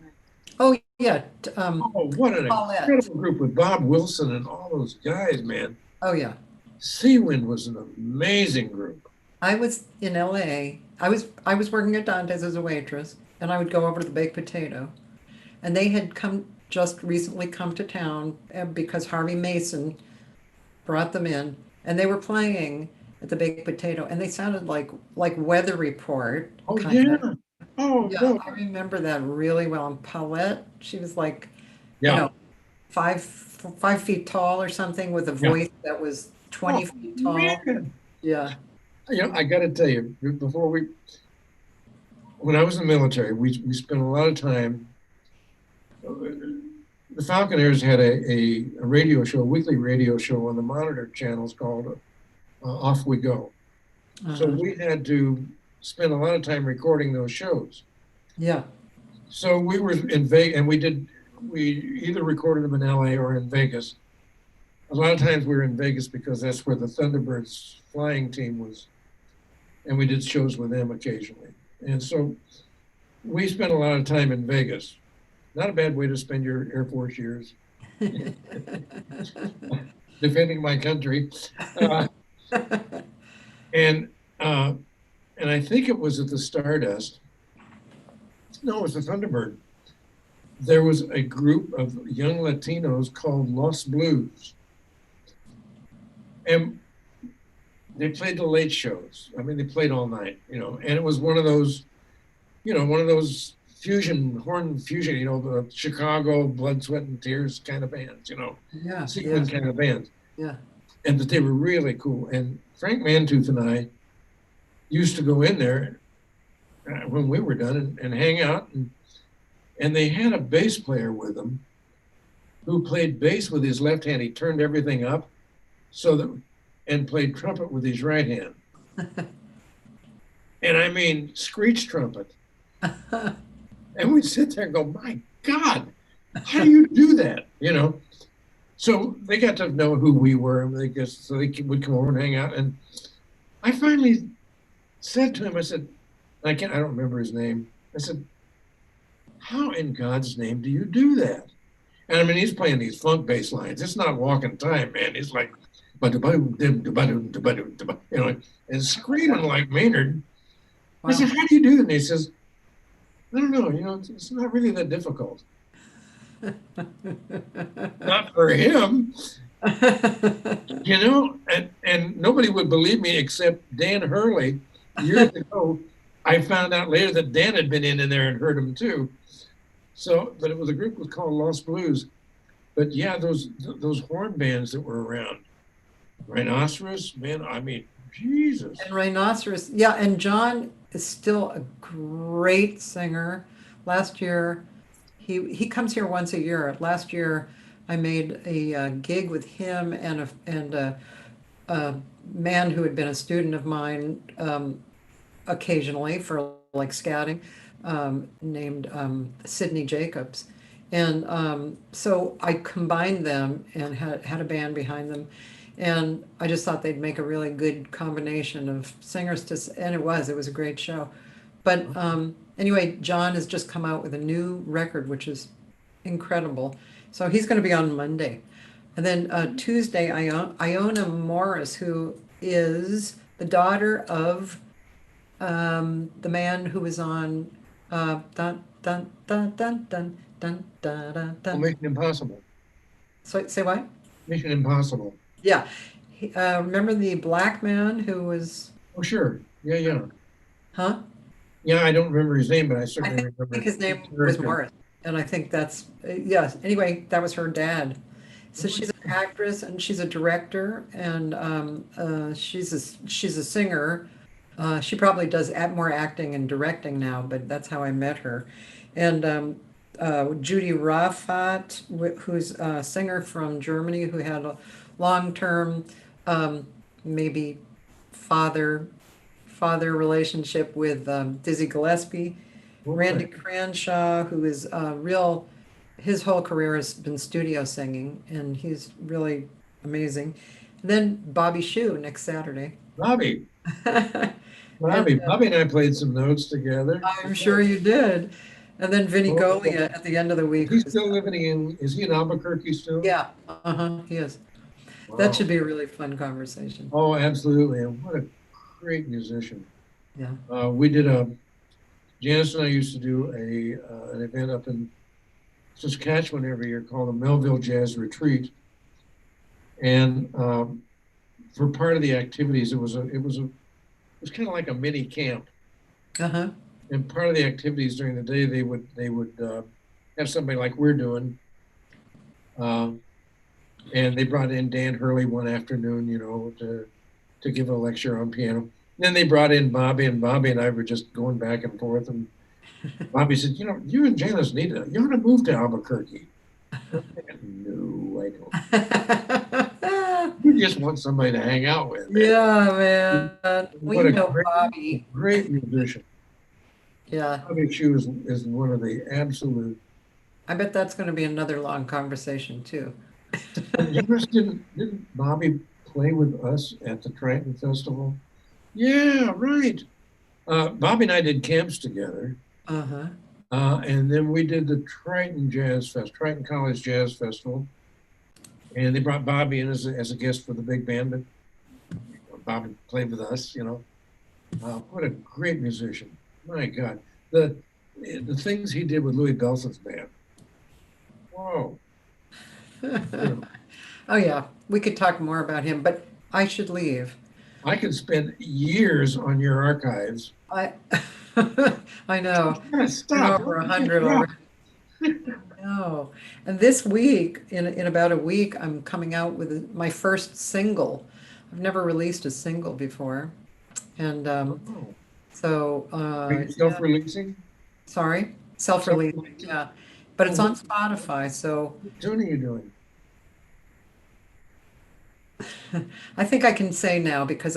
Oh yeah. Oh, what an Paulette. incredible group with Bob Wilson and all those guys, man. Oh yeah. Seawind was an amazing group. I was in LA. I was working at Dante's as a waitress, and I would go over to the Baked Potato, and they had just recently come to town because Harvey Mason brought them in, and they were playing at the Baked Potato, and they sounded like Weather Report. Oh kind of. yeah. Oh Yeah, no. I remember that really well. And Paulette, she was like, Yeah. 5 feet tall or something with a Yeah. voice that was 20 feet tall. Man. Yeah. I got to tell you, when I was in the military, we spent a lot of time. The Falconeers had a radio show, a weekly radio show on the Monitor channels called Off We Go. So Uh-huh. we had to spend a lot of time recording those shows. Yeah. So we were in Vegas, and we either recorded them in LA or in Vegas. A lot of times we were in Vegas because that's where the Thunderbirds flying team was and we did shows with them occasionally. And so we spent a lot of time in Vegas. Not a bad way to spend your Air Force years, defending my country. Uh, and uh, and I think it was at the Stardust. No, it was the Thunderbird. There was a group of young Latinos called Los Blues. And they played the late shows. I mean, they played all night, and it was one of those, one of those horn fusion, the Chicago Blood, Sweat, and Tears kind of bands, Yeah, sequin kind of bands. yeah. And that they were really cool. And Frank Mantooth and I used to go in there when we were done and hang out. And they had a bass player with them who played bass with his left hand. He turned everything up and played trumpet with his right hand. And I mean, screech trumpet. And we'd sit there and go, my God, how do you do that? So they got to know who we were, and so they would come over and hang out. And I finally said to him, I said, I don't remember his name. I said, how in God's name do you do that? And I mean, he's playing these funk bass lines. It's not walking time, man. He's like, and screaming like Maynard. Wow. I said, how do you do that? And he says, I don't know, it's not really that difficult. Not for him, and nobody would believe me except Dan Hurley. Years ago, I found out later that Dan had been in there and heard him too. So, but it was a group was called Los Blues. But yeah, those horn bands that were around, Rhinoceros, man, I mean, Jesus. And Rhinoceros, yeah, and John is still a great singer. Last year, he comes here once a year. Last year, I made a gig with him and a man who had been a student of mine occasionally for like scouting, named Sidney Jacobs. And so I combined them and had a band behind them. And I just thought they'd make a really good combination of singers and it was a great show. But anyway, John has just come out with a new record, which is incredible. So he's going to be on Monday. And then Tuesday, Iona Morris, who is the daughter of the man who was on dun, dun, dun, dun, dun, dun, dun, dun, dun. Mission Impossible. So, say what? Mission Impossible. Yeah. Remember the black man who was, Oh, sure. Yeah. huh? Yeah, I don't remember his name, but I certainly I remember. think his name his was character. Morris. And I think that's, yes. Anyway, that was her dad. So she's an actress and she's a director and she's a singer. She probably does more acting and directing now, but that's how I met her. And Judy Rafat, who's a singer from Germany who had a long-term, maybe father relationship with Dizzy Gillespie. Randy Cranshaw, who is his whole career has been studio singing, and he's really amazing. And then Bobby Shue next Saturday. Bobby. And, Bobby and I played some notes together. I'm sure you did. And then Vinny Oh, Golia at the end of the week. He's still living is he in Albuquerque still? Yeah, he is. Wow. That should be a really fun conversation. Oh, absolutely. And what a great musician. Yeah. We did Janice and I used to do an event up in Saskatchewan every year called the Melville Jazz Retreat. And for part of the activities, it was kind of like a mini camp. Uh-huh. And part of the activities during the day, they would have somebody like we're doing. And they brought in Dan Hurley one afternoon, to give a lecture on piano. And then they brought in Bobby, and Bobby and I were just going back and forth. And Bobby said, you and Janice you ought to move to Albuquerque. No, I don't. We just want somebody to hang out with. Yeah, man. We What a know Bobby. Great musician. Yeah. Bobby Shue is one of the absolute. I bet that's going to be another long conversation too. Didn't Bobby play with us at the Triton Festival? Yeah, right. Bobby and I did camps together. Uh-huh. And then we did the Triton College Jazz Festival. And they brought Bobby in as a guest for the big band, but Bobby played with us, you know. What a great musician. My God. The things he did with Louis Bellson's band. Whoa. Incredible. Oh yeah, we could talk more about him, but I should leave. I could spend years on your archives. I I know. Yeah, Been stop. over 100 already. No. And this week, in about a week, I'm coming out with my first single. I've never released a single before. And Oh. so, Are you yeah, self-releasing? sorry, self-releasing, Self-releasing? yeah. But Oh, it's on Spotify, so what tune are you doing? I think I can say now because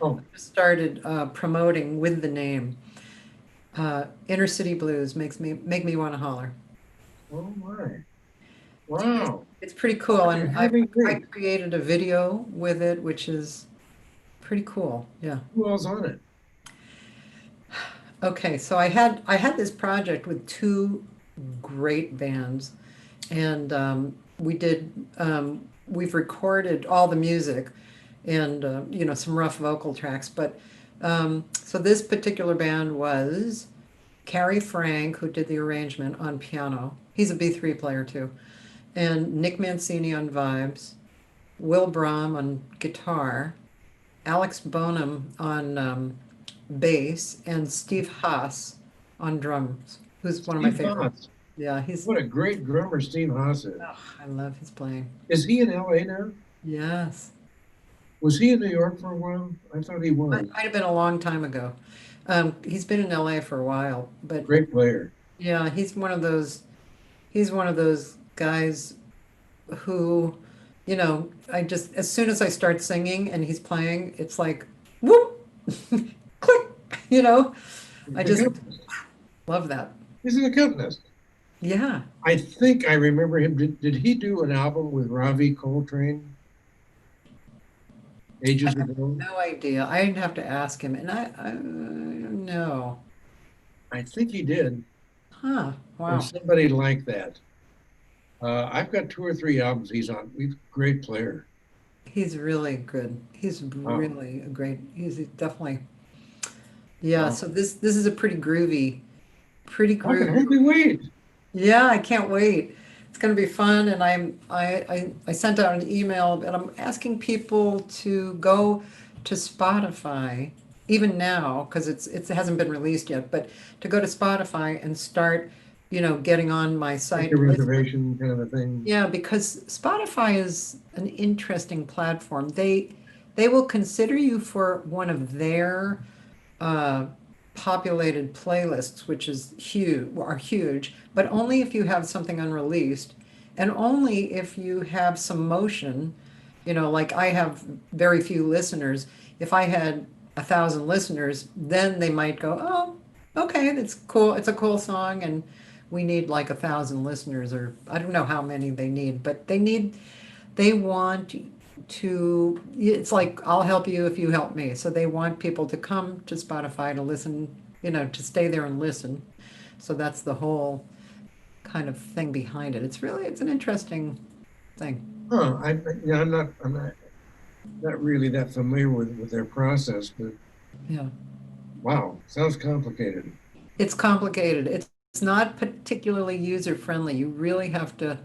Oh, started promoting with the name. Inner City Blues make me want to holler. oh my. It's, Wow. it's pretty Oh, cool, you're and having I great. created a video with it, which is pretty cool. Yeah. Who else on it? Okay, so I had this project with two great bands, and we've recorded all the music and some rough vocal tracks. But so this particular band was Carrie Frank, who did the arrangement on piano. He's a B3 player too, and Nick Mancini on vibes, Will Brahm on guitar, Alex Bonham on bass, and Steve Haas on drums, who's one of my Steve favorite. Haas. Yeah, he's, What a great drummer Steve Haas is. oh, I love his playing. Is he in LA now? Yes. Was he in New York for a while? I thought he was. Might have been a long time ago. He's been in LA for a while, but Great player. yeah, he's one of those guys who, I just, as soon as I start singing and he's playing, it's like, whoop, click, you know, He's I an just accompanist. love that. He's an accompanist. Yeah. I think I remember him. Did he do an album with Ravi Coltrane I ages have ago? no idea. I'd have to ask him. And I don't know. I think he did, Huh. or Wow. somebody like that. I've got two or three albums he's on. He's a great player. He's really good. Wow. He's definitely, yeah. Wow. So this is a pretty I can groovy. hardly wait. Yeah, I can't wait. It's going to be fun. And I sent out an email and I'm asking people to go to Spotify, even now, because it hasn't been released yet, but to go to Spotify and start, getting on my Make site a and listen. reservation kind of a thing. Yeah, because Spotify is an interesting platform. They will consider you for one of their uh, populated playlists, which are huge, but only if you have something unreleased, and only if you have some motion. Like I have very few listeners. If I had 1,000 listeners, then they might go, "Oh, okay, that's cool. It's a cool song, and we need like 1,000 listeners, or I don't know how many they need, but they want to, it's like I'll help you if you help me. So they want people to come to Spotify to listen, to stay there and listen. So that's the whole kind of thing behind it. It's an interesting thing. Huh. Yeah, I'm not really that familiar with their process, but Yeah. wow, sounds complicated. It's complicated. It's not particularly user friendly. You really have to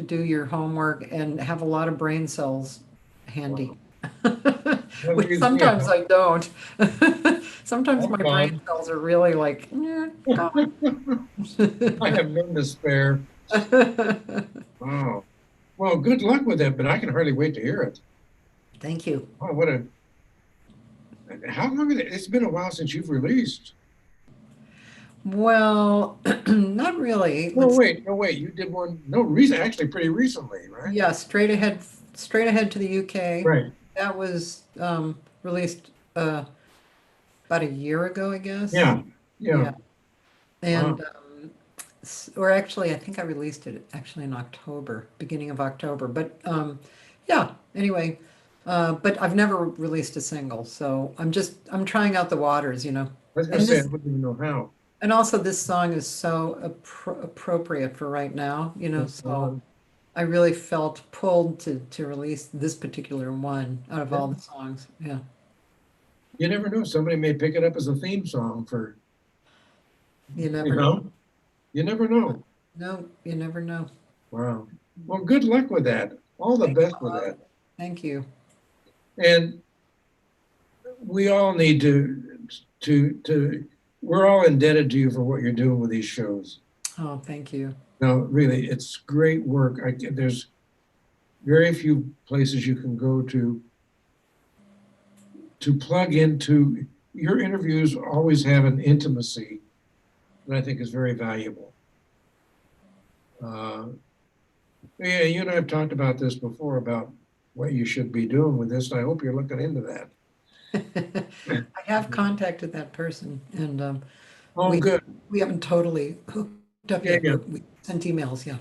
do your homework and have a lot of brain cells handy. Wow. That Which leaves me sometimes I don't. Sometimes I'm my brain gone. cells are really like, "Nyeh, I gone." have none to spare. Wow. Well, good luck with that, but I can hardly wait to hear it. Thank you. Oh, how long it's been a while since you've released. Well, not really. No, Let's, wait, no, wait. You did one, no, actually pretty recently, right? yeah, straight ahead to the UK. Right. That was released about a year ago, I guess. Yeah. Yeah. Yeah. And Wow. or actually, I think I released it actually in October, beginning of October. But yeah, anyway, But I've never released a single, so I'm trying out the waters, you know. I was gonna And say, I this, wouldn't even know how. and also this song is so appropriate for right now, you know, so I really felt pulled to release this particular one out of all the songs. Yeah, You never know, somebody may pick it up as a theme song for, you you never know. know, you never know. No, you never know. Wow. Well, good luck with that. All the Thanks best a with lot. that. Thank you. And we all need to, we're all indebted to you for what you're doing with these shows. Oh, thank you. No, really, it's great work. There's very few places you can go to plug into. Your interviews always have an intimacy that I think is very valuable. Uh, yeah, you and I have talked about this before about what you should be doing with this. And I hope you're looking into that. I have contacted that person, and Oh, we good. we haven't totally hooked up Yeah, yet, yeah, but we sent emails. Yeah.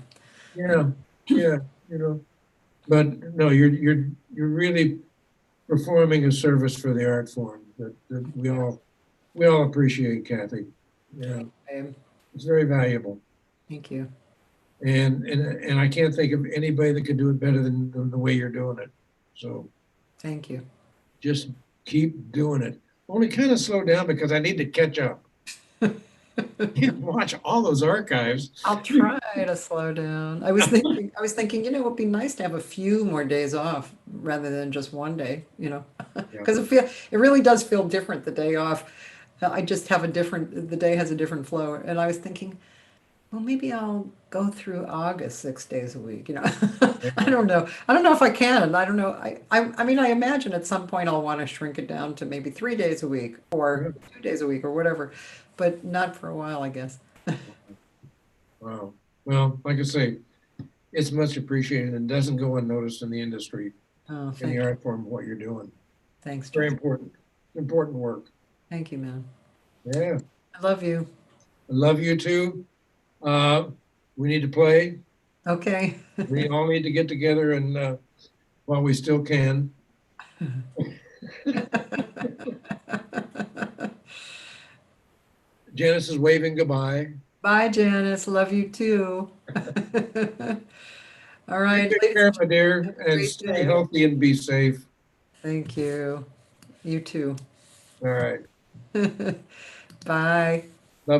yeah, yeah. You know, but no, you're really performing a service for the art form that we all appreciate, Kathy. Yeah, Um, it's very valuable. Thank you. And I can't think of anybody that could do it better than the way you're doing it. So Thank you. just keep doing it. Only kind of slow down because I need to catch up. Can't watch all those archives. I'll try to slow down. I was thinking, you know, it would be nice to have a few more days off rather than just one day, you know, Yeah. because it really does feel different the day off. I just have the day has a different flow. And I was thinking, well, maybe I'll go through August 6 days a week, you know. I don't know. I don't know if I can. I don't know. I mean, I imagine at some point I'll want to shrink it down to maybe 3 days a week or 2 days a week or whatever, but not for a while, I guess. Wow. Well, like I say, it's much appreciated and doesn't go unnoticed in the industry, Oh, in the thank you. art form of what you're doing. Thanks, Very Jeff. important work. Thank you, man. Yeah. I love you. I love you too. Uh, we need to play. Okay. We all need to get together and while we still can. Janice is waving goodbye. Bye, Janice. Love you too. All You right, take ladies care, and my gentlemen, dear, have a and great stay day. healthy and be safe. Thank you. You too. All right. Bye.